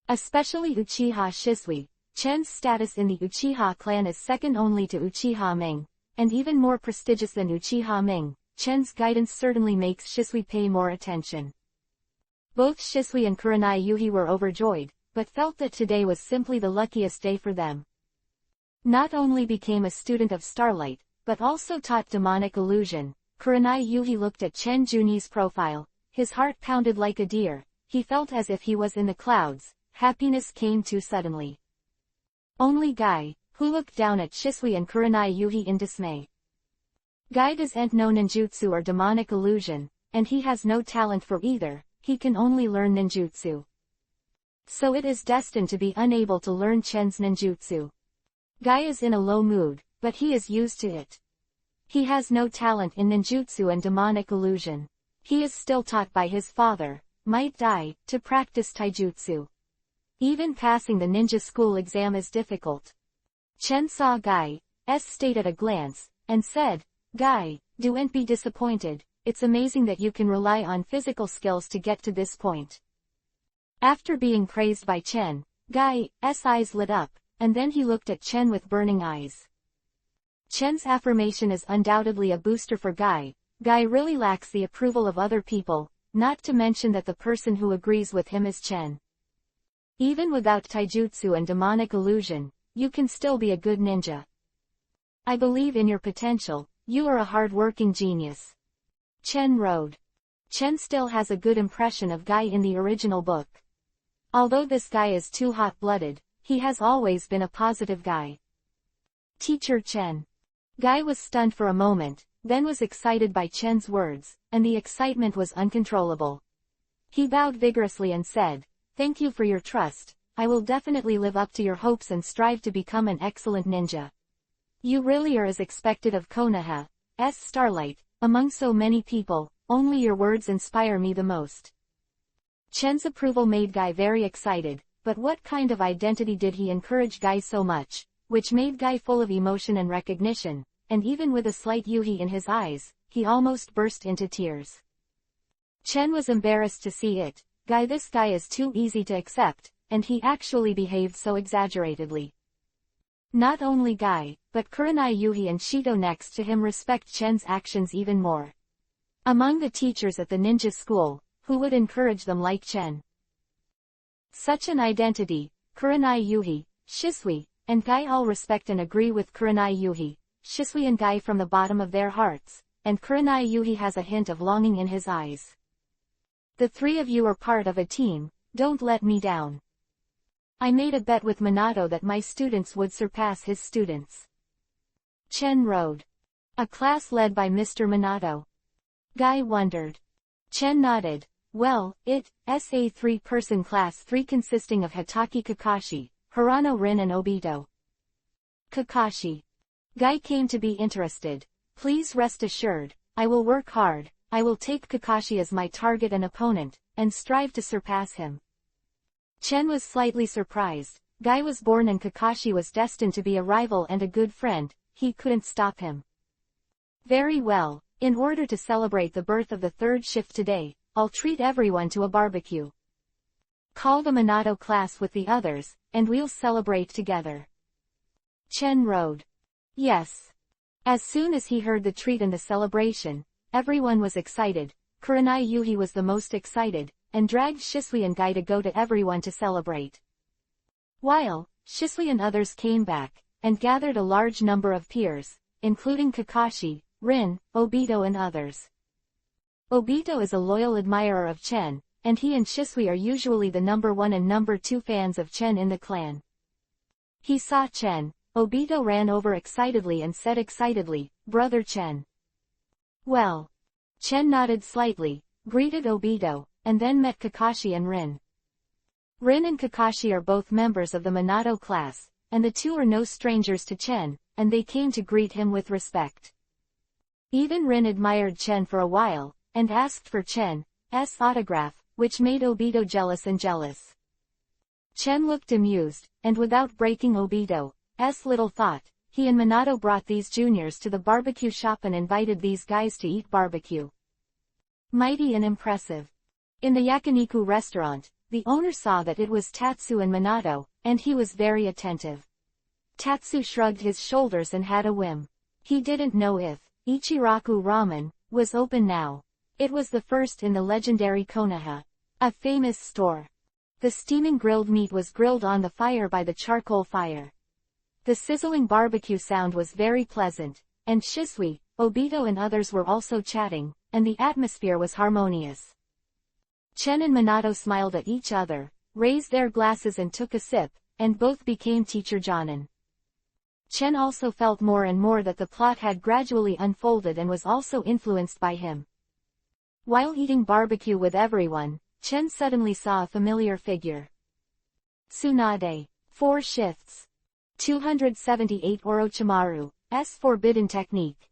Especially Uchiha Shisui. Chen's status in the Uchiha clan is second only to Uchiha Ming, and even more prestigious than Uchiha Ming. Chen's guidance certainly makes Shisui pay more attention. Both Shisui and Kurenai Yuhi were overjoyed, but felt that today was simply the luckiest day for them. Not only became a student of Starlight, but also taught demonic illusion. Kurenai Yuhi looked at Chen Juni's profile, his heart pounded like a deer, he felt as if he was in the clouds, happiness came too suddenly. Only Guy, who looked down at Shisui and Kurenai Yuhi in dismay. Guy doesn't know ninjutsu or demonic illusion, and he has no talent for either, he can only learn ninjutsu. So it is destined to be unable to learn Chen's ninjutsu. Guy is in a low mood, but he is used to it. He has no talent in ninjutsu and demonic illusion. He is still taught by his father, Might Dai, to practice taijutsu. Even passing the ninja school exam is difficult. Chen saw Guy's state at a glance, and said, Guy, don't be disappointed, it's amazing that you can rely on physical skills to get to this point. After being praised by Chen, Guy's eyes lit up, and then he looked at Chen with burning eyes. Chen's affirmation is undoubtedly a booster for Guy. Guy really lacks the approval of other people, not to mention that the person who agrees with him is Chen. Even without taijutsu and demonic illusion, you can still be a good ninja. I believe in your potential, you are a hard-working genius. Chen wrote. Chen still has a good impression of Guy in the original book. Although this guy is too hot-blooded, he has always been a positive guy. Teacher Chen. Guy was stunned for a moment, then was excited by Chen's words, and the excitement was uncontrollable. He bowed vigorously and said, Thank you for your trust, I will definitely live up to your hopes and strive to become an excellent ninja. You really are as expected of Konoha's Starlight, among so many people, only your words inspire me the most. Chen's approval made Guy very excited, but what kind of identity did he encourage Guy so much, which made Guy full of emotion and recognition, and even with a slight yuhi in his eyes, he almost burst into tears. Chen was embarrassed to see it. Guy, this guy is too easy to accept, and he actually behaved so exaggeratedly. Not only Guy, but Kurenai Yuhi and Shito next to him respect Chen's actions even more. Among the teachers at the ninja school, who would encourage them like Chen? Such an identity, Kurenai Yuhi, Shisui, and Guy all respect and agree with Kurenai Yuhi, Shisui and Guy from the bottom of their hearts, and Kurenai Yuhi has a hint of longing in his eyes. The three of you are part of a team, don't let me down. I made a bet with Minato that my students would surpass his students. Chen wrote. A class led by Mr. Minato. Guy wondered. Chen nodded. Well, it's a three-person class, three consisting of Hitaki Kakashi, Hirano Rin and Obito. Kakashi. Guy came to be interested. Please rest assured, I will work hard, I will take Kakashi as my target and opponent, and strive to surpass him. Chen was slightly surprised. Guy was born and Kakashi was destined to be a rival and a good friend, he couldn't stop him. Very well, in order to celebrate the birth of the third shift today, I'll treat everyone to a barbecue. Call the Minato class with the others, and we'll celebrate together. Chen wrote. Yes. As soon as he heard the treat and the celebration, everyone was excited. Kurenai Yuhi was the most excited, and dragged Shisui and Guy to go to everyone to celebrate. While Shisui and others came back, and gathered a large number of peers, including Kakashi, Rin, Obito and others. Obito is a loyal admirer of Chen, and he and Shisui are usually the number 1 and number 2 fans of Chen in the clan. He saw Chen. Obito ran over excitedly and said excitedly, Brother Chen. Well. Chen nodded slightly, greeted Obito, and then met Kakashi and Rin. Rin and Kakashi are both members of the Minato class, and the two are no strangers to Chen, and they came to greet him with respect. Even Rin admired Chen for a while, and asked for Chen's autograph, which made Obito jealous. Chen looked amused, and without breaking Obito's little thought, he and Minato brought these juniors to the barbecue shop and invited these guys to eat barbecue. Mighty and impressive. In the yakiniku restaurant, the owner saw that it was Tatsu and Minato, and he was very attentive. Tatsu shrugged his shoulders and had a whim. He didn't know if Ichiraku Ramen was open now. It was the first in the legendary Konoha, a famous store. The steaming grilled meat was grilled on the fire by the charcoal fire. The sizzling barbecue sound was very pleasant, and Shisui, Obito and others were also chatting, and the atmosphere was harmonious. Chen and Minato smiled at each other, raised their glasses and took a sip, and both became teacher Jonin. Chen also felt more and more that the plot had gradually unfolded and was also influenced by him. While eating barbecue with everyone, Chen suddenly saw a familiar figure. Tsunade. 4 shifts. 278 Orochimaru's forbidden technique.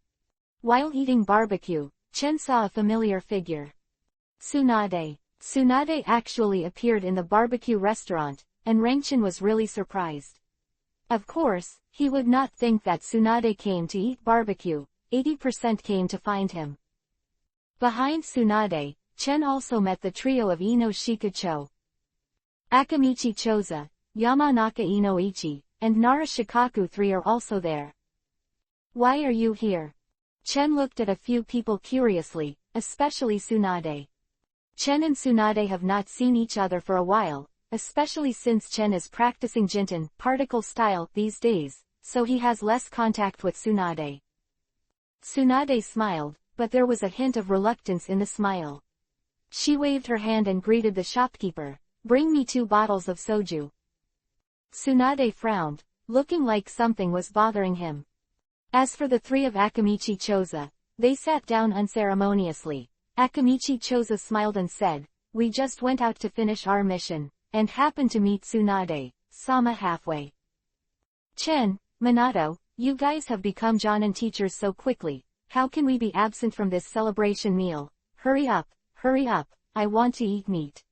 While eating barbecue, Chen saw a familiar figure. Tsunade. Tsunade actually appeared in the barbecue restaurant, and Rangchen was really surprised. Of course, he would not think that Tsunade came to eat barbecue, 80% came to find him. Behind Tsunade, Chen also met the trio of Ino Shikacho. Akamichi Choza, Yamanaka Inoichi, and Nara Shikaku 3 are also there. Why are you here? Chen looked at a few people curiously, especially Tsunade. Chen and Tsunade have not seen each other for a while, especially since Chen is practicing Jinten particle style these days, so he has less contact with Tsunade. Tsunade smiled, but there was a hint of reluctance in the smile. She waved her hand and greeted the shopkeeper, "Bring me 2 bottles of soju." Tsunade frowned, looking like something was bothering him. As for the 3 of Akamichi Choza, they sat down unceremoniously. Akamichi Choza smiled and said, "We just went out to finish our mission, and happened to meet Tsunade-sama halfway. Chen, Minato, you guys have become Jonin teachers so quickly, how can we be absent from this celebration meal? Hurry up, I want to eat meat."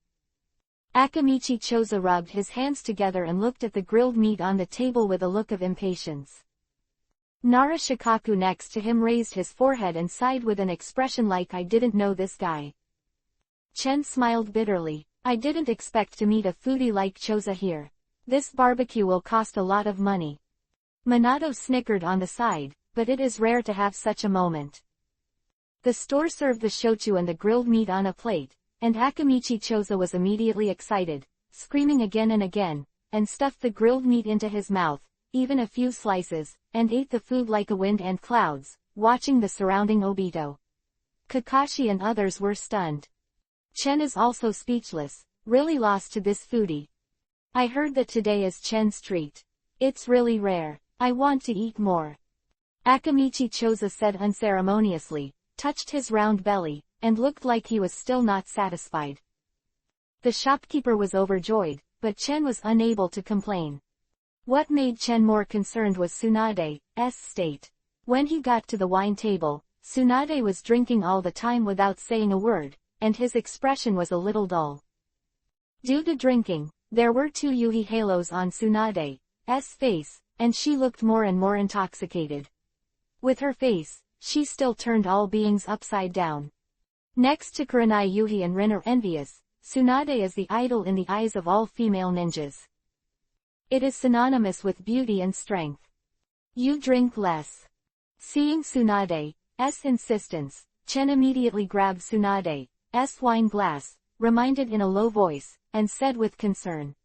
Akamichi Choza rubbed his hands together and looked at the grilled meat on the table with a look of impatience. Nara Shikaku next to him raised his forehead and sighed with an expression like "I didn't know this guy." Chen smiled bitterly. "I didn't expect to meet a foodie like Choza here. This barbecue will cost a lot of money." Minato snickered on the side, but it is rare to have such a moment. The store served the shochu and the grilled meat on a plate, and Akamichi Choza was immediately excited, screaming again and again, and stuffed the grilled meat into his mouth, even a few slices, and ate the food like a wind and clouds, watching the surrounding Obito. Kakashi and others were stunned. Chen is also speechless, really lost to this foodie. "I heard that today is Chen's treat. It's really rare. I want to eat more." Akamichi Choza said unceremoniously, touched his round belly, and looked like he was still not satisfied. The shopkeeper was overjoyed, but Chen was unable to complain. What made Chen more concerned was Tsunade's state. When he got to the wine table, Tsunade was drinking all the time without saying a word, and his expression was a little dull. Due to drinking, there were 2 Yuhi halos on Tsunade's face, and she looked more and more intoxicated. With her face, she still turned all beings upside down. Next to Kurenai Yuhi and Rin are envious, Tsunade is the idol in the eyes of all female ninjas. It is synonymous with beauty and strength. "You drink less." Seeing Tsunade's insistence, Chen immediately grabbed Tsunade's wine glass, reminded in a low voice, and said with concern.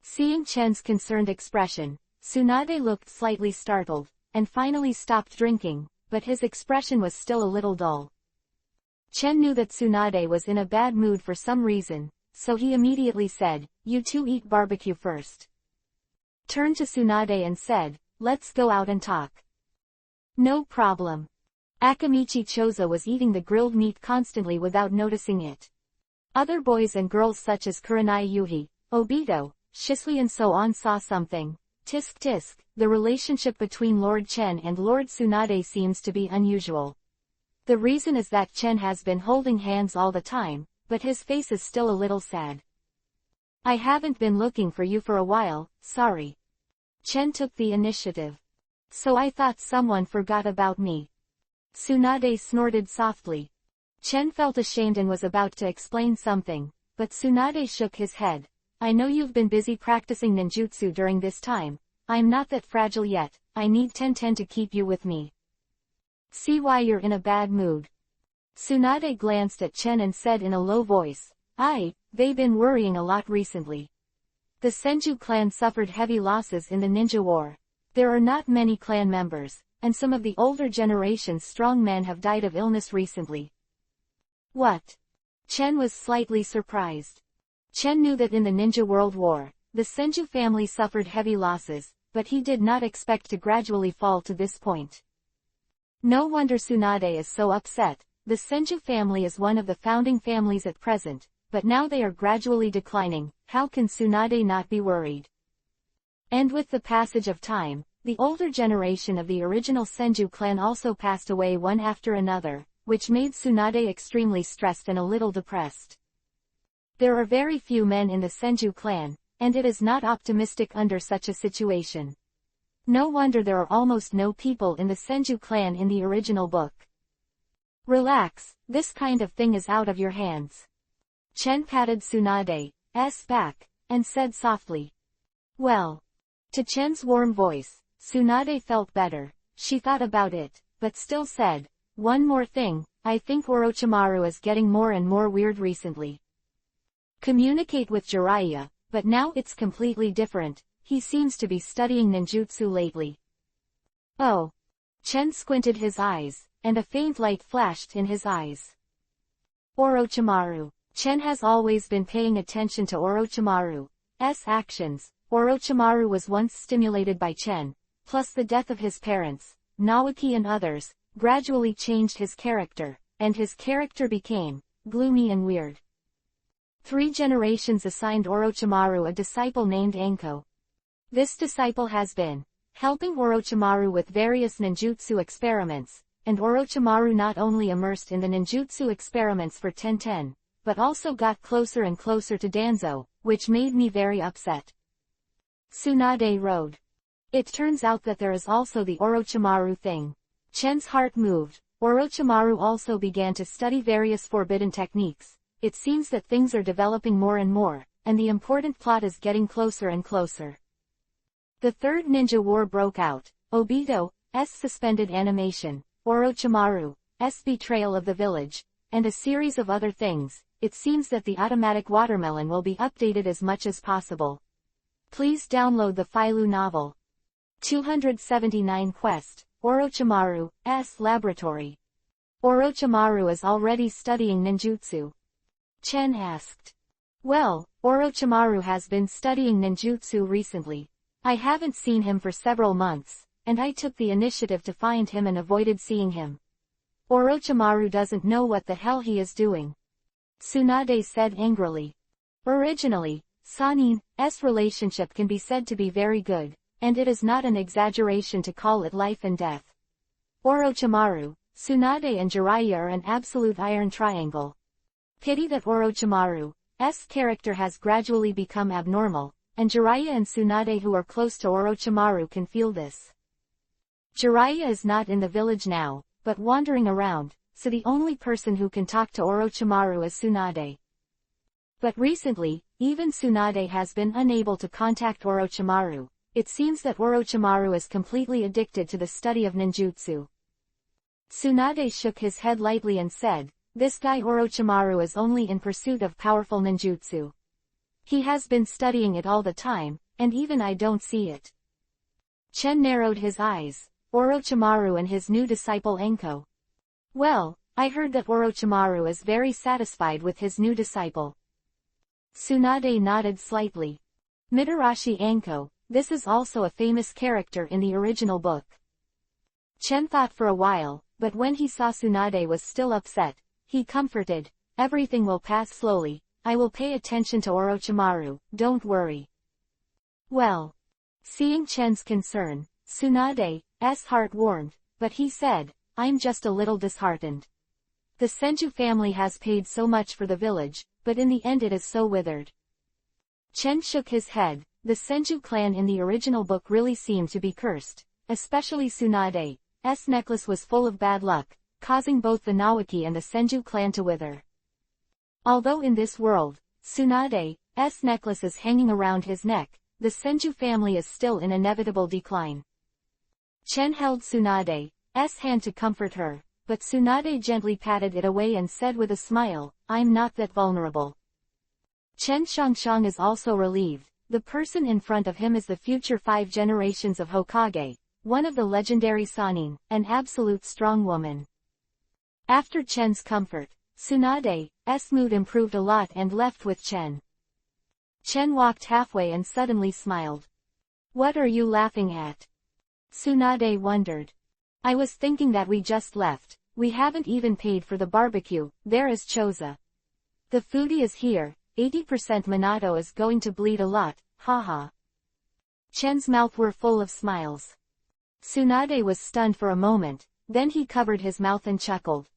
Seeing Chen's concerned expression, Tsunade looked slightly startled, and finally stopped drinking, but his expression was still a little dull. Chen knew that Tsunade was in a bad mood for some reason, so he immediately said, "You 2 eat barbecue first." Turned to Tsunade and said, "Let's go out and talk." "No problem." Akamichi Choza was eating the grilled meat constantly without noticing it. Other boys and girls such as Kurenai Yuhi, Obito, Shisui and so on saw something. Tisk tisk, the relationship between Lord Chen and Lord Tsunade seems to be unusual. The reason is that Chen has been holding hands all the time, but his face is still a little sad. I haven't been looking for you for a while, sorry. Chen took the initiative. So I thought someone forgot about me. Tsunade snorted softly. Chen felt ashamed and was about to explain something, but Tsunade shook his head. I know you've been busy practicing ninjutsu during this time. I'm not that fragile yet, I need 10-10 to keep you with me. See why you're in a bad mood. Tsunade glanced at Chen and said in a low voice, they've been worrying a lot recently. The Senju clan suffered heavy losses in the ninja war. There are not many clan members, and some of the older generation's strong men have died of illness recently. What? Chen was slightly surprised. Chen knew that in the Ninja World War, the Senju family suffered heavy losses, but he did not expect to gradually fall to this point. No wonder Tsunade is so upset. The Senju family is one of the founding families at present, but now they are gradually declining. How can Tsunade not be worried? And with the passage of time, the older generation of the original Senju clan also passed away one after another, which made Tsunade extremely stressed and a little depressed. There are very few men in the Senju clan, and it is not optimistic under such a situation. No wonder there are almost no people in the Senju clan in the original book. Relax, this kind of thing is out of your hands. Chen patted Tsunade's back, and said softly. Well. To Chen's warm voice, Tsunade felt better. She thought about it, but still said, one more thing, I think Orochimaru is getting more and more weird recently. Communicate with Jiraiya, but now it's completely different. He seems to be studying ninjutsu lately. Oh. Chen squinted his eyes, and a faint light flashed in his eyes. Orochimaru. Chen has always been paying attention to Orochimaru's actions. Orochimaru was once stimulated by Chen, plus the death of his parents, Naoki and others, gradually changed his character, and his character became gloomy and weird. 3 generations assigned Orochimaru a disciple named Anko. This disciple has been helping Orochimaru with various ninjutsu experiments, and Orochimaru not only immersed in the ninjutsu experiments for 10-10, but also got closer and closer to Danzo, which made me very upset. Tsunade wrote. It turns out that there is also the Orochimaru thing. Chen's heart moved. Orochimaru also began to study various forbidden techniques. It seems that things are developing more and more, and the important plot is getting closer and closer. The Third Ninja War broke out. Obito's suspended animation, Orochimaru's betrayal of the village, and a series of other things. It seems that the automatic watermelon will be updated as much as possible. Please download the Filu novel. 279 Quest, Orochimaru's Laboratory. Orochimaru is already studying ninjutsu. Chen asked. Well, Orochimaru has been studying ninjutsu recently. I haven't seen him for several months, and I took the initiative to find him and avoided seeing him. Orochimaru doesn't know what the hell he is doing. Tsunade said angrily. Originally, Sanin's relationship can be said to be very good, and it is not an exaggeration to call it life and death. Orochimaru, Tsunade and Jiraiya are an absolute iron triangle. Pity that Orochimaru's character has gradually become abnormal, and Jiraiya and Tsunade who are close to Orochimaru can feel this. Jiraiya is not in the village now, but wandering around, so the only person who can talk to Orochimaru is Tsunade. But recently, even Tsunade has been unable to contact Orochimaru. It seems that Orochimaru is completely addicted to the study of ninjutsu. Tsunade shook his head lightly and said, this guy Orochimaru is only in pursuit of powerful ninjutsu. He has been studying it all the time, and even I don't see it. Chen narrowed his eyes. Orochimaru and his new disciple Anko. Well, I heard that Orochimaru is very satisfied with his new disciple. Tsunade nodded slightly. Mitarashi Anko, this is also a famous character in the original book. Chen thought for a while, but when he saw Tsunade was still upset, he comforted, everything will pass slowly, I will pay attention to Orochimaru, don't worry. Well. Seeing Chen's concern, Tsunade's heart warmed, but he said, I'm just a little disheartened. The Senju family has paid so much for the village, but in the end it is so withered. Chen shook his head. The Senju clan in the original book really seemed to be cursed, especially Tsunade's necklace was full of bad luck, causing both the Naoki and the Senju clan to wither. Although in this world, Tsunade's necklace is hanging around his neck, the Senju family is still in inevitable decline. Chen held Tsunade's hand to comfort her, but Tsunade gently patted it away and said with a smile, I'm not that vulnerable. Chen Shangshang is also relieved. The person in front of him is the future 5 generations of Hokage, one of the legendary Sannin, an absolute strong woman. After Chen's comfort, Tsunade's mood improved a lot and left with Chen. Chen walked halfway and suddenly smiled. What are you laughing at? Tsunade wondered. I was thinking that we just left, we haven't even paid for the barbecue, there is Choza. The foodie is here. 80% Minato is going to bleed a lot, haha. Chen's mouth were full of smiles. Tsunade was stunned for a moment, then he covered his mouth and chuckled.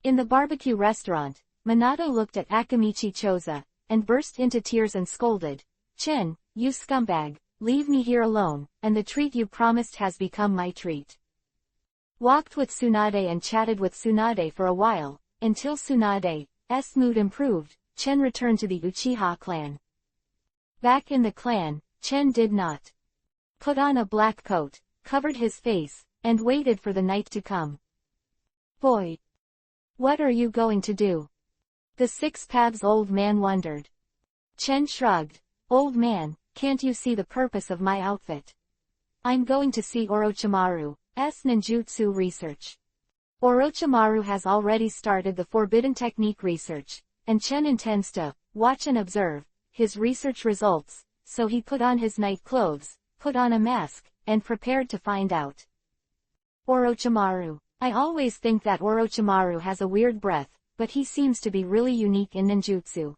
In the barbecue restaurant, Minato looked at Akamichi Choza, and burst into tears and scolded, Chen, you scumbag, leave me here alone, and the treat you promised has become my treat. Walked with Tsunade and chatted with Tsunade for a while, until Tsunade's mood improved. Chen returned to the Uchiha clan. Back in the clan, Chen did not. Put on a black coat, covered his face, and waited for the night to come. Boy! What are you going to do? The 6 paths old man wondered. Chen shrugged. Old man, can't you see the purpose of my outfit? I'm going to see Orochimaru's ninjutsu research. Orochimaru has already started the forbidden technique research, and Chen intends to watch and observe his research results, so he put on his night clothes, put on a mask, and prepared to find out. Orochimaru. I always think that Orochimaru has a weird breath, but he seems to be really unique in ninjutsu.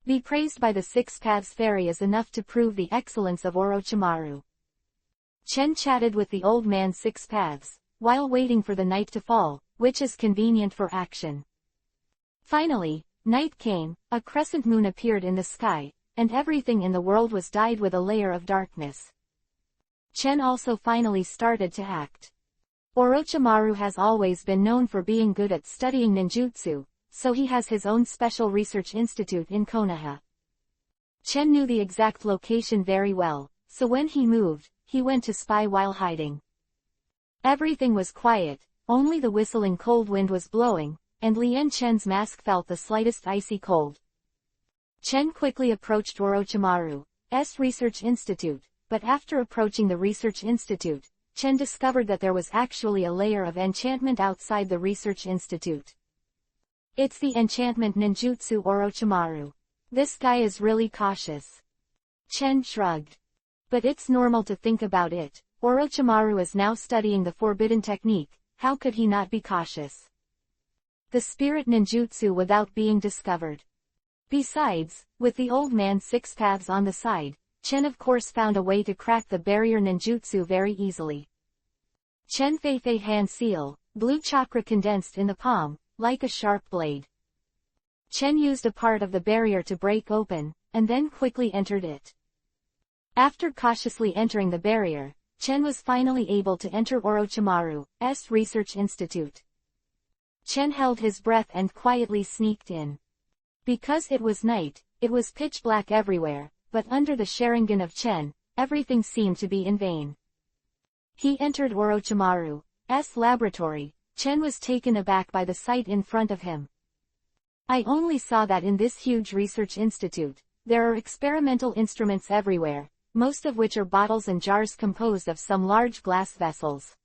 Be praised by the 6 paths fairy is enough to prove the excellence of Orochimaru. Chen chatted with the old man 6 paths, while waiting for the night to fall, which is convenient for action. Finally, night came, a crescent moon appeared in the sky, and everything in the world was dyed with a layer of darkness. Chen also finally started to act. Orochimaru has always been known for being good at studying ninjutsu, so he has his own special research institute in Konoha. Chen knew the exact location very well, so when he moved, he went to spy while hiding. Everything was quiet, only the whistling cold wind was blowing, and Lien Chen's mask felt the slightest icy cold. Chen quickly approached Orochimaru's research institute, but after approaching the research institute, Chen discovered that there was actually a layer of enchantment outside the research institute. It's the enchantment ninjutsu Orochimaru. This guy is really cautious. Chen shrugged. But it's normal to think about it. Orochimaru is now studying the forbidden technique, how could he not be cautious? The spirit ninjutsu without being discovered. Besides, with the old man's 6 paths on the side, Chen of course found a way to crack the barrier ninjutsu very easily. Chen Feifei hand seal, blue chakra condensed in the palm, like a sharp blade. Chen used a part of the barrier to break open, and then quickly entered it. After cautiously entering the barrier, Chen was finally able to enter Orochimaru's research institute. Chen held his breath and quietly sneaked in. Because it was night, it was pitch black everywhere, but under the Sharingan of Chen, everything seemed to be in vain. He entered Orochimaru's laboratory. Chen was taken aback by the sight in front of him. I only saw that in this huge research institute, there are experimental instruments everywhere, most of which are bottles and jars composed of some large glass vessels.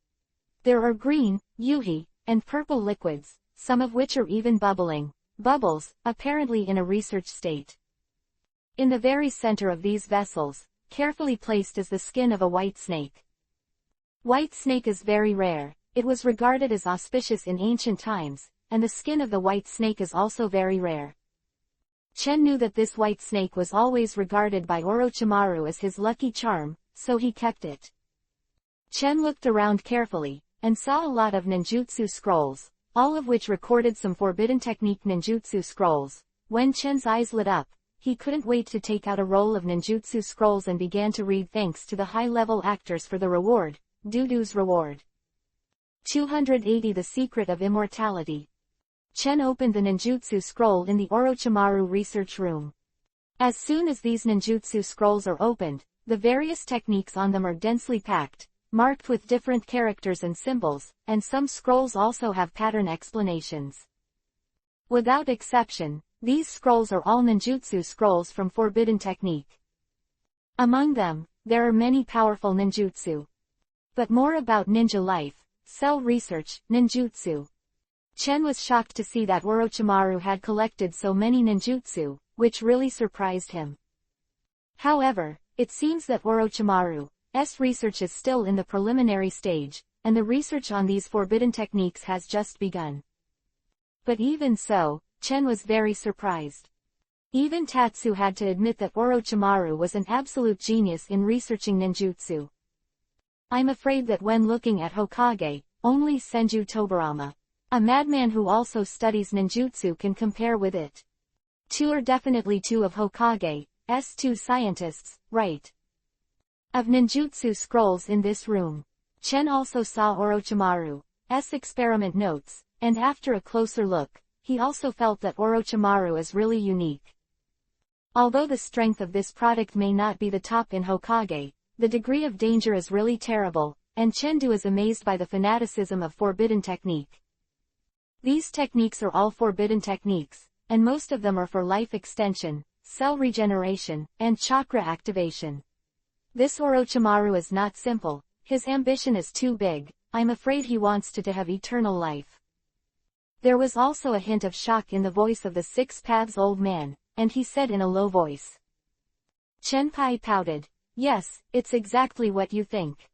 There are green, yuhi, and purple liquids, some of which are even bubbling. Bubbles, apparently in a research state. In the very center of these vessels, carefully placed is the skin of a white snake. White snake is very rare, it was regarded as auspicious in ancient times, and the skin of the white snake is also very rare. Chen knew that this white snake was always regarded by Orochimaru as his lucky charm, so he kept it. Chen looked around carefully, and saw a lot of ninjutsu scrolls, all of which recorded some forbidden technique ninjutsu scrolls. When Chen's eyes lit up, he couldn't wait to take out a roll of ninjutsu scrolls and began to read thanks to the high-level actors for the reward, Dudu's reward. 280 The Secret of Immortality. Chen opened the ninjutsu scroll in the Orochimaru research room. As soon as these ninjutsu scrolls are opened, the various techniques on them are densely packed, marked with different characters and symbols, and some scrolls also have pattern explanations. Without exception, these scrolls are all ninjutsu scrolls from forbidden technique. Among them, there are many powerful ninjutsu. But more about ninja life, cell research, ninjutsu. Chen was shocked to see that Orochimaru had collected so many ninjutsu, which really surprised him. However, it seems that Orochimaru's research is still in the preliminary stage, and the research on these forbidden techniques has just begun. But even so, Chen was very surprised. Even Tatsu had to admit that Orochimaru was an absolute genius in researching ninjutsu. I'm afraid that when looking at Hokage, only Senju Tobarama, a madman who also studies ninjutsu, can compare with it. Two are definitely two of Hokage's two scientists, right? Of ninjutsu scrolls in this room. Chen also saw Orochimaru's experiment notes, and after a closer look, he also felt that Orochimaru is really unique. Although the strength of this product may not be the top in Hokage, the degree of danger is really terrible, and Chengdu is amazed by the fanaticism of forbidden technique. These techniques are all forbidden techniques, and most of them are for life extension, cell regeneration, and chakra activation. This Orochimaru is not simple, his ambition is too big. I'm afraid he wants to have eternal life. There was also a hint of shock in the voice of the Six Paths old man, and he said in a low voice. Chenpai pouted. Yes, it's exactly what you think.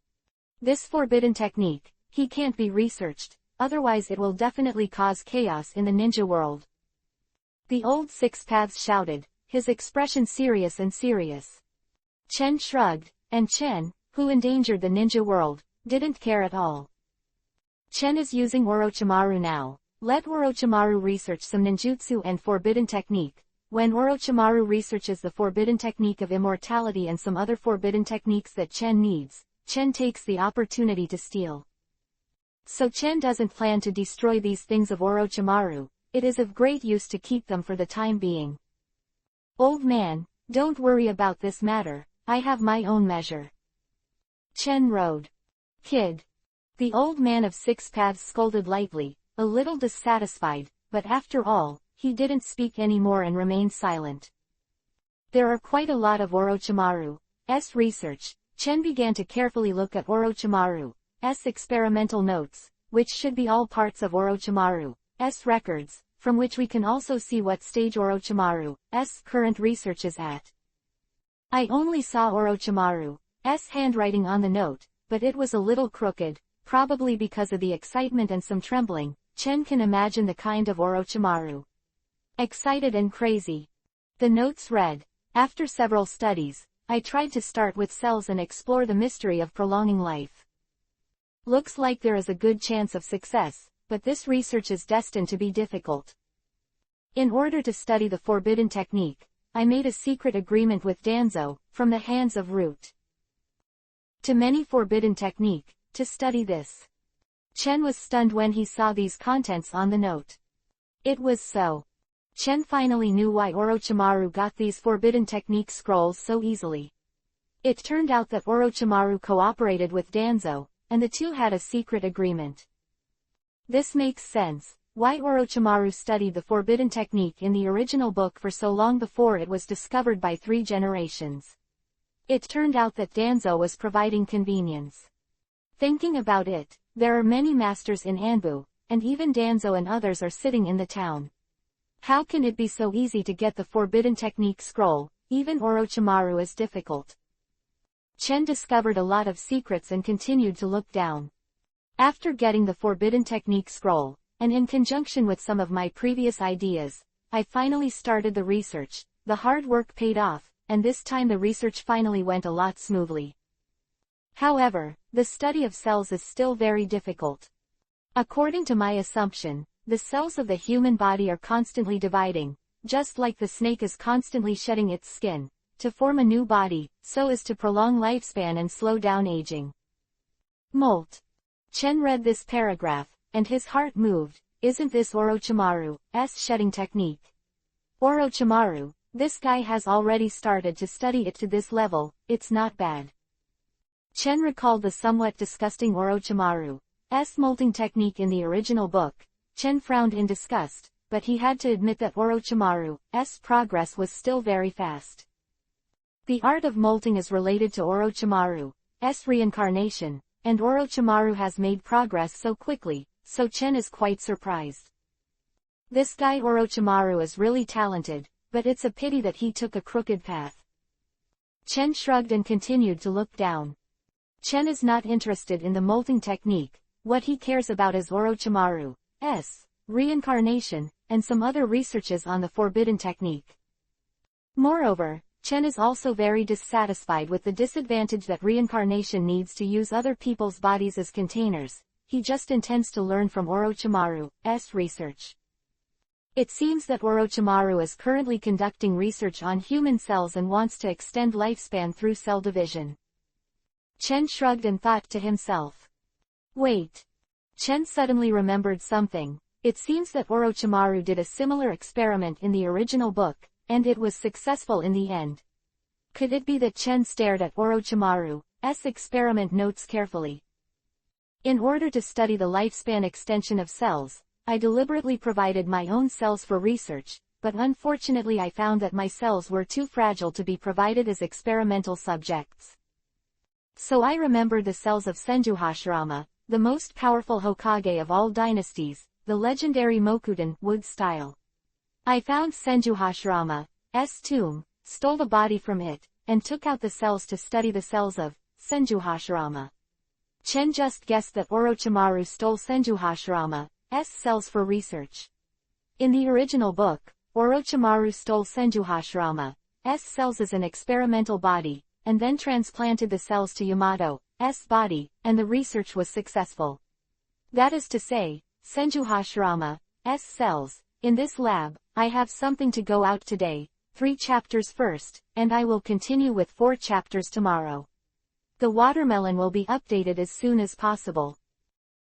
This forbidden technique, he can't be researched, otherwise it will definitely cause chaos in the ninja world. The old Six Paths shouted, his expression serious and serious. Chen shrugged, and Chen, who endangered the ninja world, didn't care at all. Chen is using Orochimaru now. Let Orochimaru research some ninjutsu and forbidden technique. When Orochimaru researches the forbidden technique of immortality and some other forbidden techniques that Chen needs, Chen takes the opportunity to steal. So Chen doesn't plan to destroy these things of Orochimaru. It is of great use to keep them for the time being. Old man, don't worry about this matter, I have my own measure. Chen rode. Kid. The old man of Six Paths scolded lightly, a little dissatisfied, but after all, he didn't speak anymore and remained silent. There are quite a lot of Orochimaru's research. Chen began to carefully look at Orochimaru's experimental notes, which should be all parts of Orochimaru's records, from which we can also see what stage Orochimaru's current research is at. I only saw Orochimaru's handwriting on the note, but it was a little crooked, probably because of the excitement and some trembling. Chen can imagine the kind of Orochimaru. Excited and crazy. The notes read, after several studies, I tried to start with cells and explore the mystery of prolonging life. Looks like there is a good chance of success, but this research is destined to be difficult. In order to study the forbidden technique, I made a secret agreement with Danzo, from the hands of Root. To many forbidden technique, to study this. Chen was stunned when he saw these contents on the note. It was so. Chen finally knew why Orochimaru got these forbidden technique scrolls so easily. It turned out that Orochimaru cooperated with Danzo, and the two had a secret agreement. This makes sense, why Orochimaru studied the forbidden technique in the original book for so long before it was discovered by 3 generations. It turned out that Danzo was providing convenience. Thinking about it, there are many masters in Anbu, and even Danzo and others are sitting in the town. How can it be so easy to get the forbidden technique scroll? Even Orochimaru is difficult. Chen discovered a lot of secrets and continued to look down. After getting the forbidden technique scroll, and in conjunction with some of my previous ideas, I finally started the research. The hard work paid off, and this time the research finally went a lot smoothly. However, the study of cells is still very difficult. According to my assumption, the cells of the human body are constantly dividing, just like the snake is constantly shedding its skin, to form a new body, so as to prolong lifespan and slow down aging. Molt. Chen read this paragraph, and his heart moved. Isn't this Orochimaru's shedding technique? Orochimaru, this guy has already started to study it to this level, it's not bad. Chen recalled the somewhat disgusting Orochimaru's molting technique in the original book. Chen frowned in disgust, but he had to admit that Orochimaru's progress was still very fast. The art of molting is related to Orochimaru's reincarnation, and Orochimaru has made progress so quickly, so Chen is quite surprised. This guy Orochimaru is really talented, but it's a pity that he took a crooked path. Chen shrugged and continued to look down. Chen is not interested in the molting technique. What he cares about is Orochimaru's reincarnation, and some other researches on the forbidden technique. Moreover, Chen is also very dissatisfied with the disadvantage that reincarnation needs to use other people's bodies as containers. He just intends to learn from Orochimaru's research. It seems that Orochimaru is currently conducting research on human cells and wants to extend lifespan through cell division. Chen shrugged and thought to himself. Wait. Chen suddenly remembered something. It seems that Orochimaru did a similar experiment in the original book, and it was successful in the end. Could it be that Chen stared at Orochimaru's experiment notes carefully? In order to study the lifespan extension of cells, I deliberately provided my own cells for research, but unfortunately I found that my cells were too fragile to be provided as experimental subjects. So I remembered the cells of Senju Hashirama, the most powerful Hokage of all dynasties, the legendary Mokudan wood style. I found Senju Hashirama's tomb, stole the body from it, and took out the cells to study the cells of Senju Hashirama. Chen just guessed that Orochimaru stole Senju Hashirama's cells for research. In the original book, Orochimaru stole Senju Hashirama's cells as an experimental body, and then transplanted the cells to Yamato's body, and the research was successful. That is to say, Senju Hashirama's cells. In this lab, I have something to go out today, 3 chapters first, and I will continue with 4 chapters tomorrow. The watermelon will be updated as soon as possible.